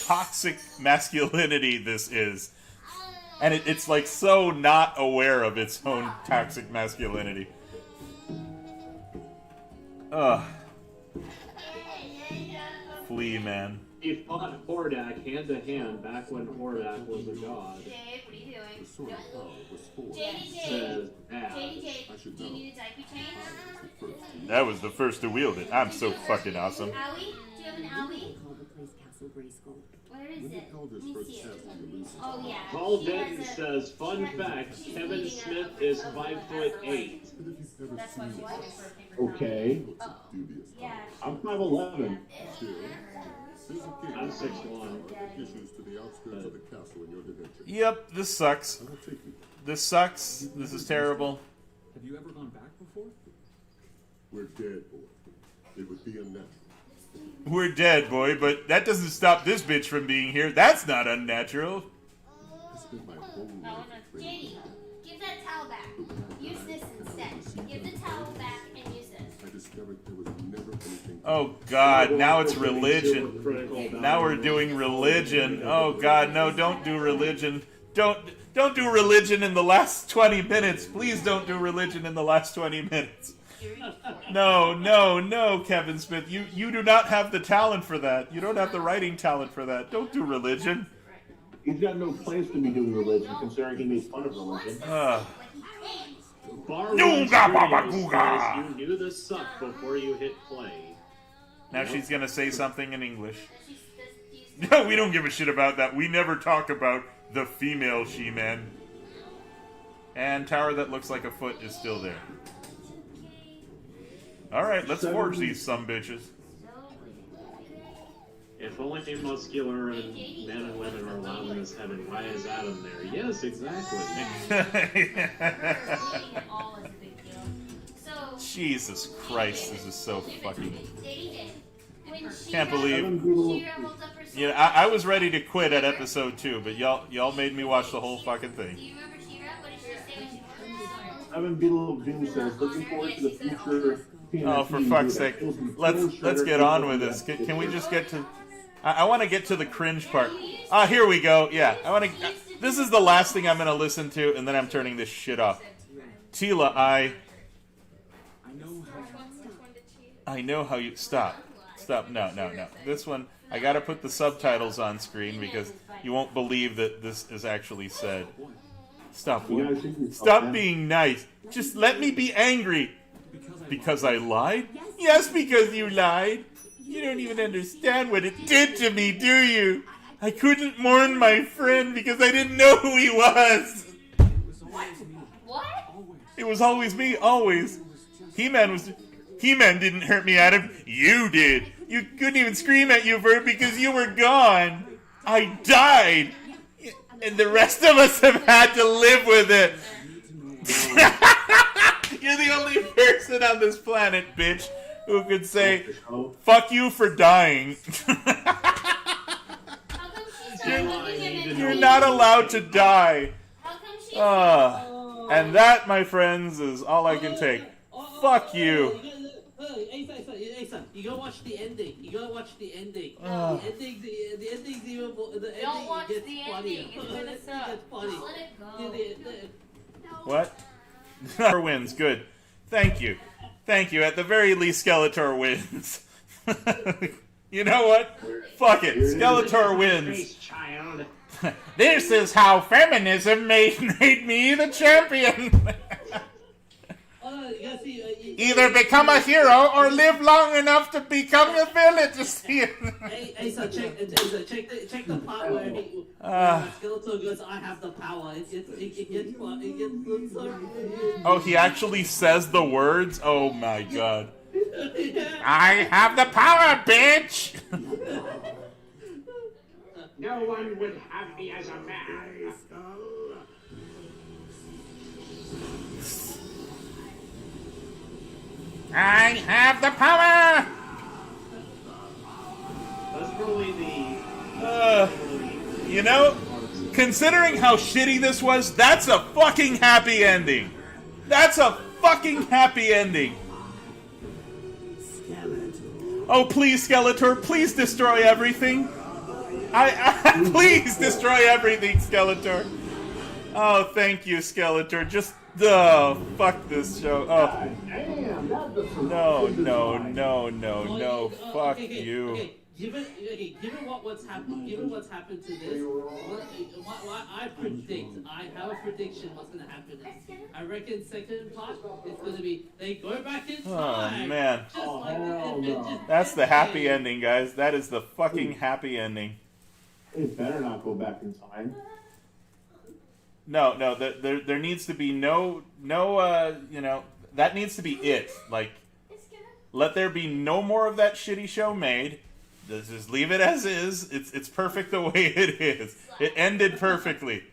toxic masculinity this is. And it's like so not aware of its own toxic masculinity. Ugh. Flea, man. He fought Hordak hand to hand back when Hordak was a god. Dave, what are you doing? sword power was forged. JD, I should do you know. need a diaper change? That was the first to wield it. I'm so fucking awesome. Owie? Do you have an owie? Call the place Castle Grayskull. Where is When you it? called Let this me first see it. test on the research, Oh, yeah. Paul She has Denton a- says, fun fact, Kevin Smith is 5'8". but if you've ever That's why seen she it, likes it for a paper Okay. dubious. Yeah. I'm 5'11". Still, there's a king I'm 6'1". issues to the outskirts of the castle in your dimension. Yep, this sucks. I will take you. This sucks. This is terrible. Have you ever gone back before? We're dead, boy. It would be unnatural. We're dead, boy, but that doesn't stop this bitch from being here. That's not unnatural. I spent my whole life training. JD, give that towel back. Use this instead. Give the towel back and use this. I discovered there was never anything. Oh god, now it's religion. Now we're doing religion. Oh god, no, don't do religion. Don't do religion in the last 20 minutes. Please don't do religion in the last 20 minutes. No, Kevin Smith. You do not have the talent for that. You don't have the writing talent for that. Don't do religion. He's got no plans to be doing religion, considering he made fun of religion. Bar Nooga One baba Studios googa. says you knew this sucked before you hit play. Now she's gonna say something in English. No, we don't give a shit about that. We never talk about the female She-Man. And tower that looks like a foot is still there. Alright, let's forge these sumbitches. If only muscular and men and women are allowed in this heaven, why is Adam there? Yes, exactly. Jesus Christ, this is so fucking... When Can't believe... She-Ra holds up her sword. Yeah, I was ready to quit at episode 2, but y'all made me watch the whole fucking thing. Do you remember She-Ra? What did she say when she holds the sword? Evan Beetle Doom says, looking forward to the future. Oh, for fuck's sake. Let's get on with this. Can we just get to... I want to get to the cringe part. Ah, here we go. Yeah, I want to... This is the last thing I'm going to listen to, and then I'm turning this shit off. Tila, I know how you... Stop. No. This one, I got to put the subtitles on screen because you won't believe that this is actually said. Stop being nice. Just let me be angry. Because I lied? Yes, because you lied. You don't even understand what it did to me, do you? I couldn't mourn my friend because I didn't know who he was. What? It was always me, always. He-Man didn't hurt me, Adam. You did. You couldn't even scream at you, Vert, because you were gone. I died. And the rest of us have had to live with it. You're the only person on this planet, bitch, who could say, fuck you for dying. You're not allowed to die. And that, my friends, is all I can take. Fuck you. Asa, you gotta watch the ending. The ending. The ending's even more. Don't watch gets the funnier. ending. It's gonna suck. It's funny. Let it go. What? Skeletor wins. Good. Thank you. At the very least, Skeletor wins. You know what? Fuck it. Skeletor wins. This is how feminism made me the champion. Either become a hero or live long enough to become a villain. Asa, check the part where Skeletor goes, I have the power. It gets so... Oh, he actually says the words? Oh my god. I have the power, bitch! No one would have me as a man. I have the power! That's probably the... You know, considering how shitty this was, that's a fucking happy ending. That's a fucking happy ending. Oh, please, Skeletor, please destroy everything. Please destroy everything, Skeletor. Oh, thank you, Skeletor. Just, fuck this show. Oh. No, fuck you. Okay. Given what's happened to this, what I have a prediction what's gonna happen next. I reckon second part it's gonna be they go back in time. Oh man, that's the happy ending, guys. That is the fucking happy ending. It better not go back in time. No, there needs to be no, that needs to be it. Like, let there be no more of that shitty show made. Just leave it as is. It's perfect the way it is. It ended perfectly.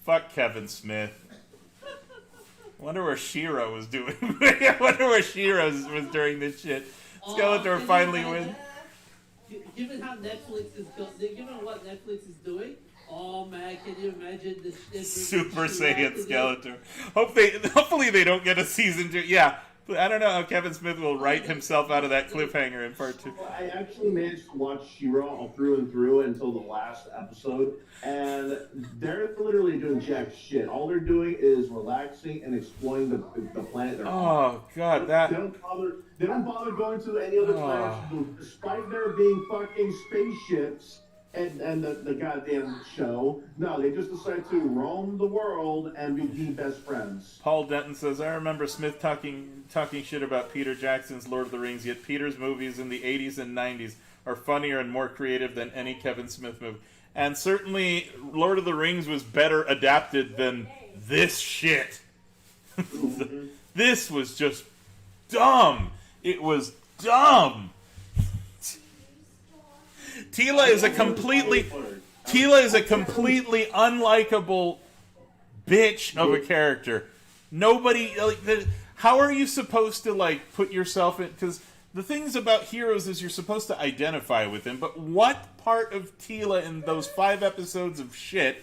Fuck Kevin Smith. Wonder where Shiro was doing. I wonder where Shiro was during this shit. Skeletor finally wins. Given how given what Netflix is doing, oh man, can you imagine this Super Saiyan Skeletor. Hopefully they don't get a season 2. Yeah. I don't know how Kevin Smith will write himself out of that cliffhanger in part 2. Well, I actually managed to watch She-Ra all through and through until the last episode, and they're literally doing jack shit. All they're doing is relaxing and exploring the planet they're on. Oh god, They don't bother going to any other planets, despite there being fucking spaceships and the goddamn show. No, they just decide to roam the world and be best friends. Paul Denton says, I remember Smith talking shit about Peter Jackson's Lord of the Rings, yet Peter's movies in the 80s and 90s are funnier and more creative than any Kevin Smith movie. And certainly, Lord of the Rings was better adapted than this shit. This was just dumb. It was dumb. Tila is a completely unlikable bitch of a character. Nobody, how are you supposed to put yourself in? Because the things about heroes is you're supposed to identify with them. But what part of Tila in those 5 episodes of shit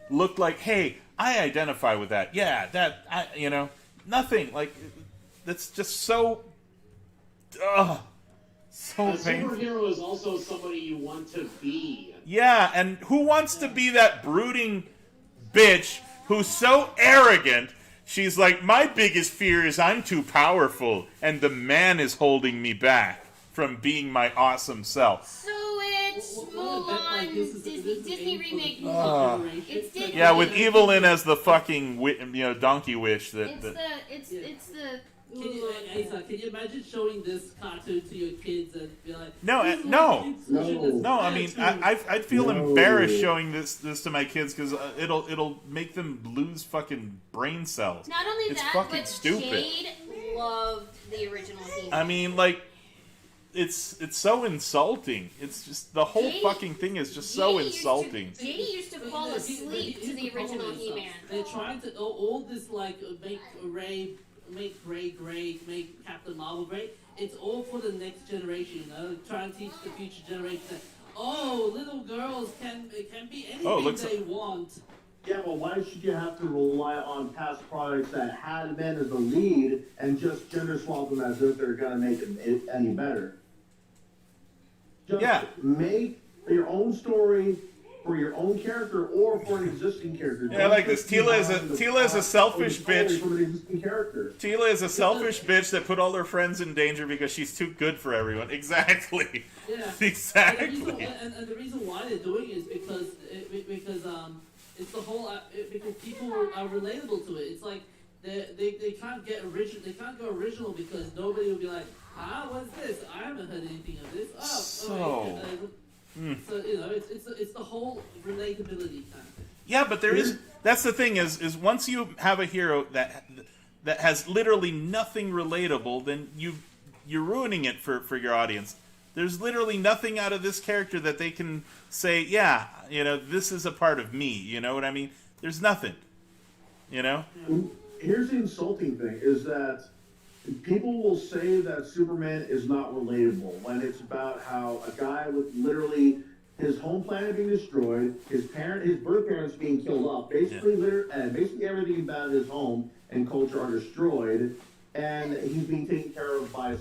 looked like, hey, I identify with that? Yeah, nothing. That's just so. So a superhero is also somebody you want to be. Yeah, and who wants to be that brooding bitch who's so arrogant? She's like, my biggest fear is I'm too powerful, and the man is holding me back from being my awesome self. So it's Mulan, Disney remake Mulan. It's Disney. Yeah, with Evelyn as the fucking donkey witch. It's the. Can you imagine showing this cartoon to your kids and be like, No. I mean, I'd feel embarrassed showing this to my kids because it'll make them lose fucking brain cells. Not only it's that, fucking but stupid. Jade loved the original He-Man. I mean, it's so insulting. It's just the whole fucking thing is just so insulting. Jade used to fall asleep to the original He-Man. They're trying to all this make Ray. Make Ray great, make Captain Marvel great. It's all for the next generation, trying to teach the future generation that, little girls can be anything they want. Yeah, well, why should you have to rely on past products that had men as the lead and just gender swap them as if they're going to make it any better? Just make your own story for your own character or for an existing character. Yeah, I like this. Tila is a selfish bitch. Tila is a selfish bitch that put all her friends in danger because she's too good for everyone. Exactly. Yeah. Exactly. And the reason why they're doing it is because it's the whole because people are relatable to it. It's like they can't get original. They can't go original because nobody will be like, what's this? I haven't heard anything of this. So it's the whole relatability kind of thing. Yeah, but that's the thing is once you have a hero that has literally nothing relatable, then you're ruining it for your audience. There's literally nothing out of this character that they can say, this is a part of me. You know what I mean? There's nothing. Here's the insulting thing is that people will say that Superman is not relatable when it's about how a guy with literally his home planet being destroyed, his birth parents being killed off, basically everything about his home and culture are destroyed, and he's being taken care of by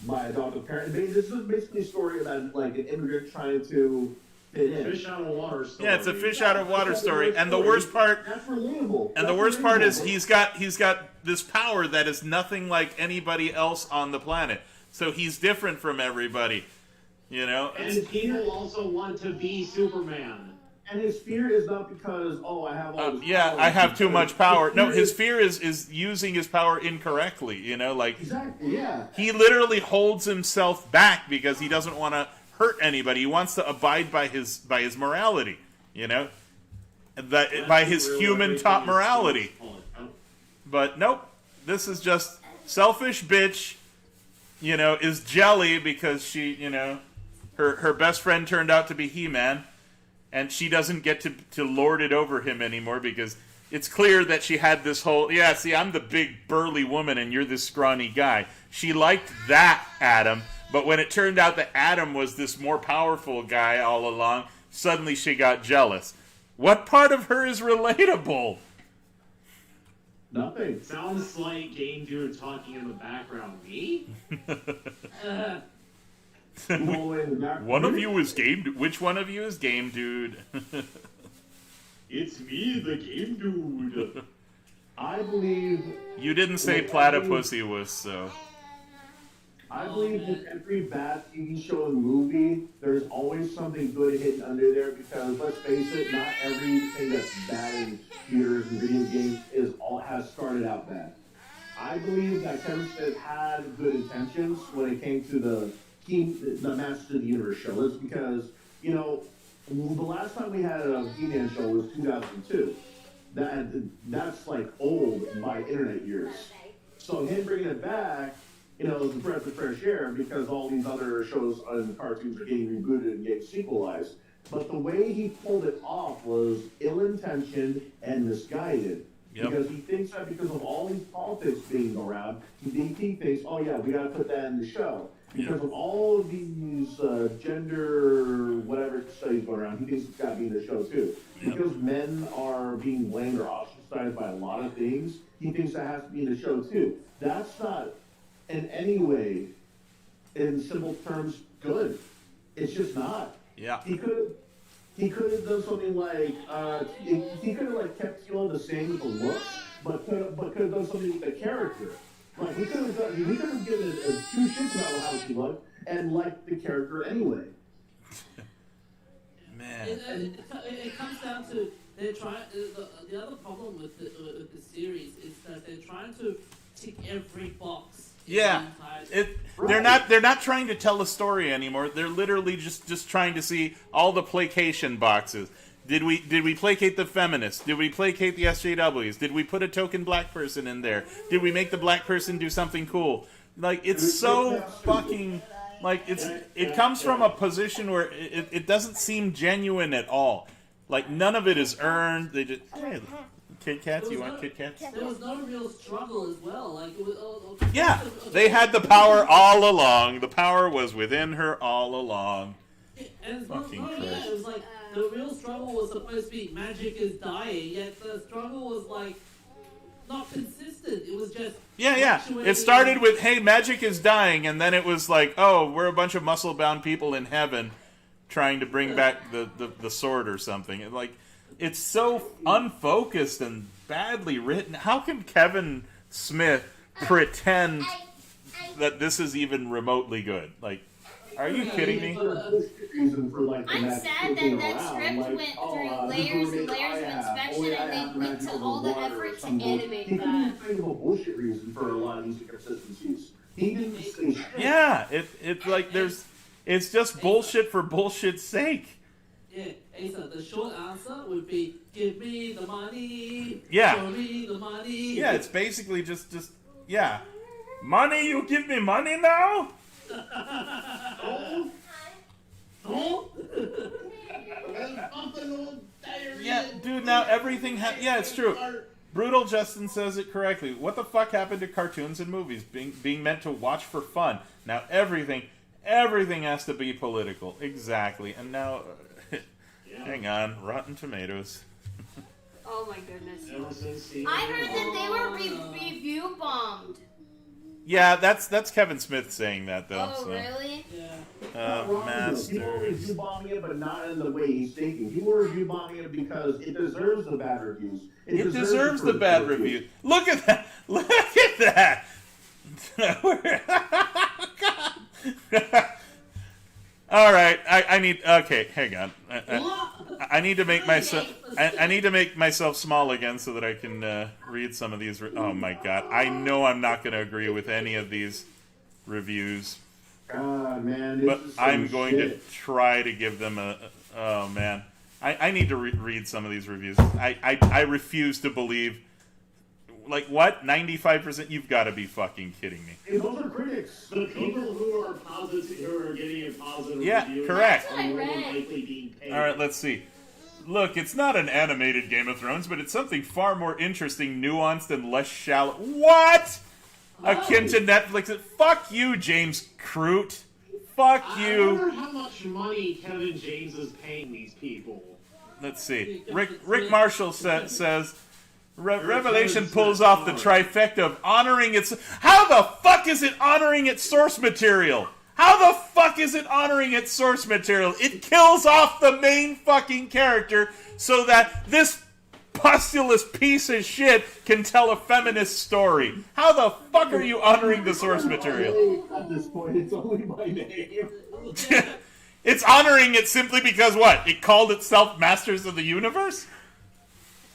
by adoptive parent. This is basically a story about like an immigrant trying to fit in. Fish out of water story. Yeah, it's a fish out of water story. And the worst part, That's relatable. and the worst part is he's got this power that is nothing like anybody else on the planet. So he's different from everybody. You know? And people also want to be Superman. And his fear is not because, I have all this power. I have too much power. No, his fear is using his power incorrectly, you know, like... Exactly, yeah. He literally holds himself back because he doesn't want to hurt anybody. He wants to abide by his morality, you know? By his human top morality. But nope, this is just selfish bitch, you know, is jelly because she, you know, her best friend turned out to be He-Man. And she doesn't get to lord it over him anymore because it's clear that she had this whole, see, I'm the big burly woman and you're this scrawny guy. She liked that Adam, but when it turned out that Adam was this more powerful guy all along, suddenly she got jealous. What part of her is relatable? Nothing. Sounds like Game Dude talking in the background. Me? One of you is Game Dude. Which one of you is Game Dude? It's me, the Game Dude. I believe... You didn't say platypusy, so... I believe in every bad TV show and movie, there's always something good hidden under there because, let's face it, not everything that's bad in theaters and video games has started out bad. I believe that Kevin Smith had good intentions when it came to the Masters of the Universe show. It's because, you know, the last time we had a He-Man show was 2002. That's like old by internet years. So him bringing it back, you know, is a breath of fresh air because all these other shows and cartoons are getting rebooted and getting sequelized. But the way he pulled it off was ill-intentioned and misguided. Yep. Because he thinks that because of all these politics being around, he thinks, oh yeah, we got to put that in the show. Because of all of these gender whatever studies going around, he thinks it's got to be in the show too. Because men are being blamed or ostracized by a lot of things, he thinks that has to be in the show too. That's not in any way, in simple terms, good. It's just not. Yeah. He could have done something like he could have like kept Tila the same with the looks, but could have done something with the character. Like we could have given two shits about how she looked and liked the character anyway. Man, it comes down to they're trying. The other problem with the series is that they're trying to tick every box. yeah, they're not trying to tell a story anymore. They're literally just trying to see all the placation boxes. Did we placate the feminists? Did we placate the SJWs? Did we put a token black person in there? Did we make the black person do something cool? Like, it's so fucking... Like, it comes from a position where it doesn't seem genuine at all. Like, none of it is earned. They just... Hey, Kit Kats? You want Kit Kats? There was no real struggle as well. Like, it was, yeah, they had the power all along. The power was within her all along. And Fucking Christ. Christ. It was like, the real struggle was supposed to be magic is dying, yet the struggle was like not consistent. It was just Yeah. It started with, hey, magic is dying, and then it was like, oh, we're a bunch of muscle-bound people in heaven trying to bring back the sword or something. And like, it's so unfocused and badly written. How can Kevin Smith pretend that this is even remotely good? Like, are you kidding me? I'm sad that script went through layers and layers of inspection and they went to all the effort to animate He that. couldn't think of a bullshit reason for a lot of these inconsistencies. He didn't say shit. Yeah, it's like it's just bullshit for bullshit's sake. Yeah, Asa, the short answer would be, give me the money, Yeah. show me the money. Yeah, it's basically just yeah. Money, you give me money now? Yeah, dude, now everything yeah, it's true. Brutal Justin says it correctly. What the fuck happened to cartoons and movies being meant to watch for fun? Now everything has to be political. Exactly. And now hang on, Rotten Tomatoes. Oh my goodness. I heard that they were review bombed. Yeah, that's Kevin Smith saying that though. Oh, so. really? Yeah. People Masters. review bombing it, but not in the way he's thinking. People review bombing it because it deserves the bad reviews. It deserves the bad review. Look at that! Look at that! All right, I need. Okay, hang on. I need to make myself. I need to make myself small again so that I can read some of these. Oh my god! I know I'm not going to agree with any of these reviews. God, man, this but is some I'm going shit. to try to give them a. Oh man, I need to read some of these reviews. I refuse to believe. Like what? 95%? You've got to be fucking kidding me. Hey, those are critics. The people who are positive, who are getting a positive Yeah, review, correct. are more than likely being paid. All right, let's see. Look, it's not an animated Game of Thrones, but it's something far more interesting, nuanced, and less shallow. What? Akin to Netflix. Fuck you, James Crute. Fuck I you. wonder how much money Kevin James is paying these people. Let's see. Rick Marshall says... Revelation pulls off the trifecta of honoring its... How the fuck is it honoring its source material? How the fuck is it honoring its source material? It kills off the main fucking character so that this postulous piece of shit can tell a feminist story. How the fuck are you honoring the source material? At this point, it's only my name. It's honoring it simply because what? It called itself Masters of the Universe?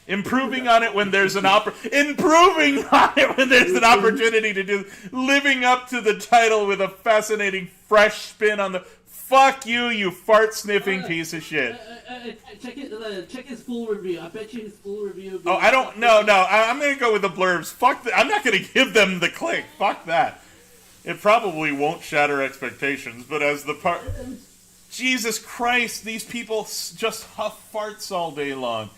Improving on it when there's an improving on it when there's an opportunity to do, living up to the title with a fascinating fresh spin on the. Fuck you, you fart sniffing piece of shit. Check his full review. I bet you his full review. Oh, I don't. No. I'm gonna go with the blurbs. Fuck. I'm not gonna give them the click. Fuck that. It probably won't shatter expectations, but as the part. Jesus Christ, these people just huff farts all day long.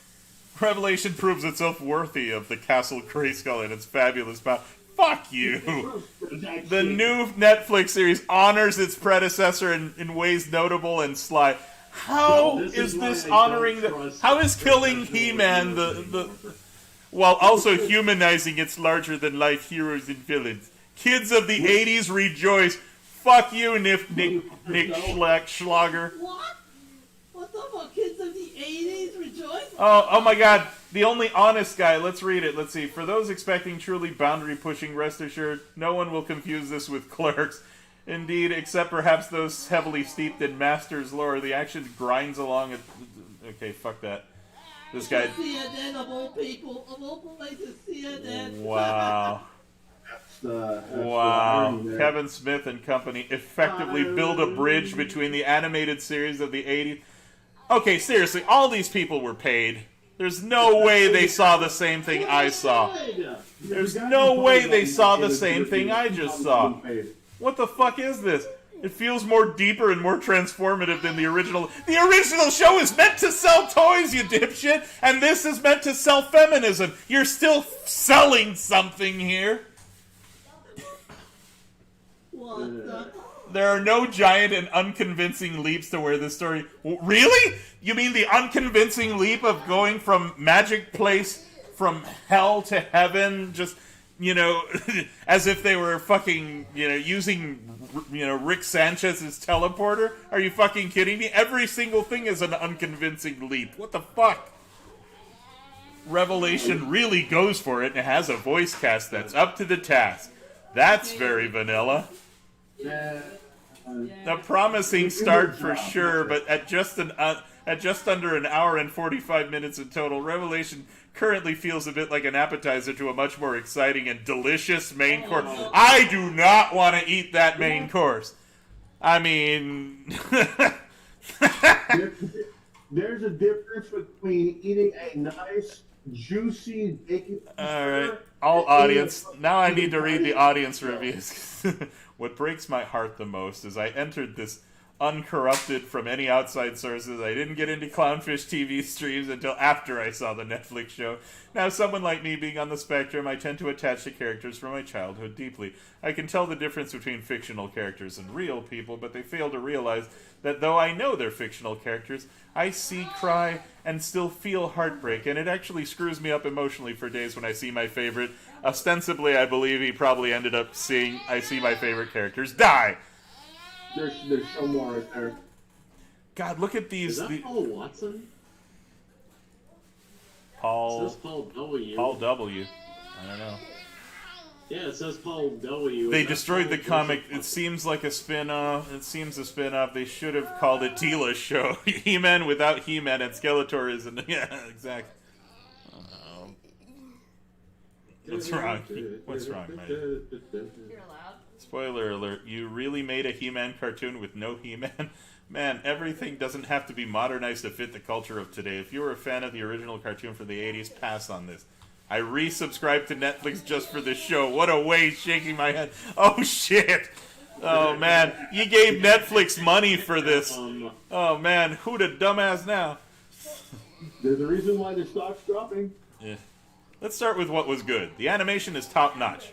Revelation proves itself worthy of the Castle Grayskull and its fabulous power. Fuck you! The new Netflix series honors its predecessor in ways notable and sly. How is this honoring the... How is killing He-Man the... while also humanizing its larger-than-life heroes and villains? Kids of the 80s rejoice. Fuck you, Nick Schlager. What? What the fuck? Kids of the 80s rejoice? Oh my god. The only honest guy. Let's read it. Let's see. For those expecting truly boundary-pushing, rest assured, no one will confuse this with Clerks. Indeed, except perhaps those heavily steeped in Masters lore, the action grinds along. Okay, fuck that. This guy... CNN of all people, of all places, CNN. Wow. Wow. Kevin Smith and company effectively build a bridge between the animated series of the 80s. Okay, seriously, all these people were paid. There's no way they saw the same thing I saw. There's no way they saw the same thing I just saw. What the fuck is this? It feels more deeper and more transformative than the original. The original show is meant to sell toys, you dipshit, and this is meant to sell feminism. You're still selling something here. What the... There are no giant and unconvincing leaps to where this story... Really? You mean the unconvincing leap of going from Magic Place, from hell to heaven, just, you know, as if they were fucking, you know, using, you know, Rick Sanchez's teleporter? Are you fucking kidding me? Every single thing is an unconvincing leap. What the fuck? Revelation really goes for it and has a voice cast that's up to the task. That's very vanilla. A promising start for sure, but at just under an hour and 45 minutes in total, Revelation currently feels a bit like an appetizer to a much more exciting and delicious main course. I do not want to eat that main course. I mean... There's a difference between eating a nice, juicy bacon... Alright, all audience. Now I need to read the audience reviews. What breaks my heart the most is I entered this uncorrupted from any outside sources. I didn't get into Clownfish TV streams until after I saw the Netflix show. Now, someone like me being on the spectrum, I tend to attach to characters from my childhood deeply. I can tell the difference between fictional characters and real people, but they fail to realize that though I know they're fictional characters, I see, cry, and still feel heartbreak, and it actually screws me up emotionally for days when I see my favorite Ostensibly, I believe he probably ended up seeing I see my favorite characters die. There's so more right there. God, look at these. Is that Paul Watson? Paul. It says Paul W. Paul W. I don't know. Yeah, it says Paul W. They destroyed the comic. It seems like a spin-off. It seems a spin-off. They should have called it Tila's show. He-Man without He-Man and Skeletor isn't. Yeah, exactly. What's wrong? What's wrong, man? You're allowed. Spoiler alert, you really made a He-Man cartoon with no He-Man? Man, everything doesn't have to be modernized to fit the culture of today. If you were a fan of the original cartoon from the 80s, pass on this. I resubscribed to Netflix just for this show. What a waste, shaking my head. Oh, shit. Oh, man. You gave Netflix money for this. Oh, man. Who the dumbass now? There's a reason why the stock's dropping. Yeah. Let's start with what was good. The animation is top-notch.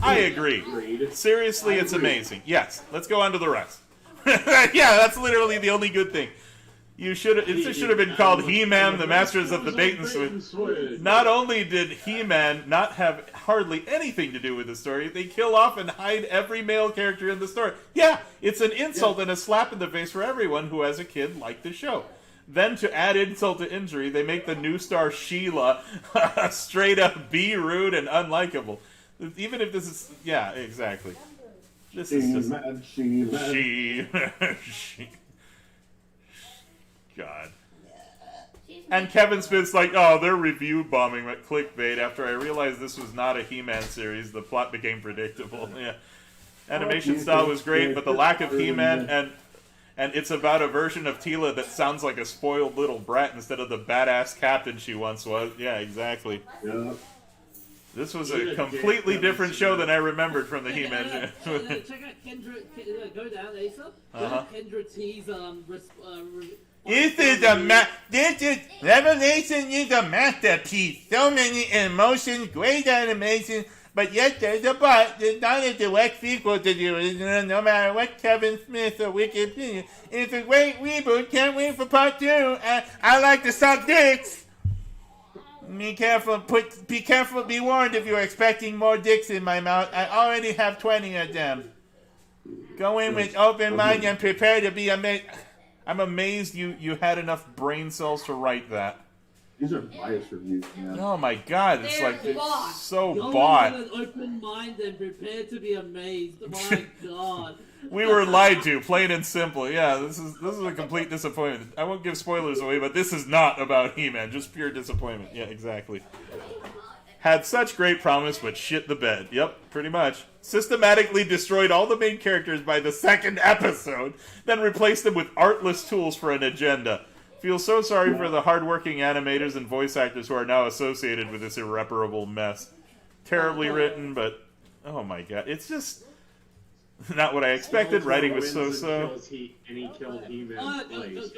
I agree. Seriously, it's amazing. Yes. Let's go on to the rest. Yeah, that's literally the only good thing. It should have been called He-Man, the Masters of the Bait and Switch. Not only did He-Man not have hardly anything to do with the story, they kill off and hide every male character in the story. Yeah, it's an insult and a slap in the face for everyone who, as a kid, liked the show. Then, to add insult to injury, they make the new star Sheila straight up be rude and unlikable. Even if this is... Yeah, exactly. This is just... She... God. And Kevin Smith's like, oh, they're review bombing at clickbait. After I realized this was not a He-Man series, the plot became predictable. Yeah. Animation style was great, but the lack of He-Man and it's about a version of Tila that sounds like a spoiled little brat instead of the badass captain she once was. Yeah, exactly. Yeah. This was a completely different show than I remembered from the He-Man. Check out Kendra. Go down, Asa. Kendra T's This is Revelation is a masterpiece. So many emotions, great animation, but yet there's a but. It's not a direct sequel to the original, no matter what Kevin Smith or Wikipedia. It's a great reboot. Can't wait for part 2. I like to suck dicks. Be careful. Be warned if you're expecting more dicks in my mouth. I already have 20 of them. Go in with open mind and prepare to be amazed. I'm amazed you had enough brain cells to write that. These are biased reviews, man. Oh my god, it's They're like it's bought. so Go bought. in with an open mind and prepare to be amazed. My God. We were lied to, plain and simple. Yeah, this is a complete disappointment. I won't give spoilers away, but this is not about He-Man, just pure disappointment. Yeah, exactly. Had such great promise, but shit the bed. Yep, pretty much. Systematically destroyed all the main characters by the second episode, then replaced them with artless tools for an agenda. Feel so sorry for the hardworking animators and voice actors who are now associated with this irreparable mess. Terribly written, but oh my god, it's just not what I expected. Writing was so-so. And he killed He-Man twice.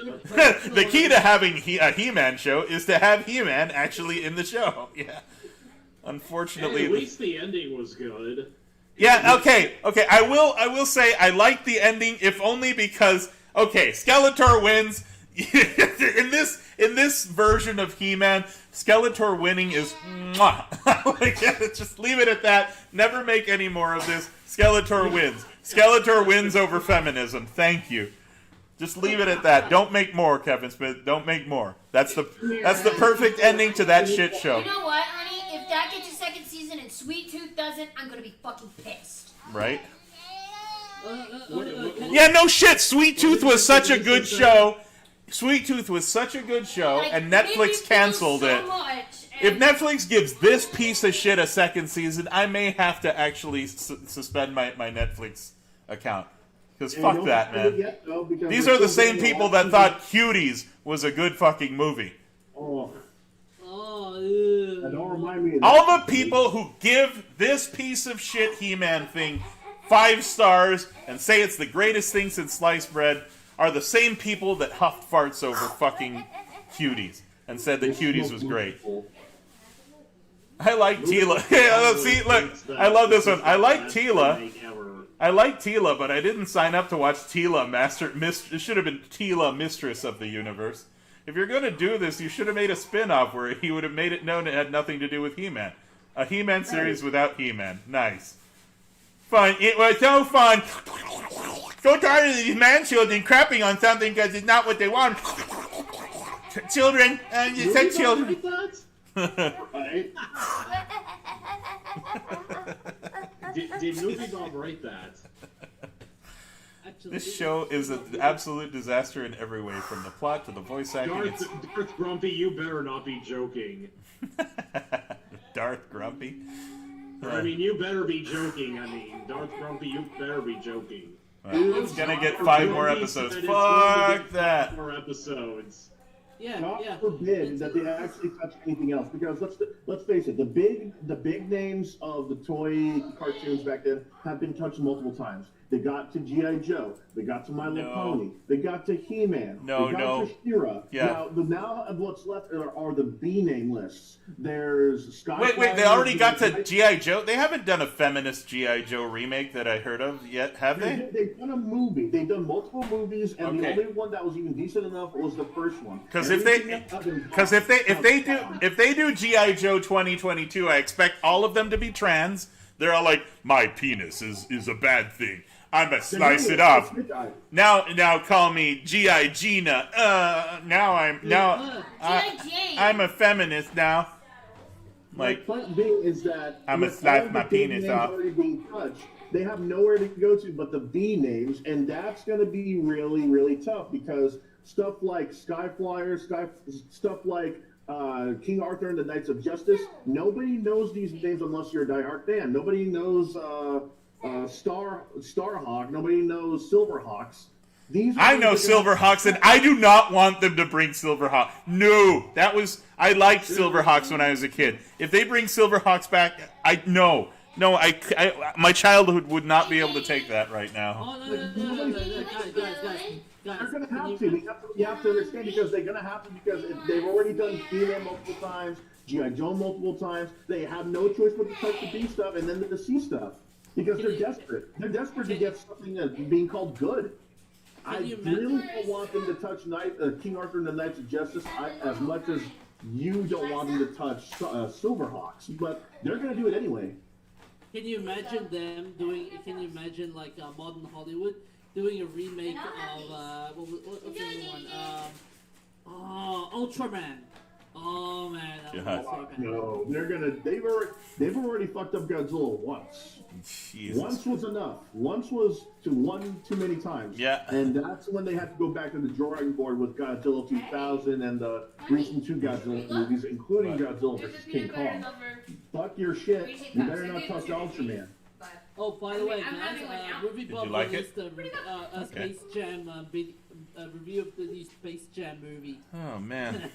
The key to having a He-Man show is to have He-Man actually in the show. Yeah. Unfortunately, at least the ending was good. Yeah, okay. I will say I like the ending, if only because Skeletor wins. in this version of He-Man, Skeletor winning is mwah. Like, just leave it at that. Never make any more of this. Skeletor wins. Skeletor wins over feminism. Thank you. Just leave it at that. Don't make more, Kevin Smith. Don't make more. That's the perfect ending to that shit show. You know what, honey? If that gets a second season and Sweet Tooth doesn't, I'm gonna be fucking pissed. Right? Yeah, no shit. Sweet Tooth was such a good show. Sweet Tooth was such a good show, and Netflix canceled it. If Netflix gives this piece of shit a second season, I may have to actually suspend my Netflix account. Because fuck that, man. These are the same people that thought Cuties was a good fucking movie. Oh, don't remind me of that. All the people who give this piece of shit He-Man thing 5 stars and say it's the greatest thing since sliced bread are the same people that huffed farts over fucking Cuties and said that Cuties was great. I like Tila. See, look, I love this one. I like Tila, but I didn't sign up to watch Tila it should have been Tila, Mistress of the Universe. If you're going to do this, you should have made a spin-off where he would have made it known it had nothing to do with He-Man. A He-Man series without He-Man. Nice. Fun. It was so fun. So tired of these man-children crapping on something because it's not what they want. Children. You said children. Did Movie Bob write that? This show is an absolute disaster in every way, from the plot to the voice acting. Darth Grumpy, you better not be joking. Darth Grumpy? I mean, you better be joking. I mean, Darth Grumpy, you better be joking. It's gonna get 5 more episodes. Fuck that. More episodes. God forbid that they actually touch anything else, because let's face it, the big names of the toy cartoons back then have been touched multiple times. They got to G.I. Joe. They got to My Little Pony. They got to He-Man. They got to She-Ra. Yeah. Now what's left are the B name lists. There's Sky. Wait, they already got to G.I. Joe? They haven't done a feminist G.I. Joe remake that I heard of yet, have they? They've done a movie. They've done multiple movies, and the only one that was even decent enough was the first one. Because if they do G.I. Joe 2022, I expect all of them to be trans. They're all like, my penis is a bad thing. I'm gonna slice it off. Now call me G.I. Gina. I'm a feminist now. Like, my point being is that I'm gonna slice my penis off. Being touched, they have nowhere to go to but the B names, and that's gonna be really, really tough, because stuff like Skyflyer, stuff like King Arthur and the Knights of Justice, nobody knows these names unless you're a diehard fan. Nobody knows Starhawk. Nobody knows Silverhawks. I know Silverhawks, and I do not want them to bring Silverhawk. No, I liked Silverhawks when I was a kid. If they bring Silverhawks back, my childhood would not be able to take that right now. They're going to have to. You have to understand, because they're going to have to, because they've already done He-Man multiple times, G.I. Joe multiple times. They have no choice but to touch the B stuff and then the C stuff, because they're desperate. They're desperate to get something being called good. I really don't want them to touch King Arthur and the Knights of Justice as much as you don't want them to touch Silverhawks, but they're going to do it anyway. Can you imagine them doing? Can you imagine like modern Hollywood doing a remake of what's the other one? Ultraman. Oh man, that was so bad. No, they've already fucked up Godzilla once. Jesus. Once was enough. Once was too many times. Yeah. And that's when they had to go back to the drawing board with Godzilla 2000 and the recent 2 Godzilla movies, including Godzilla vs. King Kong. Fuck your shit. You better not touch Ultraman. Oh, by the way, guys, Movie Bob released a Space Jam review of the new Space Jam movie. Oh man,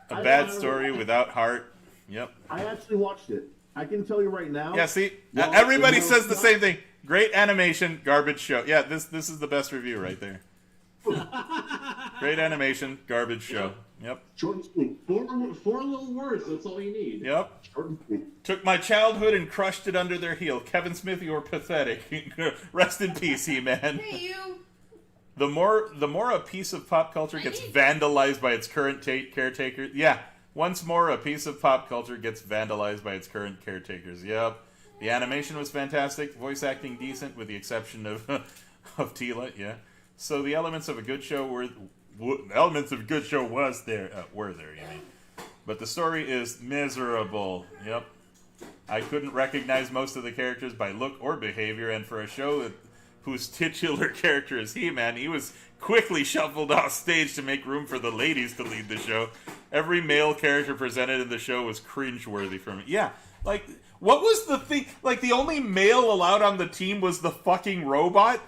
a bad story without heart. Yep. I actually watched it. I can tell you right now. Yeah, see, everybody says the same thing. Great animation, garbage show. Yeah, this is the best review right there. Great animation, garbage show. Yep. Short and sweet. Four little words. That's all you need. Yep. Short and sweet. Took my childhood and crushed it under their heel. Kevin Smith, you're pathetic. Rest in peace, He-Man. Hey, you. The more a piece of pop culture gets vandalized by its current caretakers. Yeah. Once more, a piece of pop culture gets vandalized by its current caretakers. Yep. The animation was fantastic. Voice acting decent, with the exception of Tila. Yeah. So the elements of a good show were there. You mean? But the story is miserable. Yep. I couldn't recognize most of the characters by look or behavior, and for a show whose titular character is He-Man, he was quickly shuffled off stage to make room for the ladies to lead the show. Every male character presented in the show was cringeworthy for me. Yeah, like, what was the thing? Like, the only male allowed on the team was the fucking robot?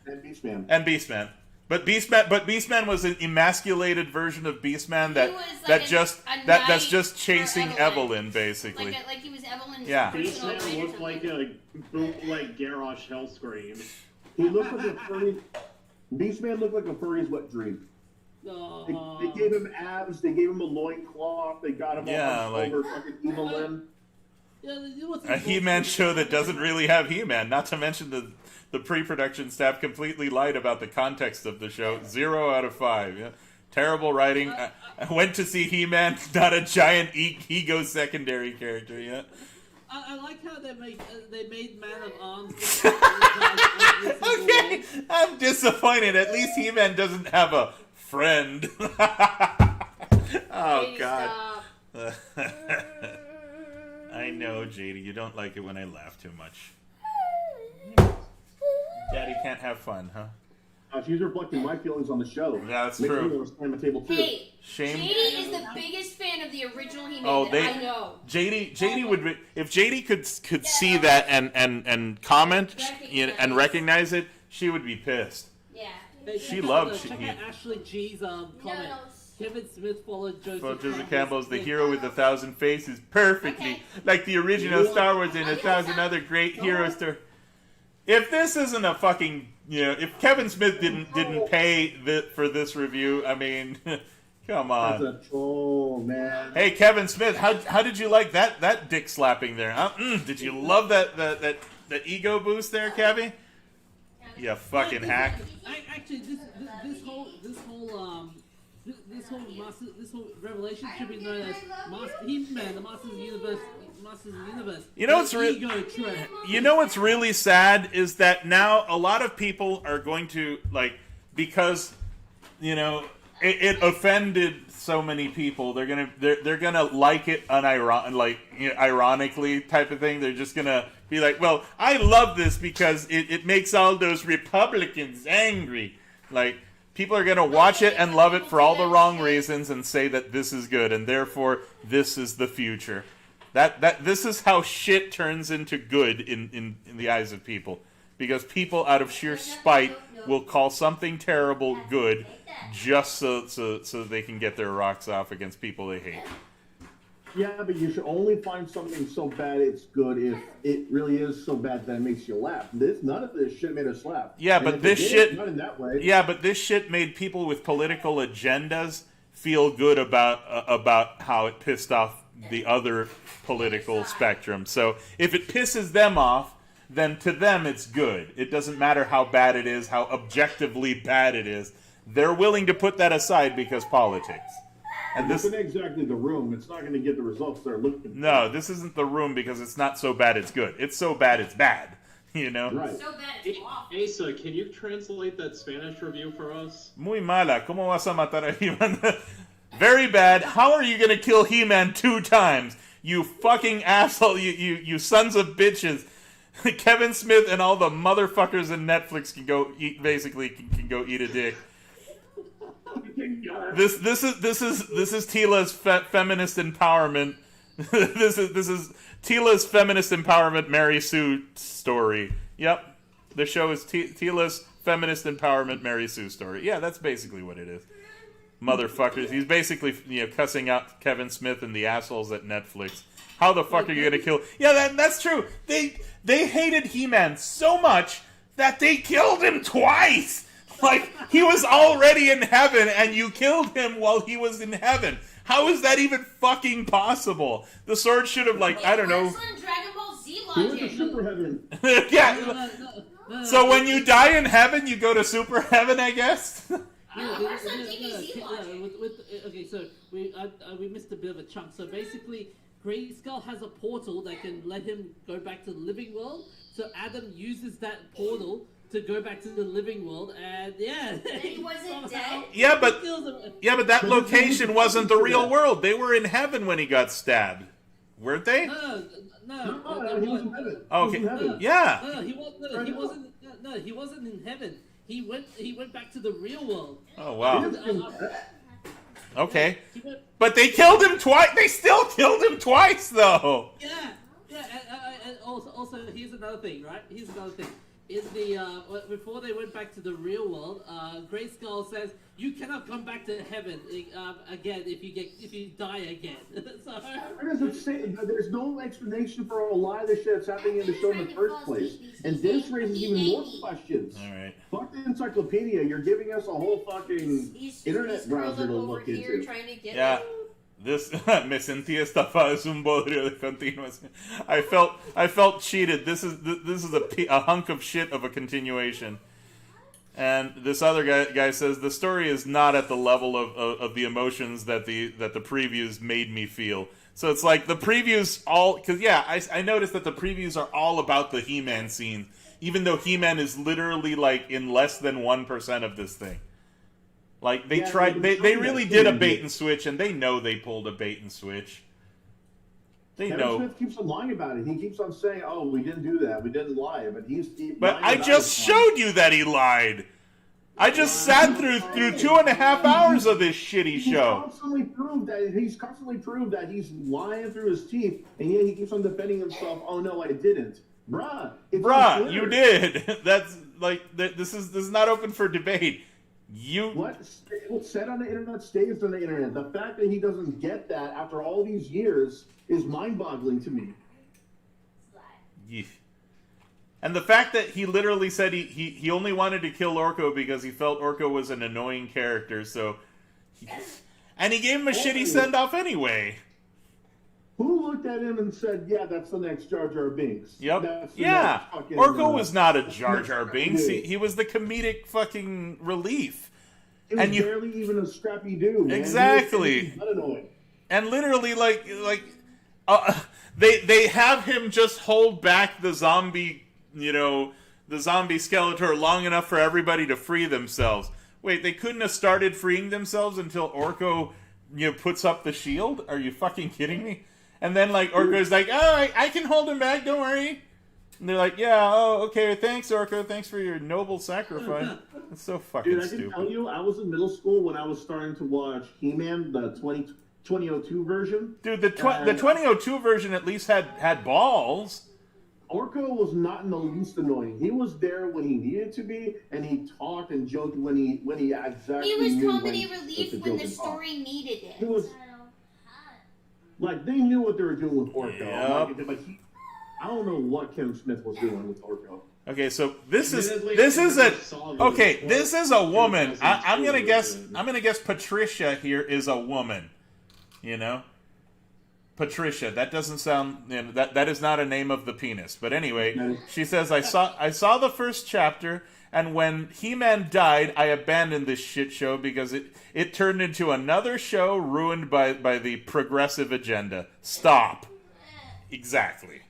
And Beastman. And Beastman. But Beastman was an emasculated version of Beastman that's just chasing Evelyn, basically. Like he was Evelyn's Beastman looked like a bootleg Garrosh Hellscream. He looked like a furry. Beastman looked like a furry's wet dream. They gave him abs. They gave him a loincloth. They got him all over fucking evil limb. A He-Man show that doesn't really have He-Man. Not to mention the pre-production staff completely lied about the context of the show. 0 out of 5. Yeah. Terrible writing. I went to see He-Man, not a giant ego secondary character yet. I like how they made Man of Arms. Okay, I'm disappointed. At least He-Man doesn't have a friend. Oh God. I know, JD, you don't like it when I laugh too much. Daddy can't have fun, huh? She's reflecting my feelings on the show. Yeah, that's Makes true. me want to slam a table too. Hey, Shame. JD is the biggest fan of the original He-Man that I know. JD would be, if JD could see that and comment and recognize it, she would be pissed. Yeah. She loves Check out Ashley G's comment. No. Kevin Smith followed Joseph Campbell is the hero with 1,000 faces perfectly, like the original Star Wars and 1,000 other great heroes. If this isn't a fucking, if Kevin Smith didn't pay for this review, I mean, come on. That's a troll, man. Hey, Kevin Smith, how did you like that dick slapping there? Did you love that ego boost there, Kevin? You fucking hack. Actually, this whole revelation should be known as He-Man, the Masters of the Universe. You know what's really sad is that now a lot of people are going to because it offended so many people. They're gonna like it ironically type of thing. They're just gonna be like, well, I love this because it makes all those Republicans angry. People are gonna watch it and love it for all the wrong reasons and say that this is good and therefore this is the future. That this is how shit turns into good in the eyes of people, because people out of sheer spite will call something terrible good just so they can get their rocks off against people they hate. Yeah, but you should only find something so bad it's good if it really is so bad that it makes you laugh. None of this shit made us laugh. Yeah, but this shit not in that way. Yeah, but this shit made people with political agendas feel good about how it pissed off the other political spectrum. So if it pisses them off, then to them it's good. It doesn't matter how bad it is, how objectively bad it is. They're willing to put that aside because politics. And this isn't exactly the room. It's not going to get the results they're looking for. No, this isn't the room because it's not so bad it's good. It's so bad it's bad. Right. So bad it's awful. Asa, can you translate that Spanish review for us? Muy mala. ¿Cómo vas a matar a He-Man? Very bad. How are you going to kill He-Man 2 times? You fucking asshole. You sons of bitches. Kevin Smith and all the motherfuckers in Netflix can go eat a dick. This is Tila's feminist empowerment. This is Tila's feminist empowerment Mary Sue story. Yep. The show is Tila's feminist empowerment Mary Sue story. Yeah, that's basically what it is. Motherfuckers. He's basically cussing out Kevin Smith and the assholes at Netflix. How the fuck are you gonna kill? Yeah, that's true. They hated He-Man so much that they killed him twice. He was already in heaven and you killed him while he was in heaven. How is that even fucking possible? The sword should have I don't know. Dragon Ball Z He went to logic. super heaven. Yeah. So when you die in heaven, you go to super heaven, I guess. Okay, so we missed a bit of a chunk. So basically, Grayskull has a portal that can let him go back to the living world. So Adam uses that portal to go back to the living world, and he wasn't dead. Yeah, but that location wasn't the real world. They were in heaven when he got stabbed, weren't they? No, he was in heaven. Okay, no, yeah. No, he wasn't. No, he wasn't in heaven. He went back to the real world. Oh wow. Okay, but they killed him twice. They still killed him twice, though. Yeah. And also, here's another thing, right? Here's another thing. In the before they went back to the real world, Grayskull says you cannot come back to heaven again if you die again. So there's no explanation for a lot of the shit that's happening in the show in the first place, and this raises even more questions. All right. Fuck the encyclopedia. You're giving us a whole fucking internet browser to look into. Yeah. This me sentí estafado, es un bodrio de continuación. I felt cheated. This is a hunk of shit of a continuation. And this other guy says the story is not at the level of the emotions that the previews made me feel. So it's like the previews all, because I noticed that the previews are all about the He-Man scene, even though He-Man is literally like in less than 1% of this thing. Like they tried, they really did a bait and switch, and they know they pulled a bait and switch. They Kevin know. Smith keeps on lying about it. He keeps on saying, "Oh, we didn't do that. We didn't lie." But I just showed you that he lied. I just sat through 2.5 hours of this shitty show. He's constantly proved that he's lying through his teeth, and yet he keeps on defending himself. Oh no, I didn't, bruh. You did. That's like this is not open for debate. What's said on the internet stays on the internet. The fact that he doesn't get that after all these years is mind-boggling to me. Yeah. And the fact that he literally said he only wanted to kill Orko because he felt Orko was an annoying character, and he gave him a shitty send-off anyway. Who looked at him and said, "Yeah, that's the next Jar Jar Binks"? Yep. Yeah. Orko was not a Jar Jar Binks. He was the comedic fucking relief. He was barely even a scrappy dude. Man. Exactly. And literally, they have him just hold back the zombie, the zombie Skeletor long enough for everybody to free themselves. Wait, they couldn't have started freeing themselves until Orko, puts up the shield? Are you fucking kidding me? And then, Orko's like, "Oh, I can hold him back, don't worry." And they're like, "Yeah, oh, okay, thanks, Orko. Thanks for your noble sacrifice." It's so fucking stupid. Dude, I can tell you, I was in middle school when I was starting to watch He-Man, the 2002 version. Dude, the 2002 version at least had balls. Orko was not in the least annoying. He was there when he needed to be, and he talked and joked when he exactly. He was knew comedy relief when the story needed it. He was they knew what they were doing with Orko. Yep. I don't know what Kevin Smith was doing with Orko. Okay, so this is a woman. I'm gonna guess Patricia here is a woman. Patricia. That doesn't sound. That is not a name of the penis. But anyway, she says, I saw the first chapter, and when He-Man died, I abandoned this shit show because it turned into another show ruined by the progressive agenda. Stop. Exactly.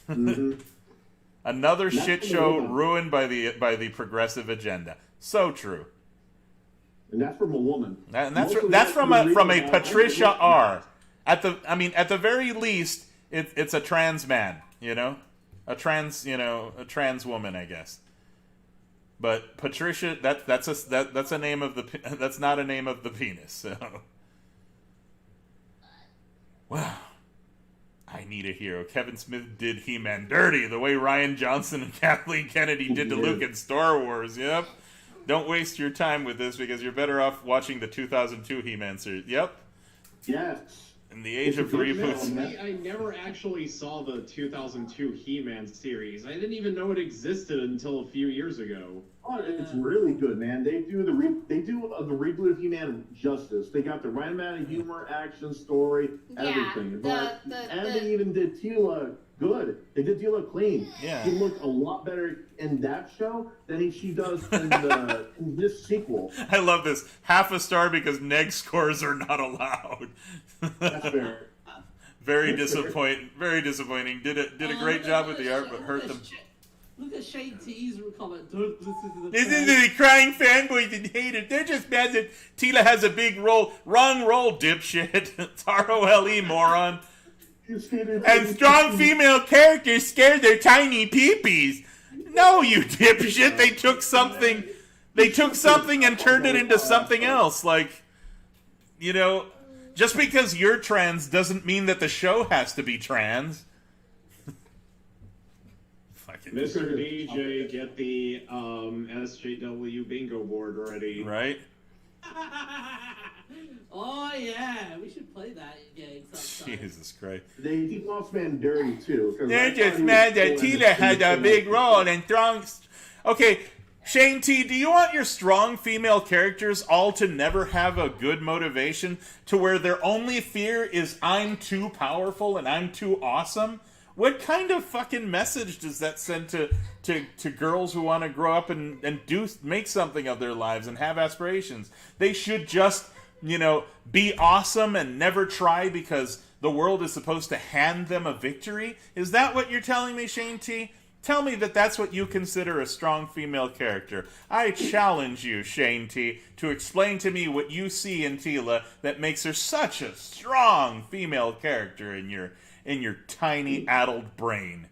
Mm-hmm. Another shit show ruined by the progressive agenda. So true. And that's from a woman. That's from a Patricia R. At the very least, it's a trans man, a trans woman, I guess. But Patricia, that's a name of that's not a name of the penis. So, wow, I need a hero. Kevin Smith did He-Man dirty the way Rian Johnson and Kathleen Kennedy did to Luke in Star Wars. Yep. Don't waste your time with this because you're better off watching the 2002 He-Man series. Yep. Yes. In the age of reboots. I never actually saw the 2002 He-Man series. I didn't even know it existed until a few years ago. Oh, it's really good, man. They do the reboot of He-Man justice. They got the right amount of humor, action, story, everything. They even did Tila good. They did Tila clean. Yeah. She looked a lot better in that show than she does in this sequel. I love this. Half a star because neg scores are not allowed. That's fair. Very disappointing. Did a great job with the art, but hurt them. Look at Shane T's comment. This is the crying fanboys and haters. They're just mad that Tila has a big role. Wrong role, dipshit. It's R-O-L-E, moron. And strong female characters scare their tiny peepees. No, you dipshit. They took something and turned it into something else. Just because you're trans doesn't mean that the show has to be trans. Mr. DJ, get the SJW bingo board ready. Right? Oh yeah, we should play that game sometime. Jesus Christ. They did Lost Man dirty too. They're just mad that Tila had a big role and strong. Okay, Shane T, do you want your strong female characters all to never have a good motivation, to where their only fear is I'm too powerful and I'm too awesome? What kind of fucking message does that send to girls who want to grow up and make something of their lives and have aspirations? They should just, be awesome and never try because the world is supposed to hand them a victory? Is that what you're telling me, Shane T? Tell me that that's what you consider a strong female character. I challenge you, Shane T, to explain to me what you see in Tila that makes her such a strong female character in your tiny, addled brain.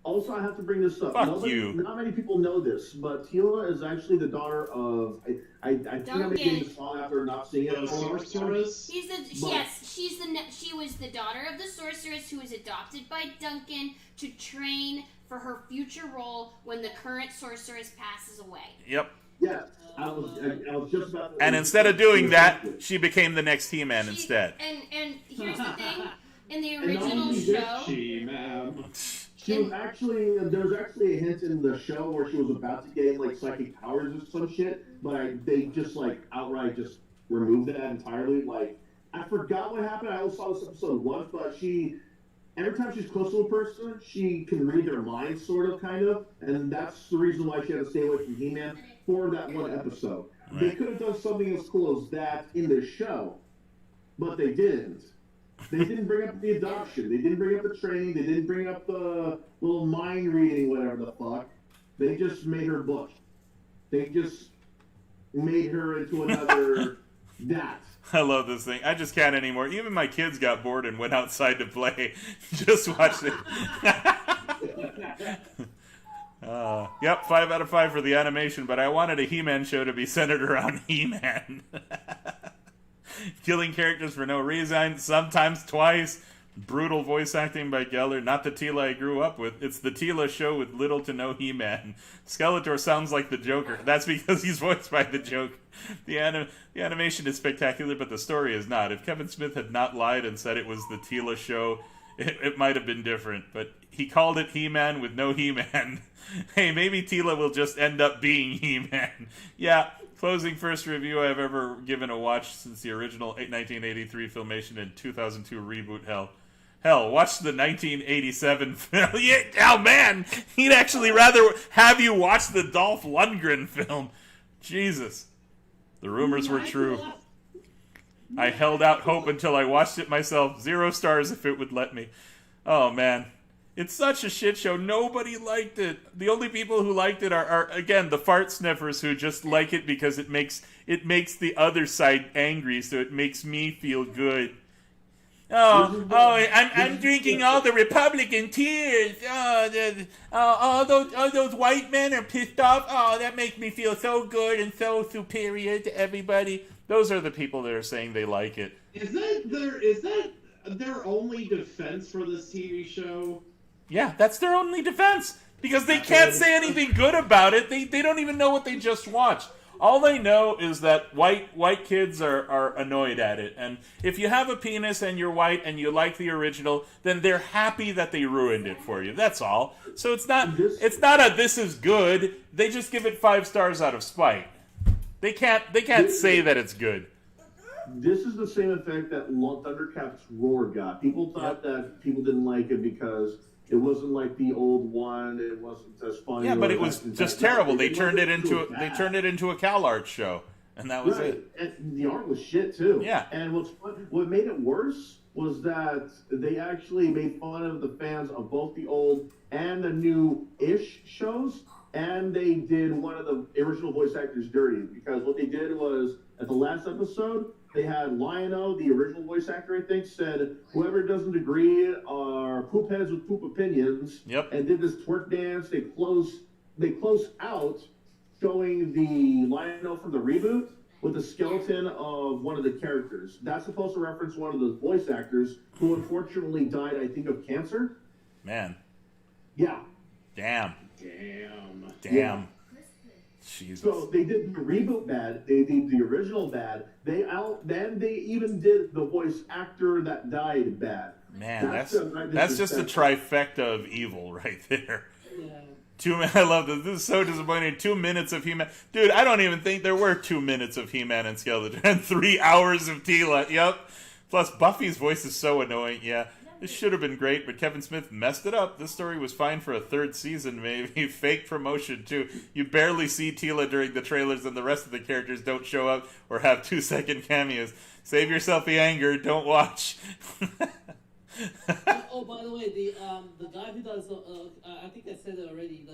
Also, I have to bring this up. Fuck you. Not many people know this, but Tila is actually the daughter of. I think I'm getting this all after not seeing it. Sorceress. She was the daughter of the sorceress who was adopted by Duncan to train for her future role when the current sorceress passes away. Yep. Yeah, I was just about. And instead of doing that, she became the next He-Man instead. And here's the thing: in the original show, she was actually there was actually a hint in the show where she was about to gain like psychic powers or some shit, but they just like outright just removed that entirely. Like I forgot what happened. I only saw this episode once, but every time she's close to a person, she can read their mind, sort of, kind of, and that's the reason why she had to stay away from He-Man for that one episode. Right. They could have done something as cool as that in the show, but they didn't. They didn't bring up the adoption. They didn't bring up the training. They didn't bring up the little mind reading, whatever the fuck. They just made her book. They just made her into another that. I love this thing. I just can't anymore. Even my kids got bored and went outside to play. Just watched it. Yep, 5 out of 5 for the animation, but I wanted a He-Man show to be centered around He-Man. Killing characters for no reason, sometimes twice. Brutal voice acting by Geller. Not the Tila I grew up with. It's the Tila show with little to no He-Man. Skeletor sounds like the Joker. That's because he's voiced by the Joker. The animation is spectacular, but the story is not. If Kevin Smith had not lied and said it was the Tila show, it might have been different. But he called it He-Man with no He-Man. Hey, maybe Tila will just end up being He-Man. Yeah. Closing first review I've ever given a watch since the original 1983 filmation and 2002 reboot. Hell, watch the 1987 film. Oh man, he'd actually rather have you watch the Dolph Lundgren film. Jesus. The rumors were true. I held out hope until I watched it myself. 0 stars if it would let me. Oh man. It's such a shit show. Nobody liked it. The only people who liked it are again, the fart sniffers who just like it because it makes the other side angry, so it makes me feel good. I'm drinking all the Republican tears. All those white men are pissed off. Oh, that makes me feel so good and so superior to everybody. Those are the people that are saying they like it. Is that their only defense for this TV show? Yeah, that's their only defense. Because they can't say anything good about it. They don't even know what they just watched. All they know is that white kids are annoyed at it. And if you have a penis and you're white and you like the original, then they're happy that they ruined it for you. That's all. So it's not a this is good. They just give it 5 stars out of spite. They can't say that it's good. This is the same effect that Thundercats Roar got. People thought that people didn't like it because it wasn't like the old one. It wasn't as funny. Yeah, but it was just terrible. They turned it into a CalArts show, and that was it. And the art was shit too. Yeah. And what made it worse was that they actually made fun of the fans of both the old and the new-ish shows, and they did one of the original voice actors dirty because what they did was at the last episode. They had Lion-O, the original voice actor, I think, said, whoever doesn't agree are poop heads with poop opinions. Yep. And did this twerk dance. They close out showing the Lion-O from the reboot with the skeleton of one of the characters. That's supposed to reference one of the voice actors who unfortunately died, I think, of cancer. Man. Yeah. Damn. Yeah. Jesus. So they did the reboot bad. They did the original bad. Then they even did the voice actor that died bad. Man, that's just a trifecta of evil right there. Yeah. I love this. This is so disappointing. 2 minutes of He-Man. Dude, I don't even think there were 2 minutes of He-Man and Skeletor and 3 hours of Tila. Yep. Plus, Buffy's voice is so annoying. Yeah. This should have been great, but Kevin Smith messed it up. This story was fine for a third season, maybe. Fake promotion, too. You barely see Tila during the trailers, and the rest of the characters don't show up or have 2-second cameos. Save yourself the anger. Don't watch. Oh, by the way, the guy who does I think I said it already.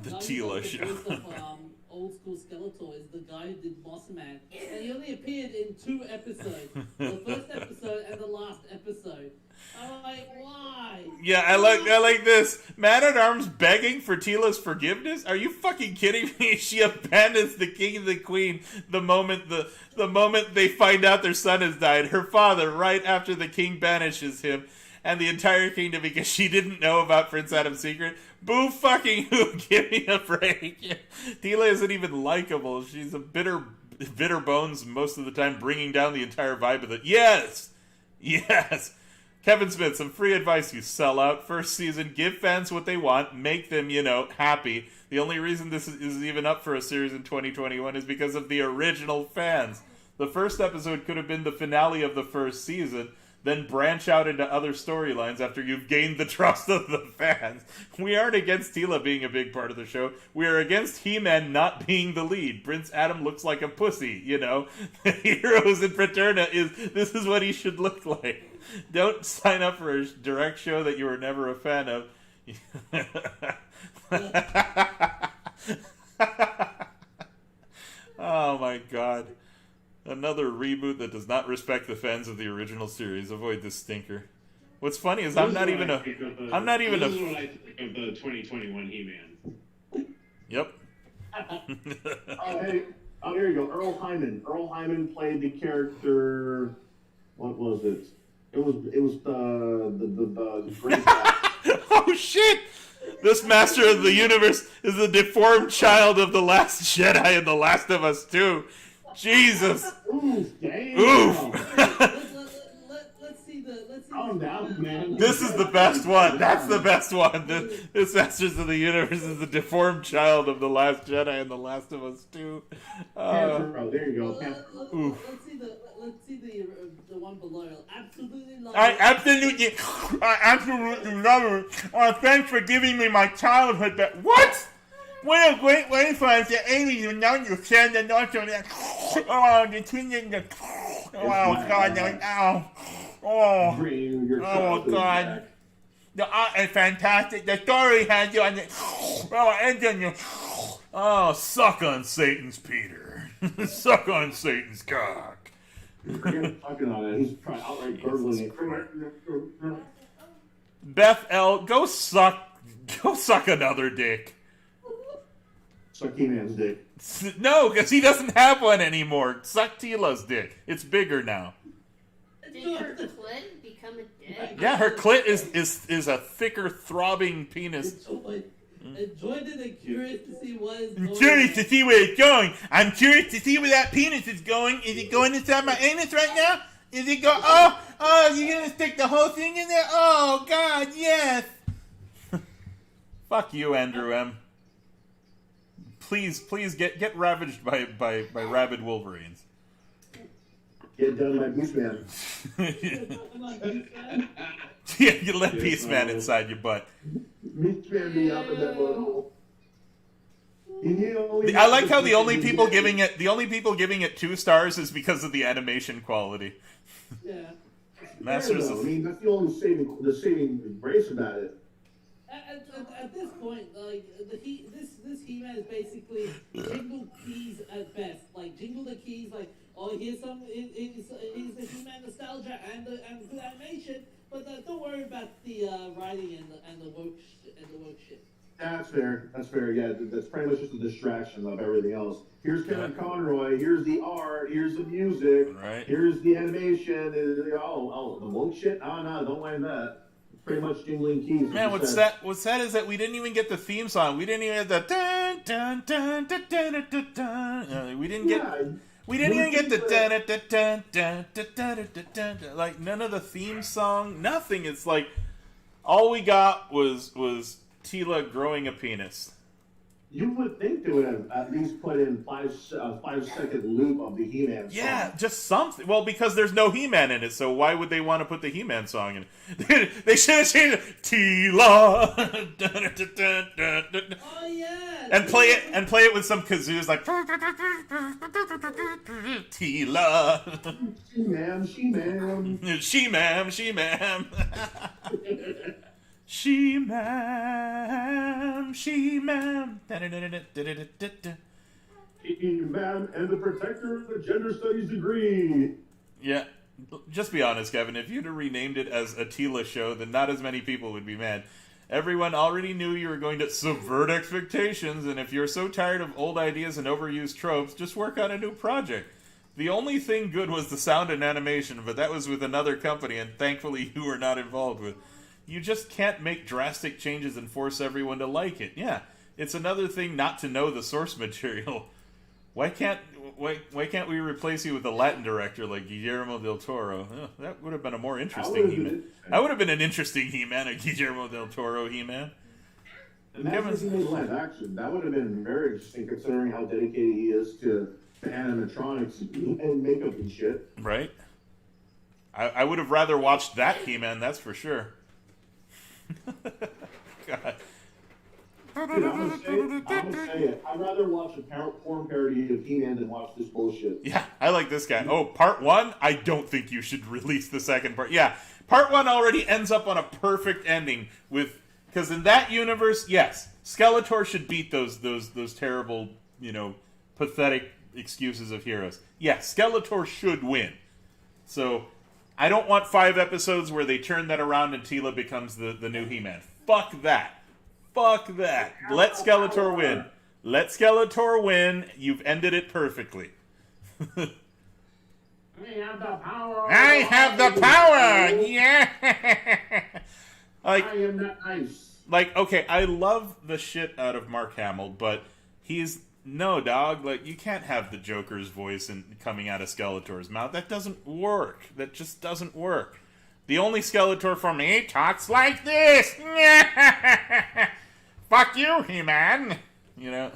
The Tila show. Of, old school Skeletor is the guy who did Boss Man, and he only appeared in 2 episodes. The first episode and the last episode. I'm like, why? Yeah, I like this. Man-at-Arms begging for Tila's forgiveness? Are you fucking kidding me? She abandons the king and the queen the moment the moment they find out their son has died. Her father, right after the king banishes him and the entire kingdom because she didn't know about Prince Adam's secret. Boo fucking who? Give me a break. Tila isn't even likable. She's a bitter bones most of the time, bringing down the entire vibe of it. Yes! Kevin Smith, some free advice, you sellout. First season, give fans what they want, make them, happy. The only reason this is even up for a series in 2021 is because of the original fans. The first episode could have been the finale of the first season, then branch out into other storylines after you've gained the trust of the fans. We aren't against Tila being a big part of the show. We are against He-Man not being the lead. Prince Adam looks like a pussy, The heroes in Paterna this is what he should look like. Don't sign up for a direct show that you were never a fan of. Oh my god. Another reboot that does not respect the fans of the original series. Avoid this stinker. What's funny is I'm not even a... This is what I think of the 2021 He-Man. Yep. Hey, here you go. Earl Hyman played the character... What was it? It was the great guy. Oh shit! This Master of the Universe is the deformed child of the Last Jedi and The Last of Us 2. Jesus! Oof! Damn. Oof! Let's see the. Calm down, man. This is the best one. That's the best one. This Masters of the Universe is the deformed child of The Last Jedi and The Last of Us 2. There you go. Let's see the one below. Absolutely love I absolutely love it. Thanks for giving me my childhood back. What? What a great way for us to Amy to know you said and also that. Oh, the teenage. Oh, God. Oh, God. The art is fantastic. The story has you on the. Oh, and then you. Oh, suck on Satan's Peter. Suck on Satan's cock. Fucking on it. He's trying outright gurgling it. Beth L, go suck another dick. Suck He-Man's dick. No, because he doesn't have one anymore. Suck Tila's dick. It's bigger now. Did her clit become a dick? Yeah, her clit is a thicker, throbbing penis. Enjoyed it and curious to see what is going. I'm curious to see where it's going. I'm curious to see where that penis is going. Is it going inside my anus right now? Is it go? Oh, you're gonna stick the whole thing in there? Oh God, yes. Fuck you, Andrew M. Please get ravaged by rabid wolverines. Get done by Beastman. Yeah, you let Beastman inside your butt. Beastman be up in that butthole. I like how the only people giving it 2 stars is because of the animation quality. Yeah. Masters I mean, that's the only saving grace about it. At this point, like this He-Man is basically jingle keys at best. Like jingle the keys, like here's the He-Man nostalgia and the good animation, but don't worry about the writing and the woke shit. That's fair. Yeah, that's pretty much just a distraction of everything else. Here's Kevin Conroy. Here's the art. Here's the music. Right. Here's the animation. The woke shit. Oh no, don't mind that. Pretty much jingling keys. Man, what's sad is that we didn't even get the theme song. We didn't even get the dun dun dun dun dun dun dun dun. We didn't even get the dun dun dun dun dun dun dun. Like none of the theme song, nothing. It's like all we got was Tila growing a penis. You would think they would have at least put in 5-second loop of the He-Man song. Yeah, just something. Well, because there's no He-Man in it, so why would they want to put the He-Man song in? They should have changed it. Tila. Oh yeah. And play it with some kazoos like Tila. She-ma'am, she-ma'am. She-ma'am, she-ma'am. She-ma'am, she-ma'am. He-Man and the protector of the gender studies degree. Yeah, just be honest, Kevin. If you'd have renamed it as a Tila show, then not as many people would be mad. Everyone already knew you were going to subvert expectations, and if you're so tired of old ideas and overused tropes, just work on a new project. The only thing good was the sound and animation, but that was with another company, and thankfully you were not involved with. You just can't make drastic changes and force everyone to like it. Yeah, it's another thing not to know the source material. Why can't we replace you with a Latin director like Guillermo del Toro? Oh, that would have been a more interesting He-Man. That would have been an interesting He-Man, a Guillermo del Toro He-Man. Imagine if he made live action. That would have been very interesting considering how dedicated he is to animatronics and makeup and shit. Right. I would have rather watched that He-Man, that's for sure. God. Dude, I'm gonna say it. I'd rather watch a porn parody of He-Man than watch this bullshit. Yeah, I like this guy. Oh, part 1? I don't think you should release the second part. Yeah, part 1 already ends up on a perfect ending with... Because in that universe, yes, Skeletor should beat those terrible, pathetic excuses of heroes. Yeah, Skeletor should win. So... I don't want 5 episodes where they turn that around and Tila becomes the new He-Man. Fuck that. Fuck that. Let Skeletor win. Let Skeletor win. You've ended it perfectly. I have the power. I have the power. Yeah. I am not nice. Like, okay, I love the shit out of Mark Hamill, but he's... No, dog, like, you can't have the Joker's voice coming out of Skeletor's mouth. That doesn't work. That just doesn't work. The only Skeletor for me talks like this. Fuck you, He-Man.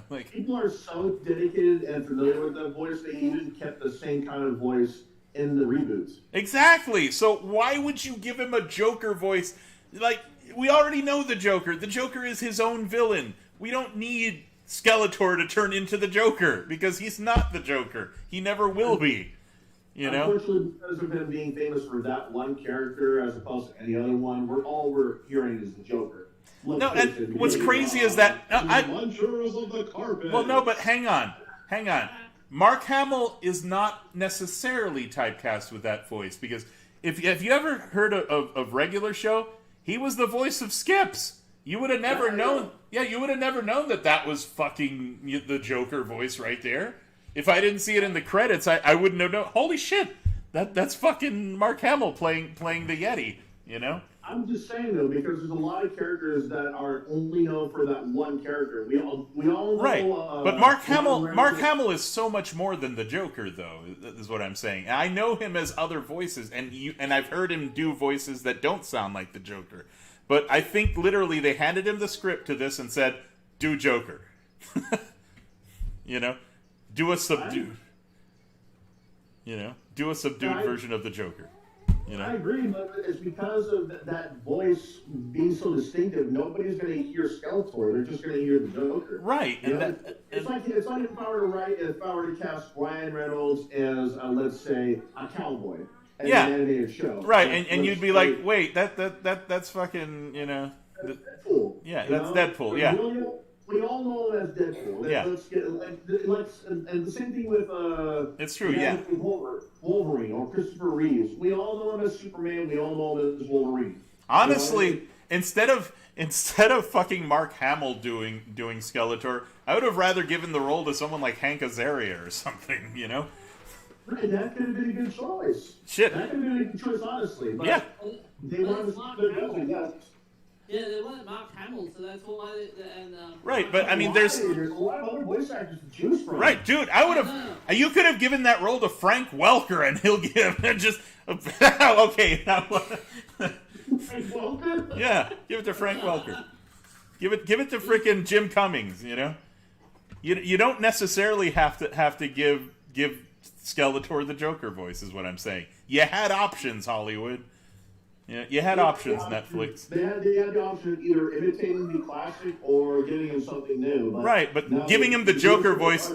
Like... People are so dedicated and familiar with that voice, they even kept the same kind of voice in the reboots. Exactly. So why would you give him a Joker voice? Like, we already know the Joker. The Joker is his own villain. We don't need... Skeletor to turn into the Joker, because he's not the Joker. He never will be. Unfortunately, because of him being famous for that one character as opposed to any other one, all we're hearing is the Joker. No, and what's crazy is that... Munchers of the carpet. Well, no, but hang on. Mark Hamill is not necessarily typecast with that voice, because if you ever heard of regular show, he was the voice of Skips. You would have never known... Yeah, you would have never known that was fucking the Joker voice right there. If I didn't see it in the credits, I wouldn't have known. Holy shit! That's fucking Mark Hamill playing the Yeti, I'm just saying, though, because there's a lot of characters that are only known for that one character. We all know... Right, but Mark Hamill is so much more than the Joker, though, is what I'm saying. I know him as other voices, and I've heard him do voices that don't sound like the Joker. But I think literally they handed him the script to this and said, do Joker. Do a subdued. Do a subdued version of the Joker. I agree, but it's because of that voice being so distinctive, nobody's going to hear Skeletor. They're just going to hear the Joker. Right. It's like if I were to cast Ryan Reynolds as, let's say, a cowboy. An animated show. Right, and you'd be like, wait, that's fucking, Deadpool. Yeah, that's Deadpool, yeah. We all know him as Deadpool. And the same thing with it's true, yeah. Wolverine or Christopher Reeves. We all know him as Superman. We all know him as Wolverine. Honestly, instead of fucking Mark Hamill doing Skeletor, I would have rather given the role to someone like Hank Azaria or something. Right, that could have been a good choice. Shit. That could have been a good choice, honestly. But yeah. They wanted to Yeah, they wanted Mark Hamill, so that's why. Right, but I mean, there's a lot of other voice actors to choose from. Right, dude. I would have. You could have given that role to Frank Welker, and he'll give just. Okay, now. Frank Welker. Yeah, give it to Frank Welker. Give it to frickin' Jim Cummings. You don't necessarily have to give Skeletor the Joker voice, is what I'm saying. You had options, Hollywood. Yeah, you had options, Netflix. They had the option of either imitating the classic or giving him something new. But giving him the Joker voice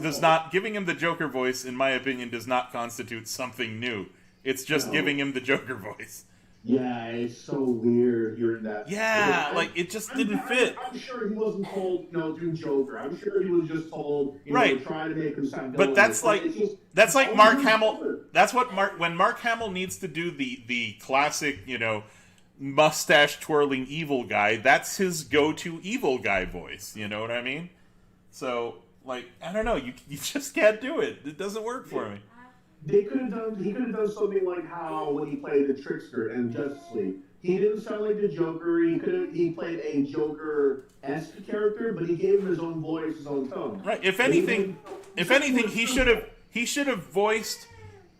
giving him the Joker voice, in my opinion, does not constitute something new. It's just giving him the Joker voice. Yeah, it's so weird hearing that. Yeah, like it just didn't fit. I'm sure he wasn't told, do Joker. I'm sure he was just told, try to make him sound. But that's like Mark Hamill. That's what when Mark Hamill needs to do the classic, mustache twirling evil guy. That's his go-to evil guy voice. You know what I mean? So I don't know. You just can't do it. It doesn't work for me. He could have done something like how when he played the Trickster in Justice League, he didn't sound like the Joker. He played a Joker-esque character, but he gave him his own voice, his own tone. Right. If anything, he should have voiced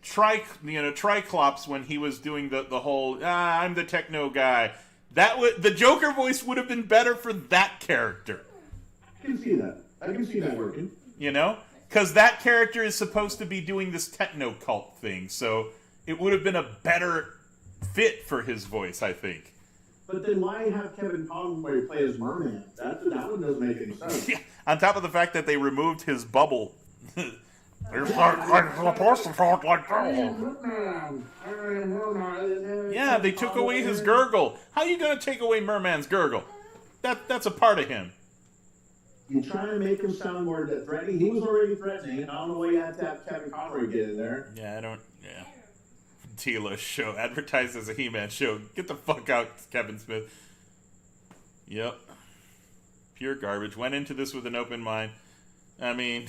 Triclops when he was doing the whole I'm the techno guy. The Joker voice would have been better for that character. I can see that. I can see that working. Because that character is supposed to be doing this techno cult thing, so it would have been a better fit for his voice, I think. But then why have Kevin Conroy play as Merman? That one doesn't make any sense. On top of the fact that they removed his bubble. You're supposed to talk like that. Yeah, they took away his gurgle. How are you going to take away Merman's gurgle? That's a part of him. You're trying to make him sound more threatening. He was already threatening. I don't know why you had to have Kevin Conroy get in there. Yeah, Tila show, advertised as a He-Man show. Get the fuck out, Kevin Smith. Yep. Pure garbage. Went into this with an open mind. I mean,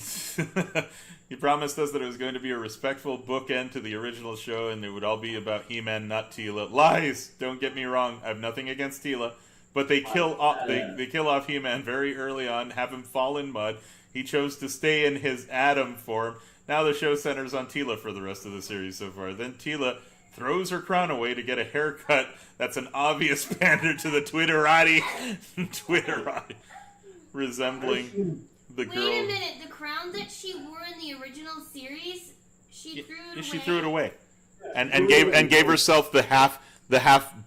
he promised us that it was going to be a respectful bookend to the original show and it would all be about He-Man, not Tila. Lies! Don't get me wrong. I have nothing against Tila. But they kill off He-Man very early on, have him fall in mud. He chose to stay in his Adam form. Now the show centers on Tila for the rest of the series so far. Then Tila throws her crown away to get a haircut. That's an obvious pander to the Twitterati. Resembling the girl. Wait a minute, the crown that she wore in the original series, she threw it away? She threw it away. And gave herself the half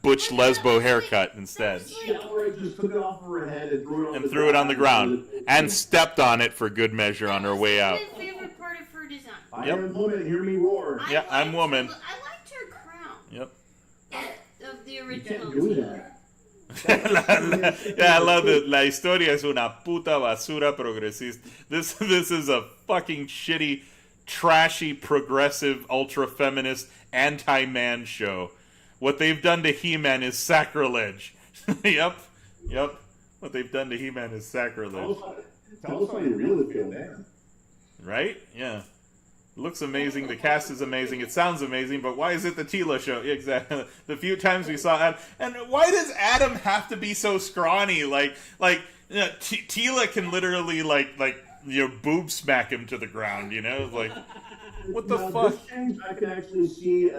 butch lesbo haircut instead. She outright just took it off of her head and threw it on the ground. And stepped on it for good measure on her way out. That's my favorite part of her design. I am woman, hear me roar. Yeah, I'm woman. I liked her crown. Yep. Of the original. Do that. I love it. La historia es una puta basura progresista. This is a fucking shitty, trashy, progressive, ultra-feminist, anti-man show. What they've done to He-Man is sacrilege. Yep. What they've done to He-Man is sacrilege. Tell us how you really feel, man. Right? Yeah. It looks amazing. The cast is amazing. It sounds amazing. But why is it the Tila show? Exactly. The few times we saw Adam, and why does Adam have to be so scrawny? Tila can literally boob smack him to the ground. What the fuck? This change, I can actually see.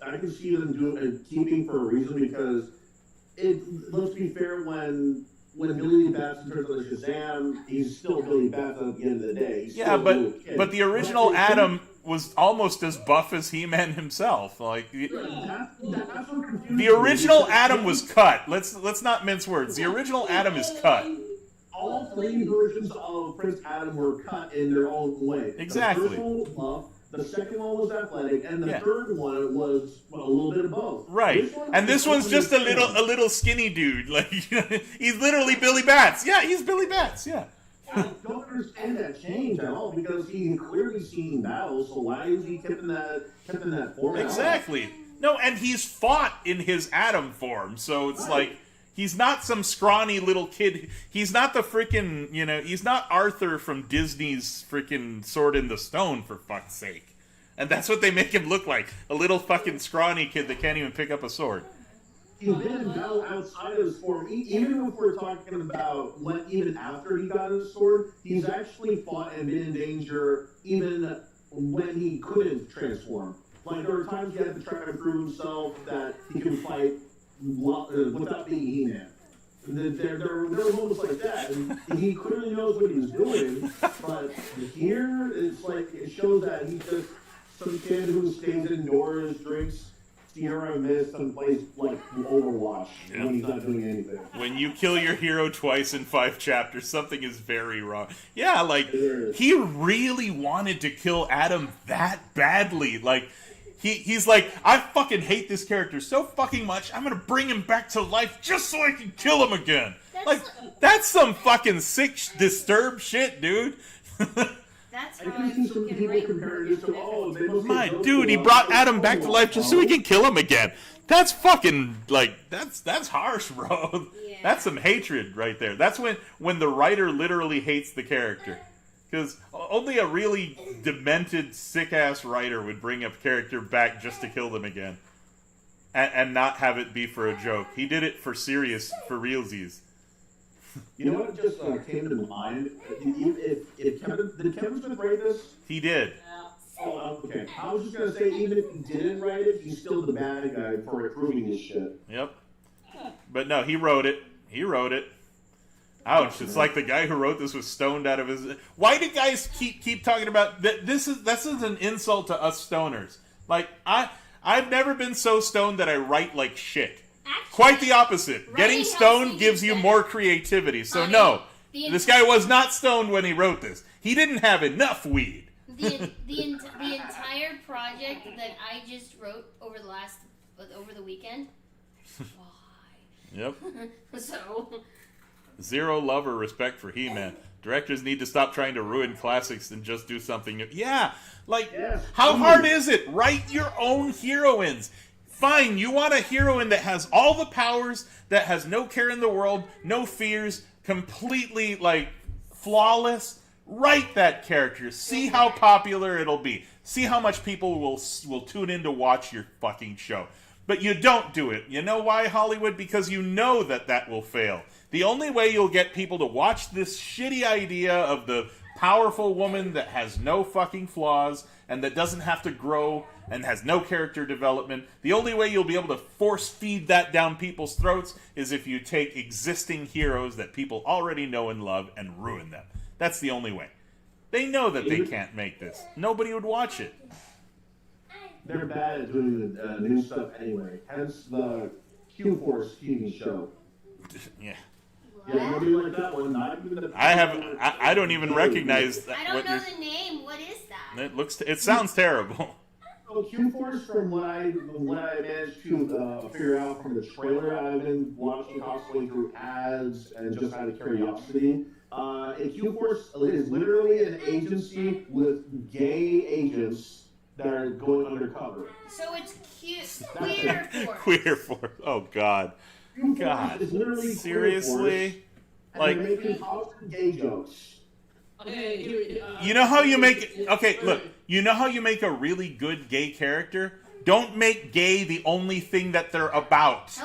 I can see them keeping for a reason because let's be fair, when Billy Batson turns on the Shazam, he's still Billy Batson at the end of the day. Yeah, but the original Adam was almost as buff as He-Man himself. The original Adam was cut. Let's not mince words. The original Adam is cut. All three versions of Prince Adam were cut in their own way. Exactly. The first one was buff, the second one was athletic, and the third one was a little bit of both. Right. This one's just a little skinny dude. He's literally Billy Bats. Yeah, he's Billy Bats. Yeah. I don't understand that change at all because he clearly seen battles. So why is he kept in that form? Exactly. No, and he's fought in his Adam form, so it's he's not some scrawny little kid. He's not the freaking, he's not Arthur from Disney's freaking Sword in the Stone, for fuck's sake. And that's what they make him look like. A little fucking scrawny kid that can't even pick up a sword. He's been in battle outside of his form. Even if we're talking about even after he got his sword, he's actually fought and been in danger even when he couldn't transform. There were times he had to try to prove himself that he could fight without being He-Man. They're almost like that, and he clearly knows what he's doing. But here, it's like it shows that he's just some kid who stays indoors, drinks Sierra Mist, and plays like Overwatch when he's not doing anything. When you kill your hero twice in 5 chapters, something is very wrong. Yeah, like he really wanted to kill Adam that badly. Like he's like, I fucking hate this character so fucking much, I'm gonna bring him back to life just so I can kill him again. That's some fucking sick, disturbed shit, dude. That's how I see some people compare this to, my dude, he brought Adam back to life just so he can kill him again. That's fucking, like, that's harsh, bro. Yeah. That's some hatred right there. That's when the writer literally hates the character. Because only a really demented, sick-ass writer would bring a character back just to kill them again. And not have it be for a joke. He did it for realsies. You know what just came to mind? Did Kevin Smith write this? He did. Oh, okay. I was just going to say, even if he didn't write it, he's still the bad guy for approving this shit. Yep. But no, he wrote it. Ouch, it's like the guy who wrote this was stoned out of his... Why do guys keep talking about... This is an insult to us stoners. Like, I've never been so stoned that I write like shit. Actually, quite the opposite. Getting stoned gives you more creativity. So no, this guy was not stoned when he wrote this. He didn't have enough weed. The entire project that I just wrote over the weekend. Why? Yep. So... Zero love or respect for He-Man. Directors need to stop trying to ruin classics and just do something new. Yeah, like, how hard is it? Write your own heroines. Fine, you want a heroine that has all the powers, that has no care in the world, no fears, completely, like, flawless. Write that character. See how popular it'll be. See how much people will tune in to watch your fucking show. But you don't do it. You know why, Hollywood? Because you know that will fail. The only way you'll get people to watch this shitty idea of the powerful woman that has no fucking flaws and that doesn't have to grow and has no character development, the only way you'll be able to force feed that down people's throats is if you take existing heroes that people already know and love and ruin them. That's the only way. They know that they can't make this. Nobody would watch it. They're bad at doing the new stuff anyway. Hence the Q-Force TV show. Yeah. Yeah, nobody like that one. I don't even recognize that. I don't know the name. What is that? It sounds terrible. So Q-Force, from what I managed to figure out from the trailer, I've been watching constantly through ads and just out of curiosity. Q-Force is literally an agency with gay agents that are going undercover. So it's Queer Force. Queer Force. Oh God. God. Seriously? Like, they're making constant gay jokes. You know how you make... Okay, look. You know how you make a really good gay character? Don't make gay the only thing that they're about.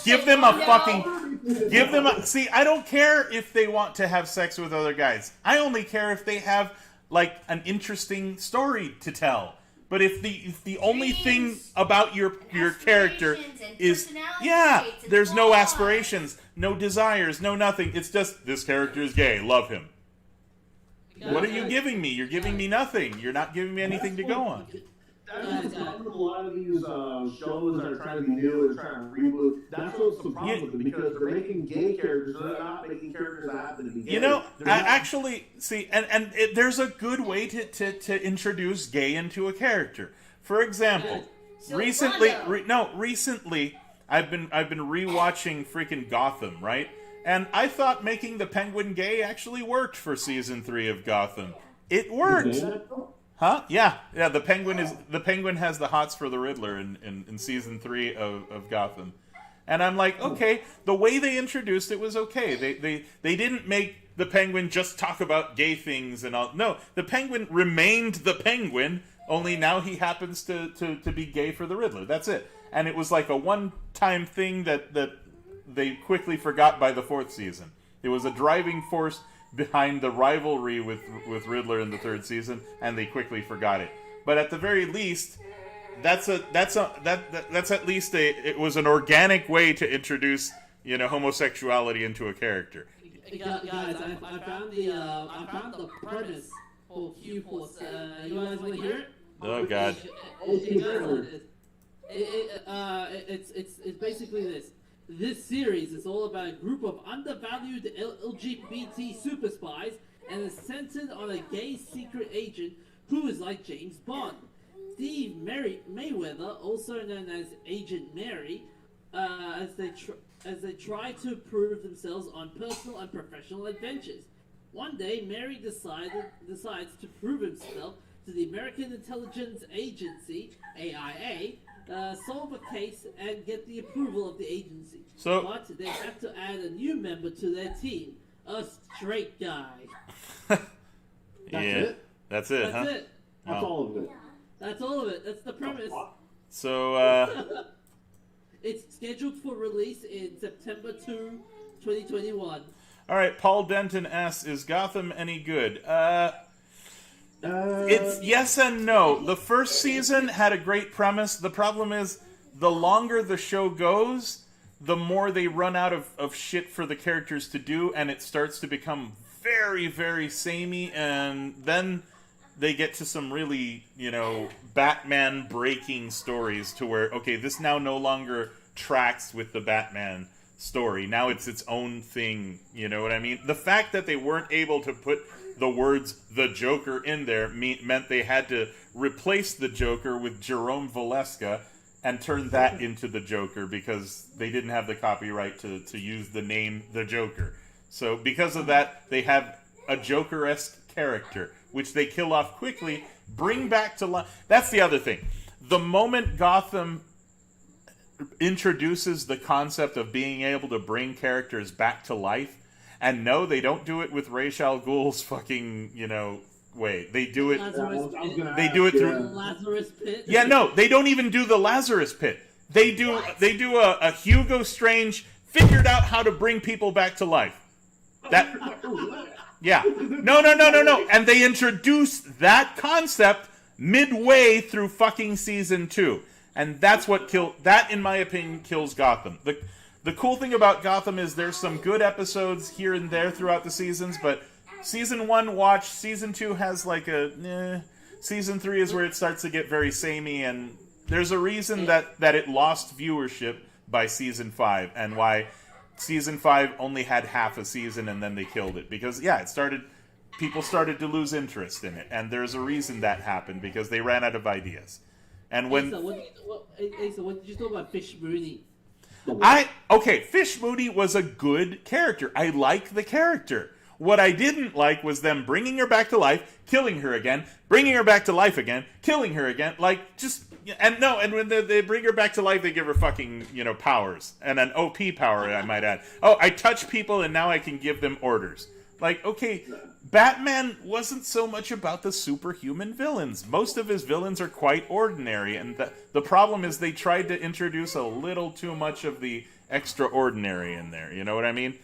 Give them a fucking... Give them a... See, I don't care if they want to have sex with other guys. I only care if they have, like, an interesting story to tell. But if the only thing about your character is, there's no aspirations, no desires, no nothing. It's just, this character is gay, love him. What are you giving me? You're giving me nothing. You're not giving me anything to go on. That's the problem with a lot of these shows that are trying to be new and trying to reboot. That's what's the problem with it, because they're making gay characters, they're not making characters that happen to be gay. You know, actually, see, there's a good way to introduce gay into a character. For example, recently, I've been rewatching freaking Gotham, right? And I thought making the Penguin gay actually worked for season 3 of Gotham. It worked. Huh? Yeah. The Penguin has the hots for the Riddler in season 3 of Gotham, and I'm like, okay, the way they introduced it was okay. They didn't make the Penguin just talk about gay things and all. No, the Penguin remained the Penguin, only now he happens to be gay for the Riddler. That's it. And it was like a one-time thing that they quickly forgot by the 4th season. It was a driving force behind the rivalry with Riddler in the 3rd season, and they quickly forgot it. But at the very least, that's at least it was an organic way to introduce homosexuality into a character. Guys, I found the premise for Q Force. You guys want to hear it? Oh God. It's basically this. This series is all about a group of undervalued LGBT super spies, and is centered on a gay secret agent who is like James Bond. Steve Mayweather, also known as Agent Mary, as they try to prove themselves on personal and professional adventures. One day, Mary decides to prove himself to the American Intelligence Agency, AIA, solve a case and get the approval of the agency. But they have to add a new member to their team, a straight guy. That's it, huh? That's all of it. That's all of it. That's the premise. So, it's scheduled for release in September 2, 2021. All right, Paul Denton asks, is Gotham any good? It's yes and no. The first season had a great premise. The problem is, the longer the show goes, the more they run out of shit for the characters to do, and it starts to become very, very samey, and then they get to some really, Batman-breaking stories to where, okay, this now no longer tracks with the Batman story. Now it's its own thing, you know what I mean? The fact that they weren't able to put the words "the Joker" in there meant they had to replace the Joker with Jerome Valeska and turn that into the Joker because they didn't have the copyright to use the name the Joker. So because of that, they have a Joker-esque character, which they kill off quickly, bring back to life. That's the other thing. The moment Gotham introduces the concept of being able to bring characters back to life, and no, they don't do it with Ra's al Ghul's fucking, way. They do it. They do it through Lazarus Pit. Yeah, no, they don't even do the Lazarus Pit. They do a Hugo Strange figured out how to bring people back to life. That. Yeah. No. And they introduced that concept midway through fucking season 2. And that's what that, in my opinion, kills Gotham. The cool thing about Gotham is there's some good episodes here and there throughout the seasons, but season 1 watch, season 2 has like season 3 is where it starts to get very samey, and there's a reason that it lost viewership by season 5, and why season 5 only had half a season and then they killed it. Because, people started to lose interest in it, and there's a reason that happened, because they ran out of ideas. And when... Asa, what did you thought about Fish Mooney? Fish Mooney was a good character. I like the character. What I didn't like was them bringing her back to life, killing her again, bringing her back to life again, killing her again. And when they bring her back to life, they give her fucking, powers. And an OP power, I might add. Oh, I touch people and now I can give them orders. Batman wasn't so much about the superhuman villains. Most of his villains are quite ordinary, and the problem is they tried to introduce a little too much of the extraordinary in there, you know what I mean?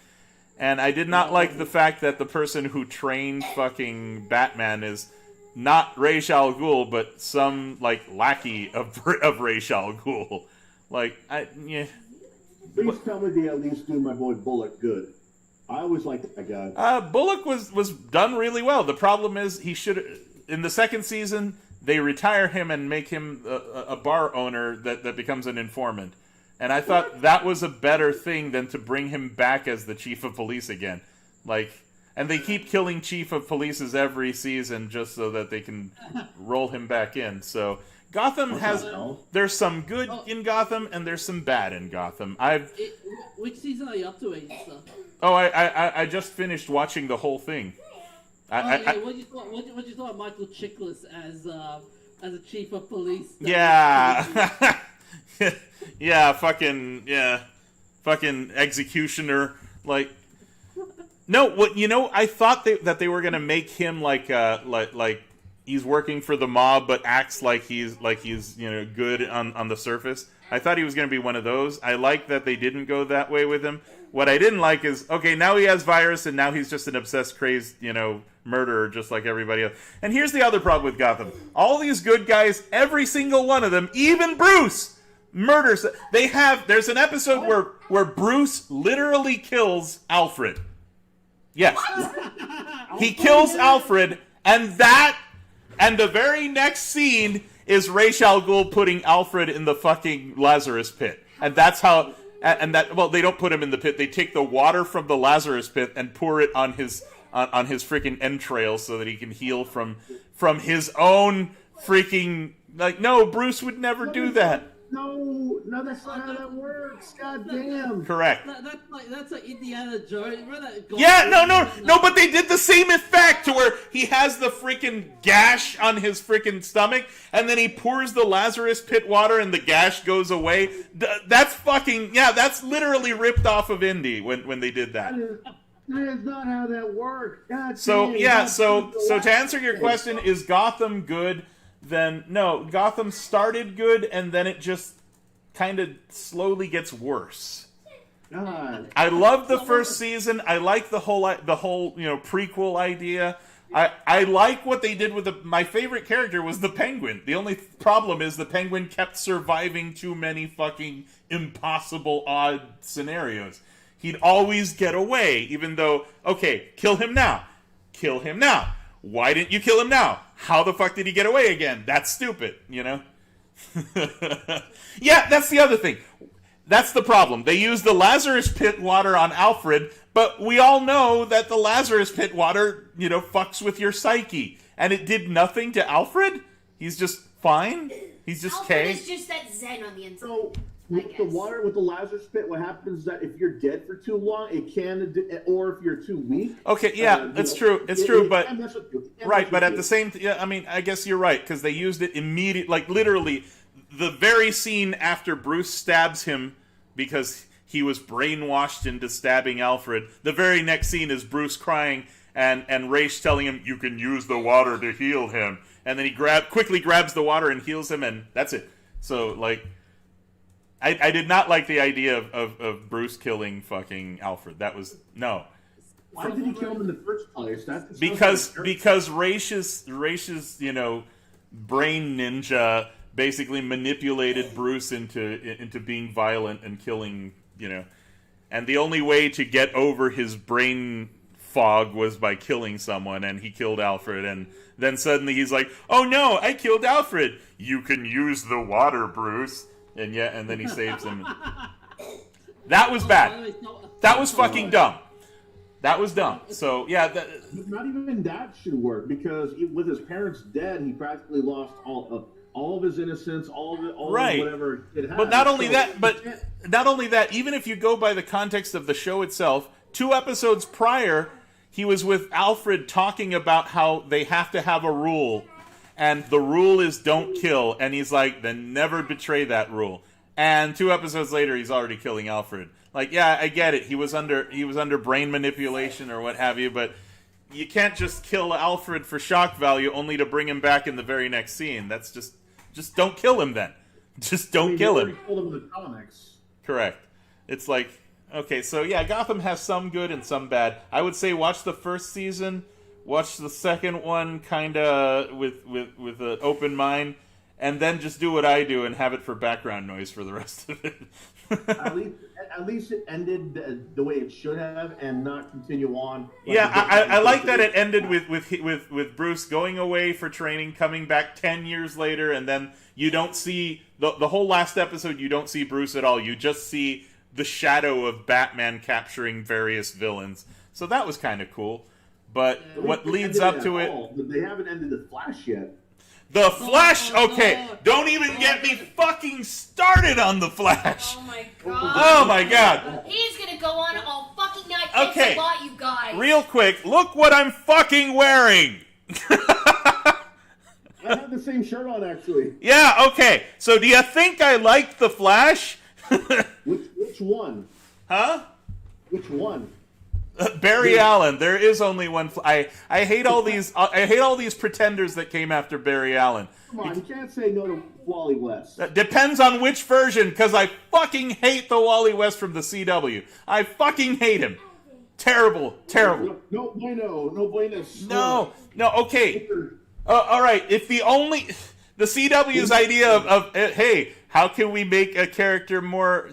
And I did not like the fact that the person who trained fucking Batman is not Ra's al Ghul, but some, lackey of Ra's al Ghul. Please tell me they at least do my boy Bullock good. I always liked that guy. Bullock was done really well. The problem is he should, in the second season, they retire him and make him a bar owner that becomes an informant. And I thought that was a better thing than to bring him back as the chief of police again. And they keep killing chief of polices every season just so that they can roll him back in. So Gotham there's some good in Gotham and there's some bad in Gotham. Which season are you up to, Asa? Oh, I just finished watching the whole thing. What do you thought of Michael Chiklis as a chief of police? Yeah. Fucking executioner. No, I thought that they were gonna make him like he's working for the mob, but acts like he's good on the surface. I thought he was gonna be one of those. I like that they didn't go that way with him. What I didn't like is, okay, now he has virus, and now he's just an obsessed, crazed, murderer, just like everybody else. And here's the other problem with Gotham. All these good guys, every single one of them, even Bruce, Murders. There's an episode where Bruce literally kills Alfred. Yes. He kills Alfred, and the very next scene is Ra's al Ghul putting Alfred in the fucking Lazarus pit. And that's how, they don't put him in the pit. They take the water from the Lazarus pit and pour it on his freaking entrails so that he can heal from his own freaking, no, Bruce would never do that. No, that's not how that works. God damn. Correct. That's like Indiana Jones. Remember that? Yeah, no, but they did the same effect to where he has the freaking gash on his freaking stomach, and then he pours the Lazarus pit water, and the gash goes away. That's fucking, that's literally ripped off of Indy when they did that. That is not how that works. God So damn, so to answer your question, is Gotham good? Then no, Gotham started good, and then it just kind of slowly gets worse. God. I love the first season. I like the whole prequel idea. I like what they did with my favorite character was the Penguin. The only problem is the Penguin kept surviving too many fucking impossible odd scenarios. He'd always get away, even though, okay, kill him now. Kill him now. Why didn't you kill him now? How the fuck did he get away again? That's stupid, you know? Yeah, that's the other thing. That's the problem. They use the Lazarus pit water on Alfred, but we all know that the Lazarus pit water, fucks with your psyche. And it did nothing to Alfred? He's just fine? He's just Alfred okay? is just that zen on the inside. So, with the water, with the Lazarus pit, what happens is that if you're dead for too long, it can, or if you're too weak. Okay, yeah, it's true. It's true, but can mess with you. right, but at the same, I guess you're right because they used it immediately, literally, the very scene after Bruce stabs him because he was brainwashed into stabbing Alfred. The very next scene is Bruce crying and Ra's telling him you can use the water to heal him, and then he quickly grabs the water and heals him, and that's it. So I did not like the idea of Bruce killing fucking Alfred. That was no. Why did he kill him in the first place? Because Raish's brain ninja basically manipulated Bruce into being violent and killing, and the only way to get over his brain fog was by killing someone, and he killed Alfred, and then suddenly he's like, oh no, I killed Alfred. You can use the water, Bruce. And then he saves him. That was bad. That was fucking dumb. That was dumb. So, yeah. Not even that should work, because with his parents dead, he practically lost all of his innocence, all of whatever it had. But not only that, even if you go by the context of the show itself, 2 episodes prior, he was with Alfred talking about how they have to have a rule. And the rule is don't kill. And he's like, then never betray that rule. And 2 episodes later, he's already killing Alfred. Yeah, I get it. He was under brain manipulation or what have you, but you can't just kill Alfred for shock value only to bring him back in the very next scene. That's just don't kill him then. Just don't kill him. Killed him in the comics. Correct. It's okay, so yeah, Gotham has some good and some bad. I would say watch the first season. Watch the second one kind of with an open mind, and then just do what I do and have it for background noise for the rest of it. at least it ended the way it should have, and not continue on. I like that it ended with Bruce going away for training, coming back 10 years later, and then you don't see the whole last episode. You don't see Bruce at all. You just see the shadow of Batman capturing various villains. So that was kind of cool. But what leads up to it... They haven't ended the Flash yet. The Flash? Okay, don't even get me fucking started on the Flash. Oh my god. Oh my god. He's gonna go on all fucking night. Okay. Thanks a lot, you guys. Real quick, look what I'm fucking wearing. I have the same shirt on, actually. Yeah, okay. So do you think I like the Flash? Which one? Huh? Which one? Barry Allen. There is only one. I hate all these. I hate all these pretenders that came after Barry Allen. Come on, you can't say no to Wally West. That depends on which version, because I fucking hate the Wally West from the CW. I fucking hate him. Terrible. No bueno. No buenas. No. Okay. All right. The CW's idea of hey, how can we make a character more,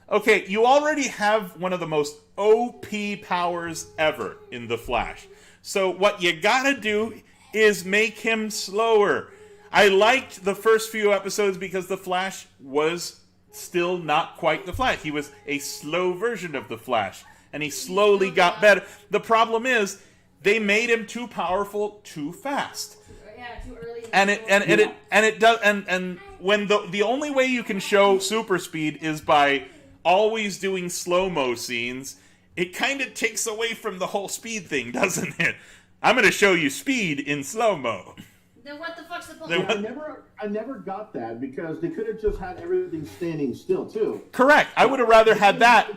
okay, you already have one of the most OP powers ever in the Flash. So what you gotta do is make him slower. I liked the first few episodes because the Flash was still not quite the Flash. He was a slow version of the Flash, and he slowly got better. The problem is they made him too powerful too fast. Yeah, too early. And when the only way you can show super speed is by always doing slow-mo scenes, it kind of takes away from the whole speed thing, doesn't it? I'm going to show you speed in slow-mo. Then what the fuck's the point? Yeah, I never got that because they could have just had everything standing still too. Correct. I would have rather had that.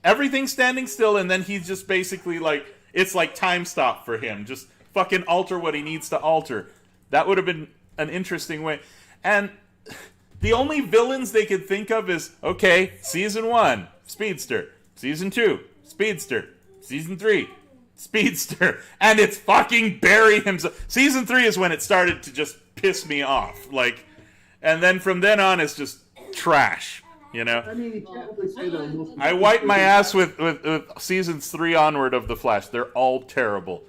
Everything standing still, and then he's just basically like, it's like time stop for him. Just fucking alter what he needs to alter. That would have been an interesting way. And the only villains they could think of is, okay, Season 1, Speedster. Season 2, Speedster. Season 3, Speedster. And it's fucking Barry himself. Season 3 is when it started to just piss me off. And then from then on, it's just trash. I mean, you can't really say that. I wipe my ass with seasons 3 onward of The Flash. They're all terrible.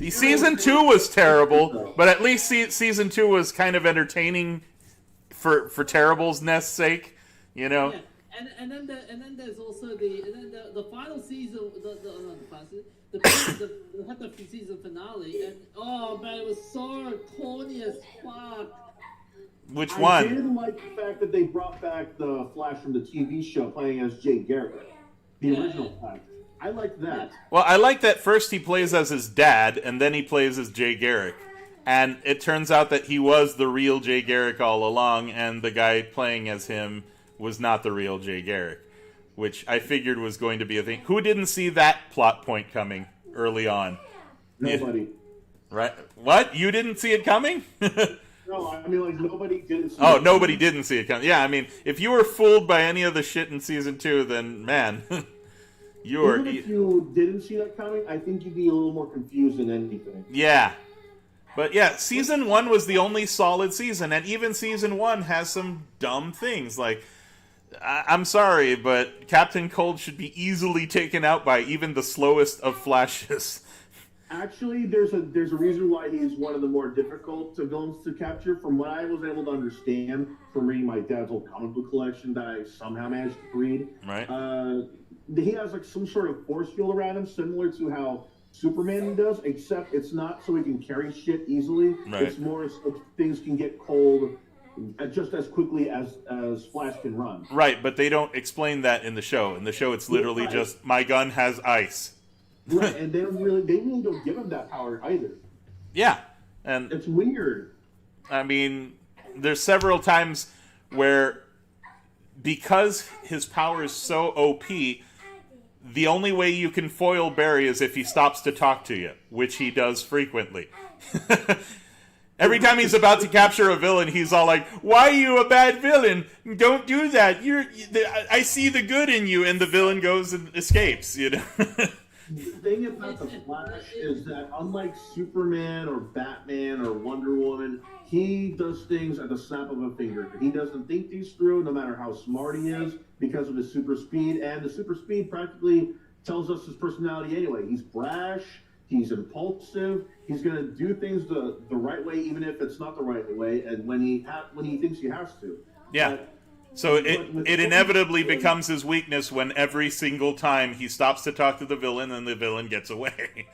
Season 2 was terrible, but at least season 2 was kind of entertaining for terribleness' sake, Yeah. And then there's also the final season, the season finale, and oh man, it was so corny as fuck. Which one? I did like the fact that they brought back the Flash from the TV show playing as Jay Garrick, the original Flash. I liked that. Well, I like that first he plays as his dad, and then he plays as Jay Garrick. And it turns out that he was the real Jay Garrick all along, and the guy playing as him was not the real Jay Garrick, which I figured was going to be a thing. Who didn't see that plot point coming early on? Nobody. Right? What? You didn't see it coming? No, I mean, nobody didn't see it. Oh, nobody didn't see it coming. Yeah, I mean, if you were fooled by any of the shit in Season 2, then, man... Even if you didn't see that coming, I think you'd be a little more confused than anything. Yeah. But yeah, Season 1 was the only solid season, and even Season 1 has some dumb things. Like, I'm sorry, but Captain Cold should be easily taken out by even the slowest of Flashes. Actually, there's a reason why he's one of the more difficult villains to capture. From what I was able to understand from reading my dad's old comic book collection that I somehow managed to read. Right. He has some sort of force field around him, similar to how Superman does, except it's not so he can carry shit easily. Right. It's more so things can get cold just as quickly as Flash can run. Right, but they don't explain that in the show. In the show, it's literally just, my gun has ice. Right, and they really don't give him that power either. Yeah. And it's weird. I mean, there's several times where, because his power is so OP, the only way you can foil Barry is if he stops to talk to you, which he does frequently. Every time he's about to capture a villain, he's all like, "Why are you a bad villain? Don't do that. I see the good in you," and the villain goes and escapes, The thing about the Flash is that unlike Superman or Batman or Wonder Woman, he does things at the snap of a finger. He doesn't think these through, no matter how smart he is, because of his super speed. And the super speed practically tells us his personality anyway. He's brash. He's impulsive. He's going to do things the right way, even if it's not the right way, and when he thinks he has to. Yeah. So it inevitably becomes his weakness when every single time he stops to talk to the villain and the villain gets away.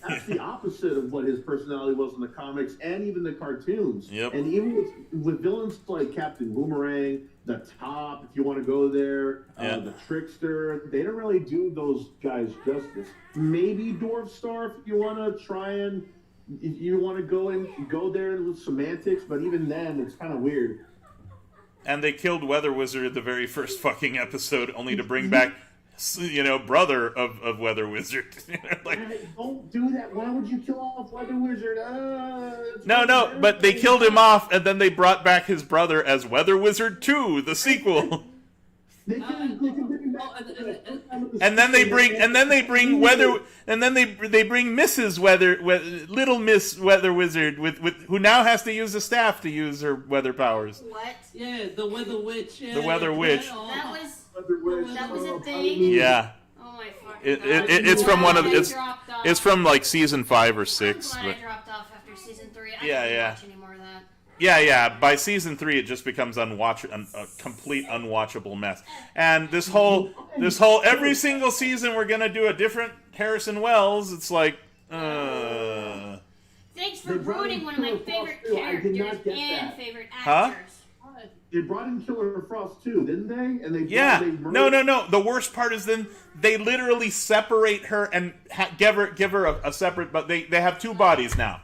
That's the opposite of what his personality was in the comics and even the cartoons. Yep. And even with villains like Captain Boomerang, the Top, if you want to go there, the Trickster, they don't really do those guys justice. Maybe Dwarf Star if you want to try and go there with semantics, but even then it's kind of weird. And they killed Weather Wizard at the very first fucking episode, only to bring back, brother of Weather Wizard. Don't do that. Why would you kill off Weather Wizard? No, but they killed him off, and then they brought back his brother as Weather Wizard 2, the sequel. They can bring back And then they bring Mrs. Little Miss Weather Wizard with who now has to use a staff to use her weather powers. What? Yeah, the Weather Witch. Yeah, The Weather Witch. That was a thing. Yeah. Oh my fucking It's from one of it's from like season 5 or 6. I'm glad I dropped off after season 3. I Yeah. can't watch any more of that. Yeah. By season 3, it just becomes a complete unwatchable mess. And this whole every single season we're gonna do a different Harrison Wells. It's like, Thanks for ruining one of my favorite characters and favorite Huh? actors. They brought in Killer Frost too, didn't they? And they No. The worst part is then they literally separate her and give her a separate. But they have 2 bodies now.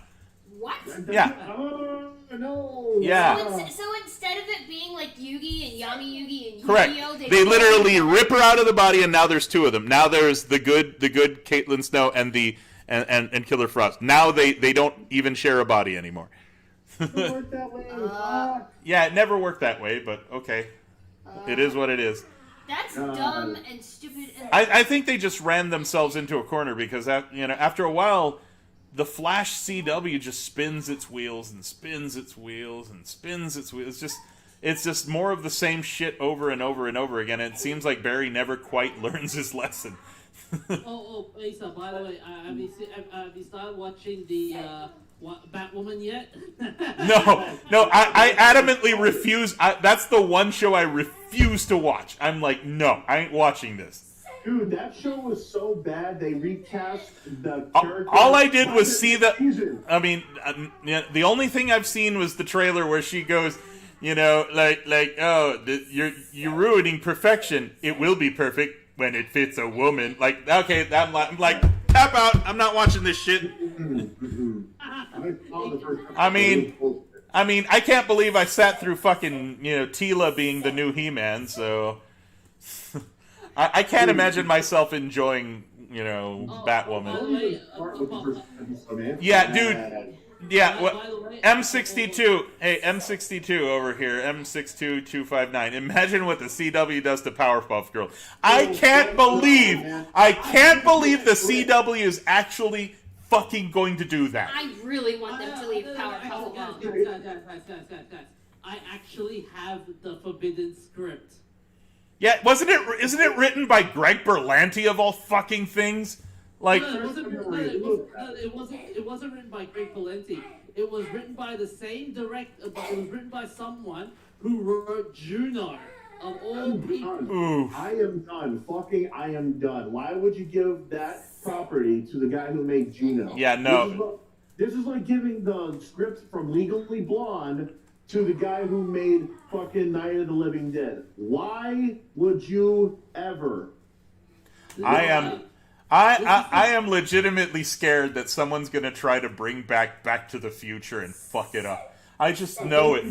What? Yeah. Oh no. Yeah. So instead of it being like Yugi and Yami Yugi and Correct. Yu-Gi-Oh, They literally rip her out of the body, and now there's 2 of them. Now there's the good Caitlin Snow and and Killer Frost. Now they don't even share a body anymore. It worked that way. Yeah, it never worked that way, but okay. It is what it is. That's dumb and stupid. I think they just ran themselves into a corner because after a while, the Flash CW just spins its wheels and spins its wheels and spins its wheels. It's just more of the same shit over and over and over again. And it seems like Barry never quite learns his lesson. Lisa, by the way, have you started watching the Batwoman yet? No, I adamantly refuse. That's the one show I refuse to watch. I'm like, no, I ain't watching this. Dude, that show was so bad they recast the character. All I did was see the. I mean, the only thing I've seen was the trailer where she goes, you're ruining perfection. It will be perfect when it fits a woman. Like, okay, I'm like, tap out. I'm not watching this shit. I mean, I can't believe I sat through fucking, Tila being the new He-Man, so I can't imagine myself enjoying, Batwoman. Yeah, dude. Yeah, M62. Hey, M62 over here. M62259. Imagine what the CW does to Powerpuff Girls. I can't believe the CW is actually fucking going to do that. I really want them to leave Powerpuff alone. Guys. I actually have the forbidden script. Yeah, isn't it written by Greg Berlanti of all fucking things? Like, it wasn't written by Greg Berlanti. It was written by the same director, but it was written by someone who wrote Juno. Of all people. Oof. I am done. I am done. Why would you give that property to the guy who made Juno? Yeah, no. This is like giving the script from Legally Blonde to the guy who made fucking Night of the Living Dead. Why would you ever? I am legitimately scared that someone's gonna try to bring Back to the Future and fuck it up. I just know it.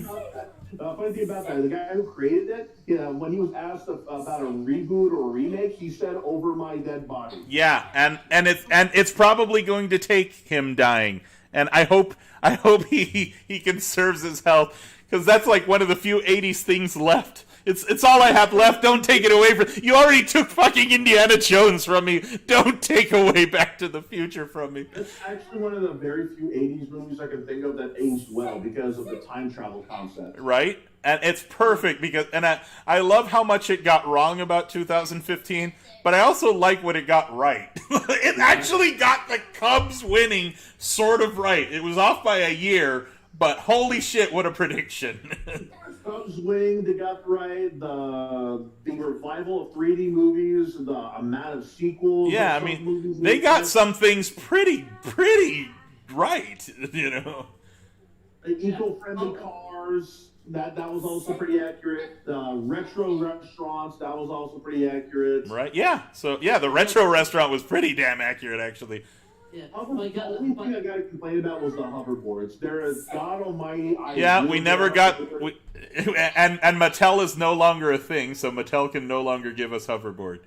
Funny thing about that, the guy who created it, when he was asked about a reboot or a remake, he said, "Over my dead body." Yeah, and it's probably going to take him dying, and I hope he conserves his health, because that's like one of the few '80s things left. It's all I have left. Don't take it away from you. Already took fucking Indiana Jones from me. Don't take away Back to the Future from me. It's actually one of the very few '80s movies I can think of that aged well because of the time travel concept. Right? And it's perfect because, and I love how much it got wrong about 2015, but I also like what it got right. It actually got the Cubs winning sort of right. It was off by a year, but holy shit, what a prediction. Cubs winning, they got right. The revival of 3D movies, the amount of sequels. Yeah, I mean, they got some things pretty right, The eco-friendly cars, that was also pretty accurate. The retro restaurants, that was also pretty accurate. Right? Yeah. So yeah, the retro restaurant was pretty damn accurate, actually. Yeah. The only thing I got to complain about was the hoverboards. They're a god almighty. We never got. And Mattel is no longer a thing, so Mattel can no longer give us hoverboard.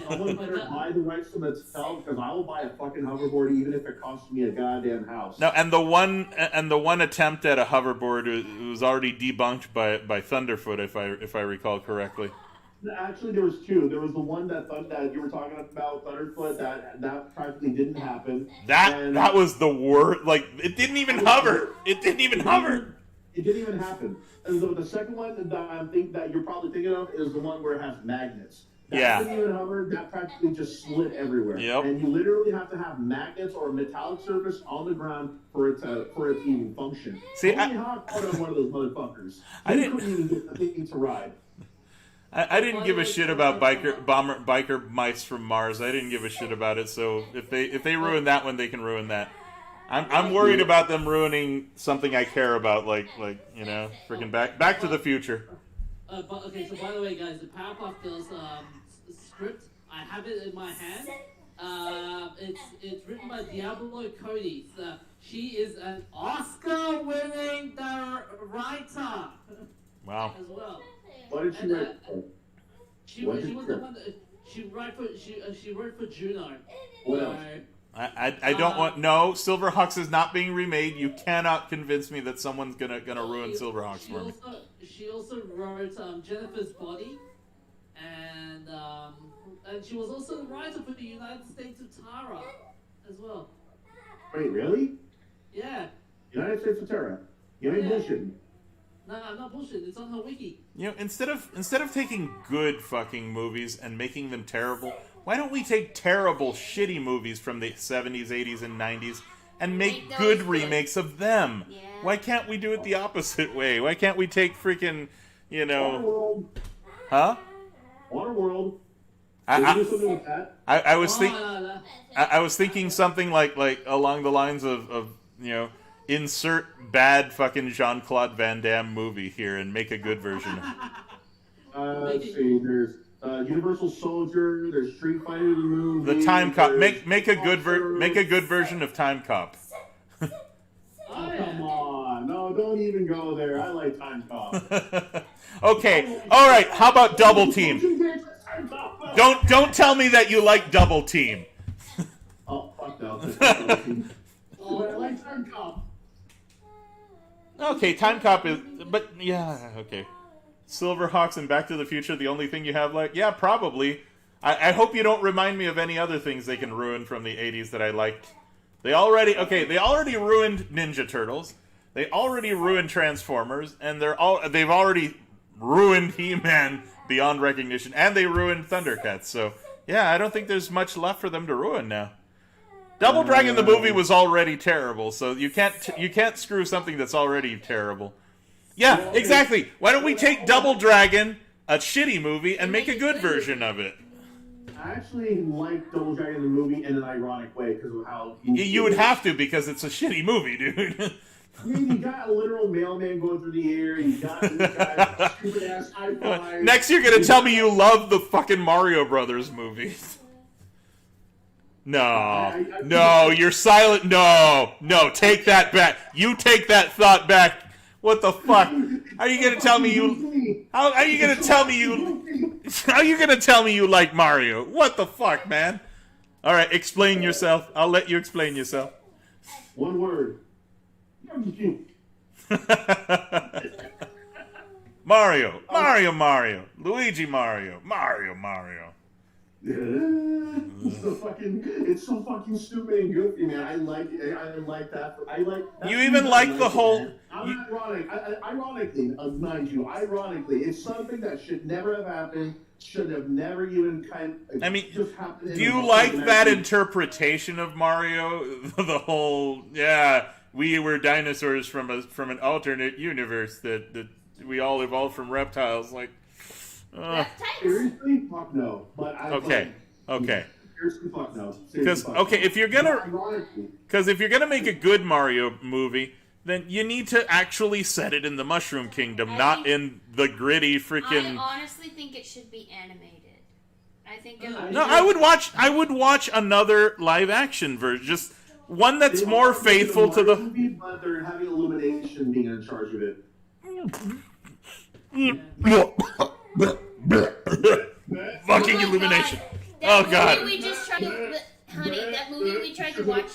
Someone better buy the rights to Mattel, because I will buy a fucking hoverboard even if it costs me a goddamn house. No, and the one attempt at a hoverboard was already debunked by Thunderfoot, if I recall correctly. Actually, there was two. There was the one that you were talking about, Thunderfoot, that practically didn't happen. That was the worst. Like, it didn't even hover. It didn't even hover. It didn't even happen. And the second one that I think that you're probably thinking of is the one where it has magnets. That didn't even hover. That practically just slid everywhere. Yep. And you literally have to have magnets or a metallic surface on the ground for it to even function. See, Only Hawk out of one of those motherfuckers. They couldn't even get the thing to ride. I didn't give a shit about biker mice from Mars. I didn't give a shit about it. So if they ruin that one, they can ruin that. I'm worried about them ruining something I care about, like freaking Back to the Future. Okay, so by the way, guys, the Powerpuff Girls script, I have it in my hand. It's written by Diablo Cody. She is an Oscar-winning writer. Wow. As well. What did she write? She was the one that she wrote for Juno. What else? I don't want Silverhawks is not being remade. You cannot convince me that someone's gonna ruin Silverhawks for me. She also wrote Jennifer's Body, and she was also the writer for the United States of Tara as well. Wait, really? Yeah. United States of Tara. You ain't bullshitting. No, I'm not bullshitting. It's on her wiki. Instead of taking good fucking movies and making them terrible, why don't we take terrible, shitty movies from the 70s, 80s, and 90s and make good remakes of them? Yeah. Why can't we do it the opposite way? Why can't we take freaking, Waterworld. Huh? Waterworld. I was thinking something like along the lines of insert bad fucking Jean-Claude Van Damme movie here and make a good version. Let's see. There's Universal Soldier. There's Street Fighter the movie. The Time Cop. Make a good version of Time Cop. Oh, come on. No, don't even go there. I like Time Cop. Okay. All right. How about Double Team? Don't tell me that you like Double Team. Oh, fuck no. Oh, I like Time Cop. Okay, Time Cop is... But, yeah, okay. Silverhawks and Back to the Future, the only thing you have like... Yeah, probably. I hope you don't remind me of any other things they can ruin from the 80s that I liked. They already ruined Ninja Turtles. They already ruined Transformers. And they've already ruined He-Man beyond recognition. And they ruined Thundercats. So, yeah, I don't think there's much left for them to ruin now. Double Dragon the movie was already terrible, so you can't screw something that's already terrible. Yeah, exactly. Why don't we take Double Dragon, a shitty movie, and make a good version of it? I actually like Double Dragon the movie in an ironic way because of how you would have to because it's a shitty movie, dude. I mean, you got a literal mailman going through the air. You got stupid ass high five. Next, you're gonna tell me you love the fucking Mario Brothers movies. No, you're silent. No, take that back. You take that thought back. What the fuck? How are you gonna tell me you? How are you gonna tell me you? How are you gonna tell me you like Mario? What the fuck, man? All right, explain yourself. I'll let you explain yourself. One word. Mario, Luigi Mario. It's so fucking stupid and goofy, man. I like that. You even like the whole. I'm ironic. Ironically, mind you, it's something that should never have happened. Should have never even just happened. Do you like that interpretation of Mario? The whole, we were dinosaurs from an alternate universe that we all evolved from reptiles, like. Seriously? Fuck no. But okay. Seriously, fuck no. Because if you're gonna make a good Mario movie, then you need to actually set it in the Mushroom Kingdom, not in the gritty freaking. I honestly think it should be animated. I think. I would watch another live action version, just one that's more faithful to the. But they're having Illumination being in charge of it. Fucking Illumination. Oh god. That movie we tried to watch.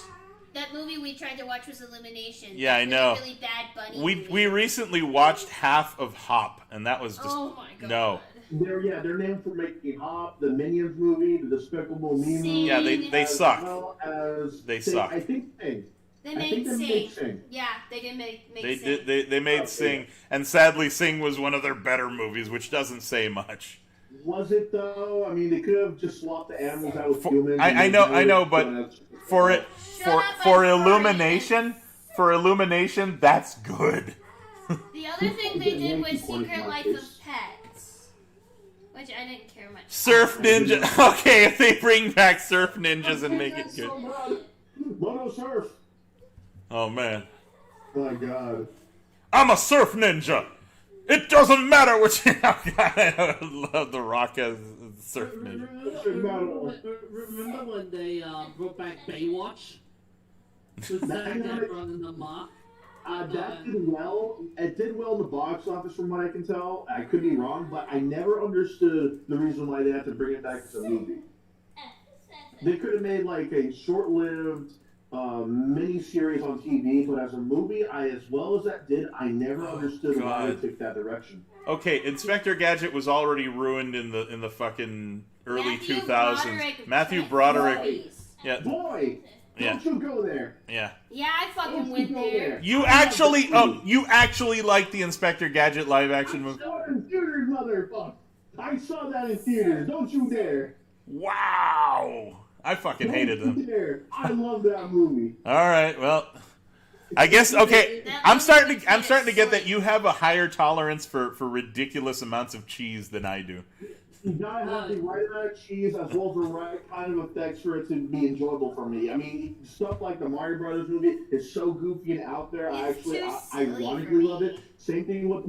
That movie we tried to watch was Illumination. Yeah, I know. Really bad bunny. We recently watched half of Hop, and that was just oh my god. No. They're named for making Hop, the Minions movie, the Despicable Me movie. Yeah, they suck. Well as They suck. I think They made Sing. Yeah, they did make Sing. They made Sing, and sadly, Sing was one of their better movies, which doesn't say much. Was it though? I mean, they could have just swapped the animals out with humans. I know, but for Illumination, that's good. The other thing they did was Secret Life of Pets, which I didn't care much. Surf Ninja. Okay, if they bring back Surf Ninjas and make it good. Mono Surf. Oh man. My God. I'm a surf ninja. It doesn't matter which. Oh, God, I love The Rock as surf ninja. Remember when they brought back Baywatch? With Zac Efron and the Mark? That did well. It did well in the box office, from what I can tell. I could be wrong, but I never understood the reason why they had to bring it back as a movie. They could have made like a short-lived mini-series on TV, but as a movie, as well as that did, I never understood why they took that direction. Okay, Inspector Gadget was already ruined in the fucking early 2000s. Matthew Broderick. Yeah. Boy, don't you go there. Yeah. Yeah, I fucking went there. You actually like the Inspector Gadget live action movie? I saw it in theaters, motherfucker. I saw that in theaters. Don't you dare. Wow. I fucking hated them. I love that movie. All right, well, I guess okay. I'm starting to get that you have a higher tolerance for ridiculous amounts of cheese than I do. You gotta have the right amount of cheese as well as the right kind of effects for it to be enjoyable for me. I mean, stuff like the Mario Brothers movie is so goofy and out there. I ironically love it. Same thing with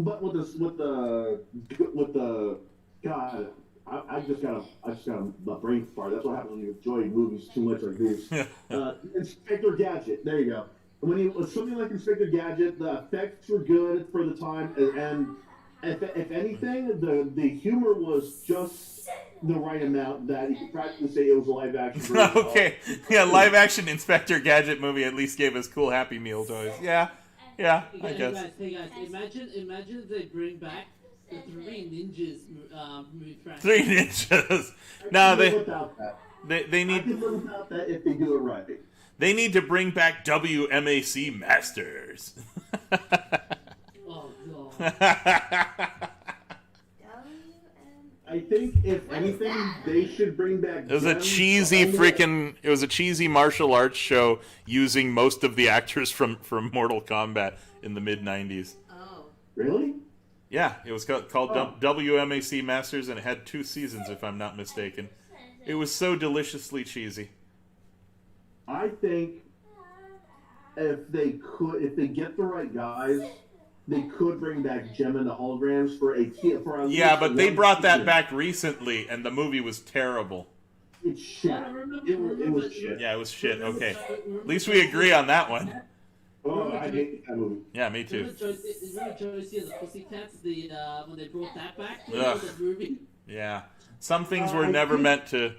the God. I just got a brain fart. That's what happens when you enjoy movies too much like this. Inspector Gadget. There you go. When it was something like Inspector Gadget, the effects were good for the time, and if anything, the humor was just the right amount that you could practically say it was a live action version. Okay, yeah, live action Inspector Gadget movie at least gave us cool Happy Meal toys. Yeah, I guess. Hey guys, imagine if they bring back the Three Ninjas movie franchise. Three Ninjas. No, they need. I can live without that if they do it right. They need to bring back WMAC Masters. Oh God. I think if anything, they should bring back. It was a cheesy martial arts show using most of the actors from Mortal Kombat in the mid '90s. Oh. Really? Yeah, it was called WMAC Masters, and it had 2 seasons, if I'm not mistaken. It was so deliciously cheesy. I think if they get the right guys, they could bring back Gem and the Holograms for a yeah, but they brought that back recently, and the movie was terrible. It's shit. It was shit. Yeah, it was shit. Okay, at least we agree on that one. Oh, I hate that movie. Yeah, me too. Remember Josie and the Pussycats? When they brought that back, the movie. Yeah, some things were never meant to.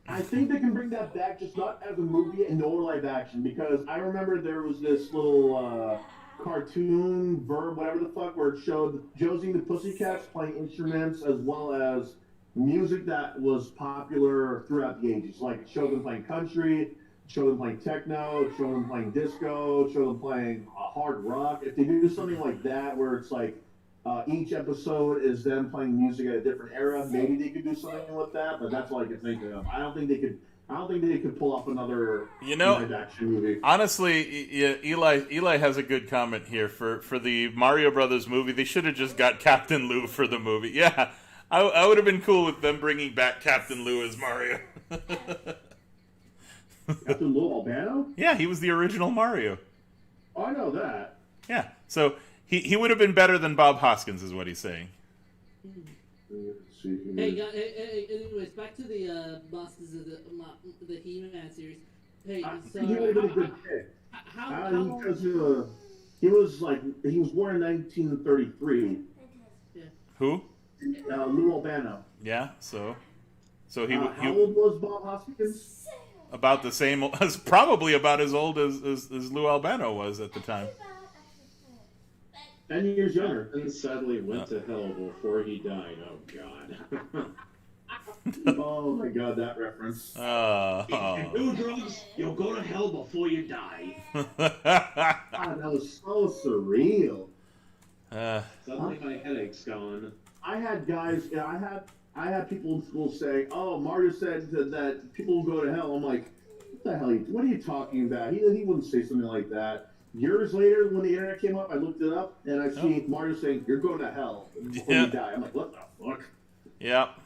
I think they can bring that back, just not as a movie and nor live action, because I remember there was this little cartoon verb, whatever the fuck, where it showed Josie and the Pussycats playing instruments as well as music that was popular throughout the ages. Like, it showed them playing country, showed them playing techno, showed them playing disco, showed them playing hard rock. If they do something like that, where it's like each episode is them playing music at a different era, maybe they could do something with that. But that's all I can think of. I don't think they could pull off another live action movie. Honestly, Eli has a good comment here for the Mario Brothers movie. They should have just got Captain Lou for the movie. Yeah, I would have been cool with them bringing back Captain Lou as Mario. Captain Lou Albano? Yeah, he was the original Mario. Oh, I know that. Yeah, so he would have been better than Bob Hoskins, is what he's saying. Hey, anyways, back to the Masters of the He-Man series. Hey, so he would have been a good pick. Because he was born in 1933. Yeah. Who? Lou Albano. Yeah, so he how old was Bob Hoskins? About the same, probably about as old as Lou Albano was at the time. 10 years younger. And sadly went to hell before he died. Oh, God. Oh, my God, that reference. If you do drugs, you'll go to hell before you die. God, that was so surreal. Suddenly my headache's gone. I had guys, I had people in school say, "Oh, Mario said that people will go to hell." I'm like, "What the hell? What are you talking about? He wouldn't say something like that." Years later, when the internet came up, I looked it up and I see Mario saying, "You're going to hell before you die." I'm like, "What the fuck?" Yep.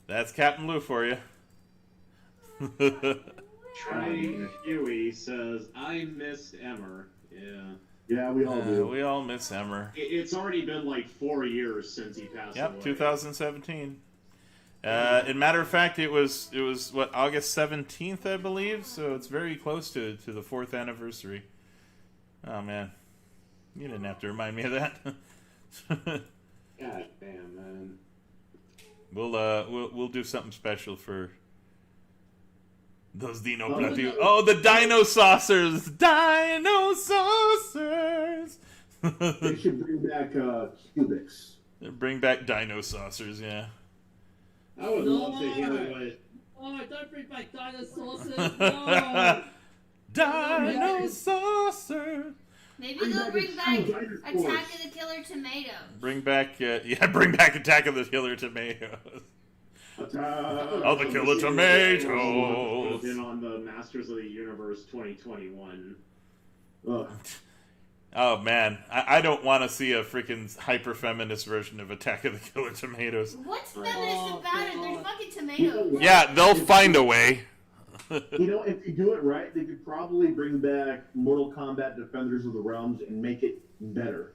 That's Captain Lou for you. Trey Huey says, "I missed Emmer." Yeah. Yeah, we all do. We all miss Emmer. It's already been like 4 years since he passed away. Yep, 2017. In matter of fact, it was what, August 17th, I believe. So it's very close to the 4th anniversary. Oh man, you didn't have to remind me of that. God damn, man. We'll do something special for those Dino Platiu. Oh, the Dino Saucers! Dino Saucers! They should bring back Cubics. Bring back Dino Saucers, yeah. I would love to hear what... Oh, don't bring back dinosaurs. No. Dino Saucer! Maybe they'll bring back Attack of the Killer Tomatoes. Bring back Attack of the Killer Tomatoes. The Killer Tomatoes. Been on the Masters of the Universe 2021. Oh man, I don't want to see a freaking hyper-feminist version of Attack of the Killer Tomatoes. What's feminist about it? They're fucking tomatoes. Yeah, they'll find a way. You know, if you do it right, they could probably bring back Mortal Kombat Defenders of the Realms and make it better.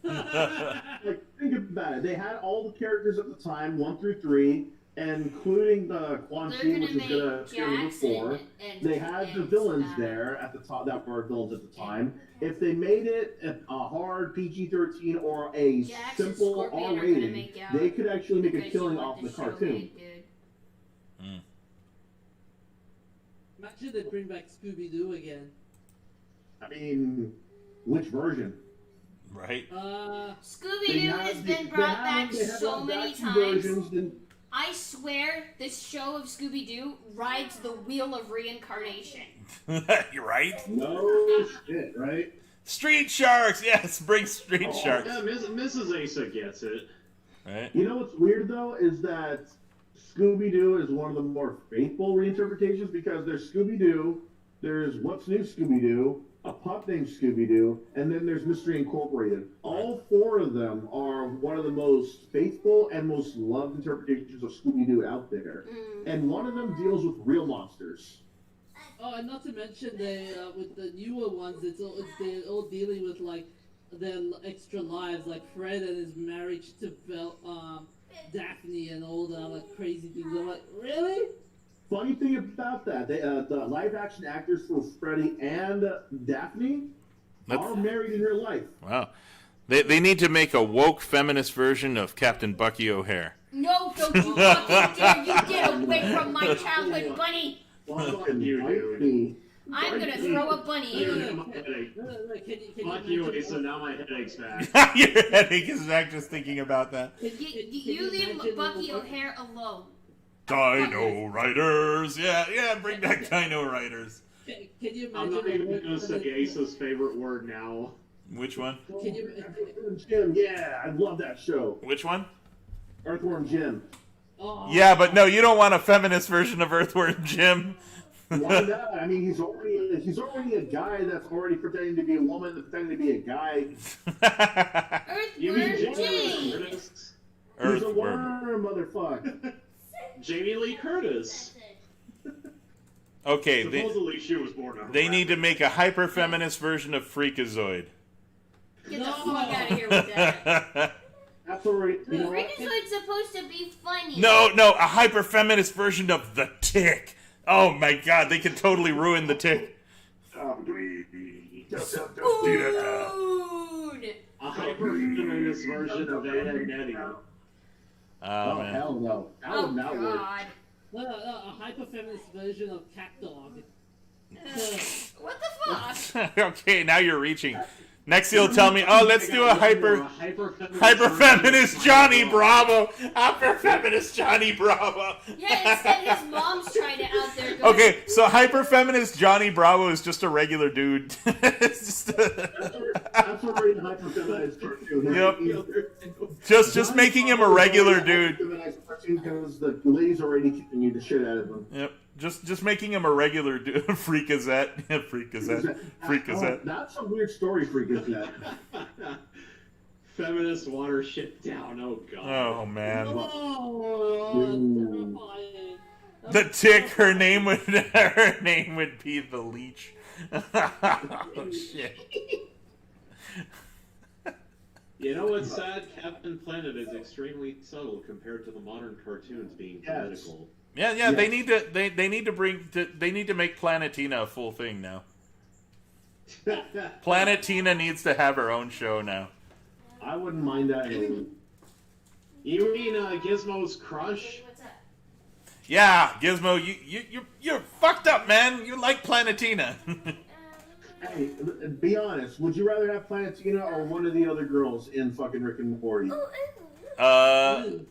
Like, think about it. They had all the characters at the time, 1 through 3, including the Quan Chi, which is going to appear number 4. They had the villains there at the top, that were villains at the time. If they made it a hard PG-13 or a simple R rating, they could actually make a killing off the cartoon. Imagine they bring back Scooby-Doo again. I mean, which version? Right. Scooby-Doo has been brought back so many times. I swear this show of Scooby-Doo rides the wheel of reincarnation. You're right. No shit, right? Street Sharks! Yes, bring Street Sharks. Yeah, Mrs. Asa gets it. Right. You know what's weird, though, is that Scooby-Doo is one of the more faithful reinterpretations because there's Scooby-Doo, there's What's New Scooby-Doo, a pup named Scooby-Doo, and then there's Mystery Incorporated. All 4 of them are one of the most faithful and most loved interpretations of Scooby-Doo out there. And one of them deals with real monsters. Oh, and not to mention with the newer ones, they're all dealing with like their extra lives, like Fred and his marriage to Daphne and all the other crazy things. I'm like, really? Funny thing about that, the live-action actors for Freddy and Daphne are married in real life. Wow. They need to make a woke feminist version of Captain Bucky O'Hare. No, don't you fucking dare! You get away from my childhood bunny! Fucking you, dude. I'm gonna throw a bunny at you. Fuck you, Asa, now my headache's back. Your headache is back just thinking about that. You leave Bucky O'Hare alone. Dino Riders! Yeah, bring back Dino Riders. Can you imagine? I'm not even gonna say Asa's favorite word now. Which one? Can you? Jim, yeah, I love that show. Which one? Earthworm Jim. Oh. Yeah, but no, you don't want a feminist version of Earthworm Jim. Why not? I mean, he's already a guy that's already pretending to be a woman, that's pretending to be a guy. Earthworm Jim. He's a worm, motherfucker. Jamie Lee Curtis. Okay, supposedly she was born. They need to make a hyper-feminist version of Freakazoid. Get the fuck out of here with that. That's already. Freakazoid's supposed to be funny. No, a hyper-feminist version of the Tick. Oh my God, they could totally ruin the Tick. Food. A hyper-feminist version of Ed and Nettie. Oh man. Hell no. That would not work. No, a hyper-feminist version of Cat Dog. What the fuck? Okay, now you're reaching. Next he'll tell me, oh, let's do a hyper-feminist Johnny Bravo. Hyper-feminist Johnny Bravo. Yeah, instead his mom's trying to out there going, Okay, so hyper-feminist Johnny Bravo is just a regular dude. It's just That's already a hyper-feminized cartoon. Yep. Just making him a regular dude. Because the ladies already kicking you the shit out of them. Yep. Just making him a regular dude. Freakazette. Freakazette. Freakazette. That's a weird story, Freakazette. Feminist water shit down. Oh god. Oh man. Oh, The tick. Her name would be the leech. Oh shit. You know what's sad? Captain Planet is extremely subtle compared to the modern cartoons being political. Yeah. Yes. They need to make Planetina a full thing now. Planetina needs to have her own show now. I wouldn't mind that. You mean Gizmo's crush? Yeah, Gizmo, you're fucked up, man. You like Planetina. Hey, be honest. Would you rather have Planetina or one of the other girls in fucking Rick and Morty? None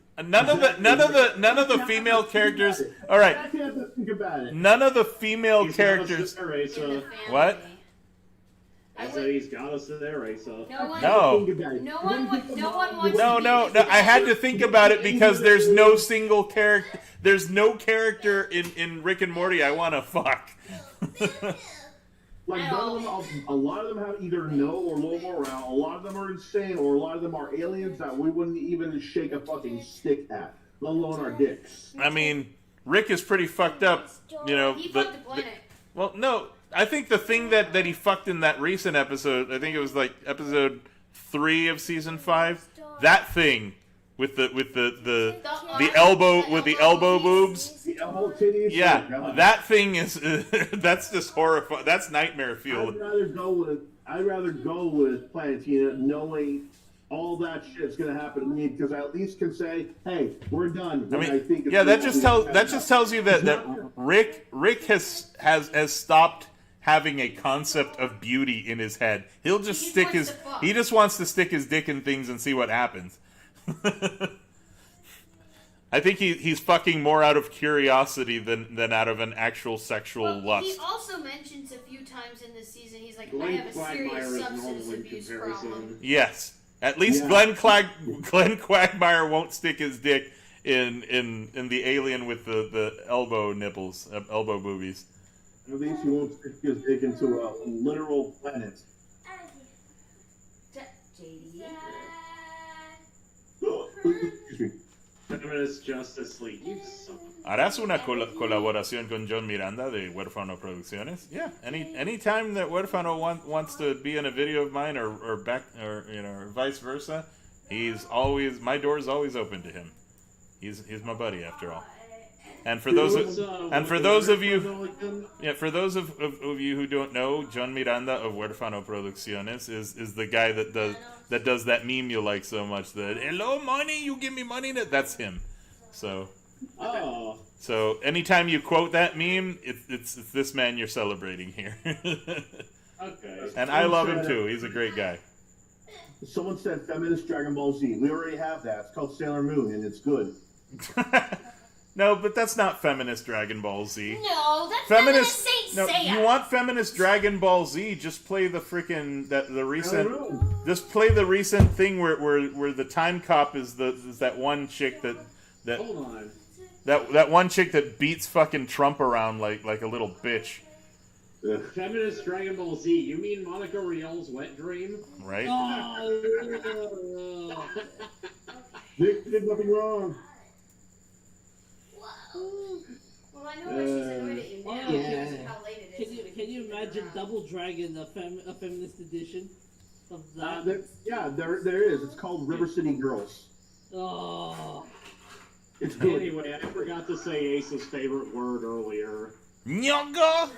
of the female characters. All right. I have to think about it. None of the female characters. What? I said he's got us there, Raisa. No. I had to think about it because there's no single character. There's no character in Rick and Morty I want to fuck. Like none of them, a lot of them have either no or low morale. A lot of them are insane, or a lot of them are aliens that we wouldn't even shake a fucking stick at, let alone our dicks. I mean, Rick is pretty fucked up. You know. He fucked the planet. Well, no. I think the thing that he fucked in that recent episode, I think it was like episode 3 of season 5. That thing with the elbow boobs. The elbow titties. Yeah, oh that thing is that's just horrifying. That's nightmare fuel. I'd rather go with Planetina, knowing all that shit's gonna happen to me, because I at least can say, "Hey, we're done." That just tells you that Rick has stopped having a concept of beauty in his head. He just wants to stick his dick in things and see what happens. I think he's fucking more out of curiosity than out of an actual sexual lust. He also mentions a few times in this season, he's like, I have a serious substance abuse problem. Yes. At least Glenn Quagmire won't stick his dick in the alien with the elbow nipples, elbow boobies. At least he won't stick his dick into a literal planet. Excuse me. Feminist Justice League. You suck. ¿Harás una colaboración con John Miranda de Huérfano Producciones? Yeah. Anytime that Huérfano wants to be in a video of mine or vice versa, my door is always open to him. He's my buddy after all. And for those of you who don't know, John Miranda of Huérfano Producciones is the guy that does that meme you like so much. That hello money, you give me money. That's him. So anytime you quote that meme, it's this man you're celebrating here. Okay. And I love him too. He's a great guy. Someone said feminist Dragon Ball Z. We already have that. It's called Sailor Moon, and it's good. No, but that's not feminist Dragon Ball Z. No, that's feminist Saint Seiya. You want feminist Dragon Ball Z? Just play the Just play the recent thing where the time cop is that one chick that Hold on. That one chick that beats fucking Trump around like a little bitch. Feminist Dragon Ball Z. You mean Monica Rial's wet dream? Right. Nick did nothing wrong. Well, I know where she's annoyed at you now because of how late it is. Can you imagine Double Dragon, a feminist edition of that? There is. It's called River City Girls. Oh. It's good. Anyway, I forgot to say Ace's favorite word earlier. Nyogga?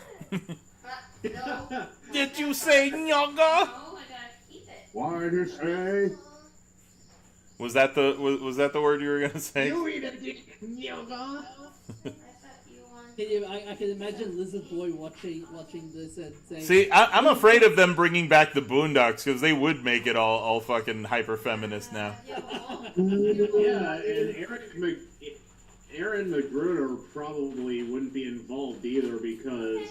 No. Did you say nyogga? No, I gotta keep it. Why did you say? Was that the word you were gonna say? You eat a dick, yoga. I thought you wanted. I can imagine Lizard Boy watching this and saying... See, I'm afraid of them bringing back the Boondocks, because they would make it all fucking hyper-feminist now. Yeah, and Aaron Magruder probably wouldn't be involved either because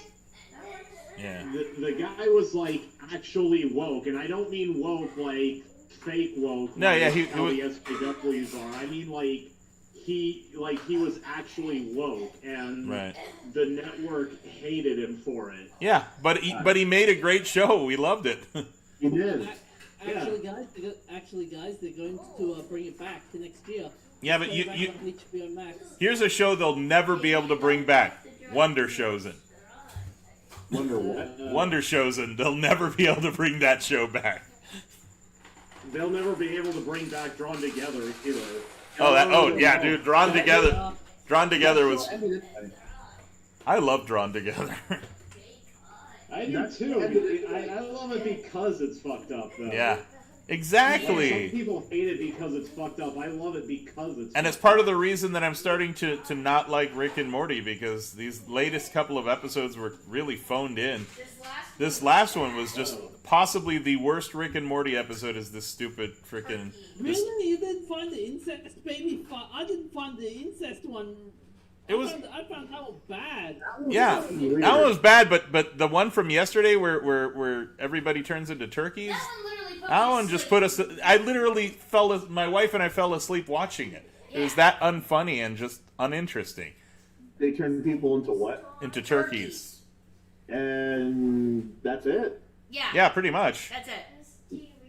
the guy was like actually woke, and I don't mean woke like fake woke. No, like yeah, he how was... the SJWs are. I mean he was actually woke, and the network hated him for it. Yeah, but he made a great show. We loved it. He did. Actually, guys, they're going to bring it back to next year. Yeah, but HBO Max. Here's a show they'll never be able to bring back. Wonder Chosen. Wonder what? Wonder Chosen. They'll never be able to bring that show back. They'll never be able to bring back Drawn Together either. Yeah, dude, Drawn Together was... I love Drawn Together. I do too. I love it because it's fucked up, though. Yeah, exactly. Like, some people hate it because it's fucked up. I love it because it's And it's part of the reason that I'm starting to not like Rick and Morty, because these latest couple of episodes were really phoned in. This last one was just possibly the worst Rick and Morty episode. Is this stupid freaking... Really? You didn't find the incest baby? I didn't find the incest one. I found that one bad. Yeah, that one was bad, but the one from yesterday where everybody turns into turkeys, that one just put us... I literally my wife and I fell asleep watching it. It was that unfunny and just uninteresting. They turn people into what? Into turkeys. And that's it? Yeah, pretty much. That's it.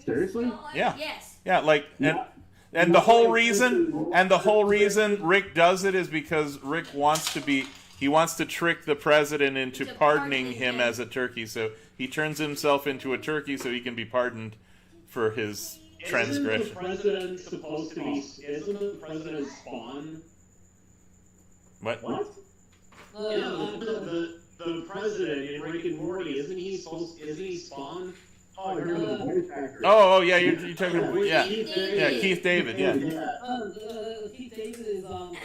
Seriously? Yeah. Yes. Yeah, like... And the whole reason Rick does it is because Rick wants to trick the president into pardoning him as a turkey. So he turns himself into a turkey so he can be pardoned for his transgression. Isn't the president supposed to be? Isn't the president Spawn? What? The president in Rick and Morty, isn't he Spawn? Oh, yeah, you're talking about... Yeah, Keith David, yeah. Keith David is, live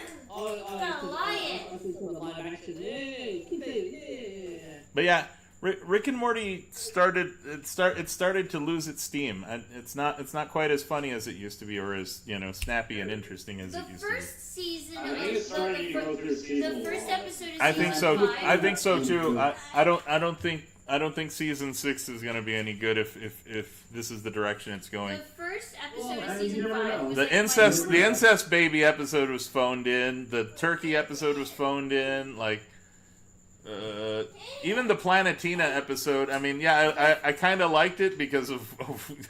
action. Yay! Keith David, yeah! But yeah, Rick and Morty started to lose its steam. It's not quite as funny as it used to be, or as snappy and interesting as it used to be. The first season of the first episode of I think so. season 5. I think so too. I don't think season 6 is going to be any good if this is the direction it's going. The first episode of season 5 was the incest baby episode was phoned in. The turkey episode was phoned in. Like, even the Planetina episode. I mean, yeah, I kind of liked it because of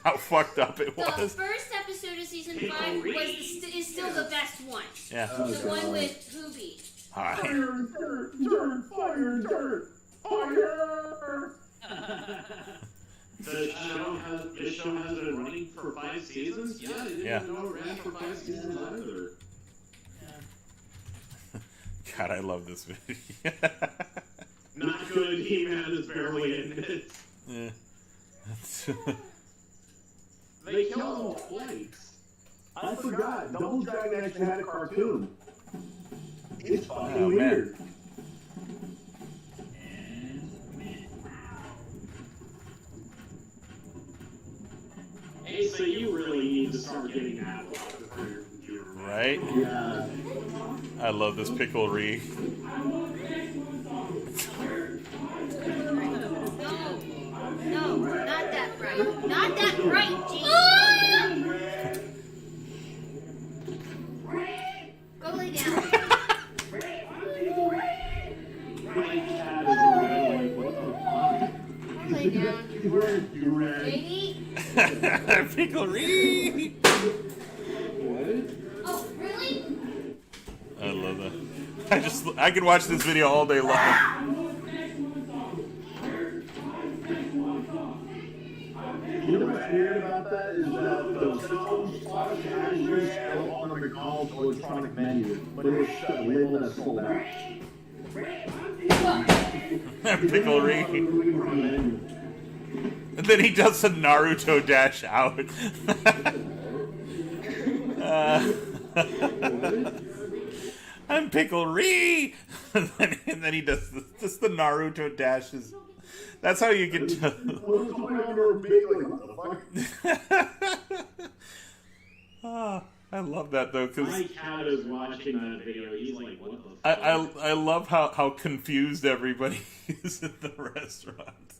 how fucked up it was. The first episode of season 5 is still the best one. Yeah. The one with Hoobie. Hi. Fire and dirt, dirt, fire and dirt. Fire! This show has been running for 5 seasons? Yeah, I didn't know it ran for 5 seasons either. God, I love this video. Not good, He-Man is barely in it. Yeah. They killed him twice. I forgot. Double Dragon actually had a cartoon. It's fucking weird. Hey, so you really need to start getting that for your computer. Right? Yeah. I love this picklery. No, not that bright. Not that bright, Gene. Go lay down. Go lay down. Baby. Picklery. Oh, really? I love that. I could watch this video all day long. You know what's weird about that is that the sauce is still on the McDonald's electronic menu, but it's shut, labeled as sold out. Picklery. And then he does a Naruto dash out. I'm Pickle-ree! and then he does just the Naruto dashes. That's how you can tell. I love that though, because my cat is watching that video. He's like, "What the fuck?" I love how confused everybody is in the restaurant.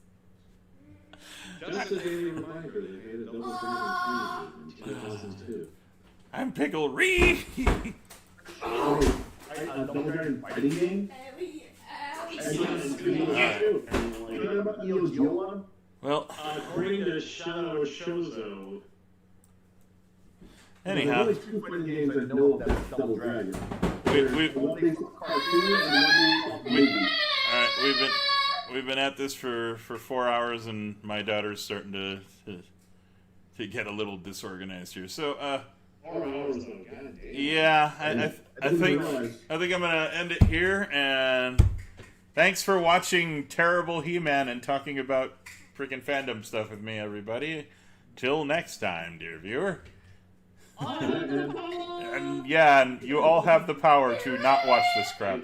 Just a daily reminder, they made a double dragon 3 in 2002. I'm Pickle-ree! Double Dragon fighting game? Well, according to Shadow Shozo. Anyhow, there's only 2 fighting games I know of that's Double Dragon. One based on cartoon and one based on movie. Alright, we've been at this for 4 hours, and my daughter's starting to get a little disorganized here. So, 4 hours though, goddamn. yeah, I think I'm gonna end it here. And thanks for watching Terrible He-Man and talking about freaking fandom stuff with me, everybody. Till next time, dear viewer. And yeah, and you all have the power to not watch this crap.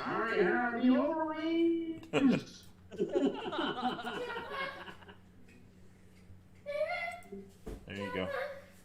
I have the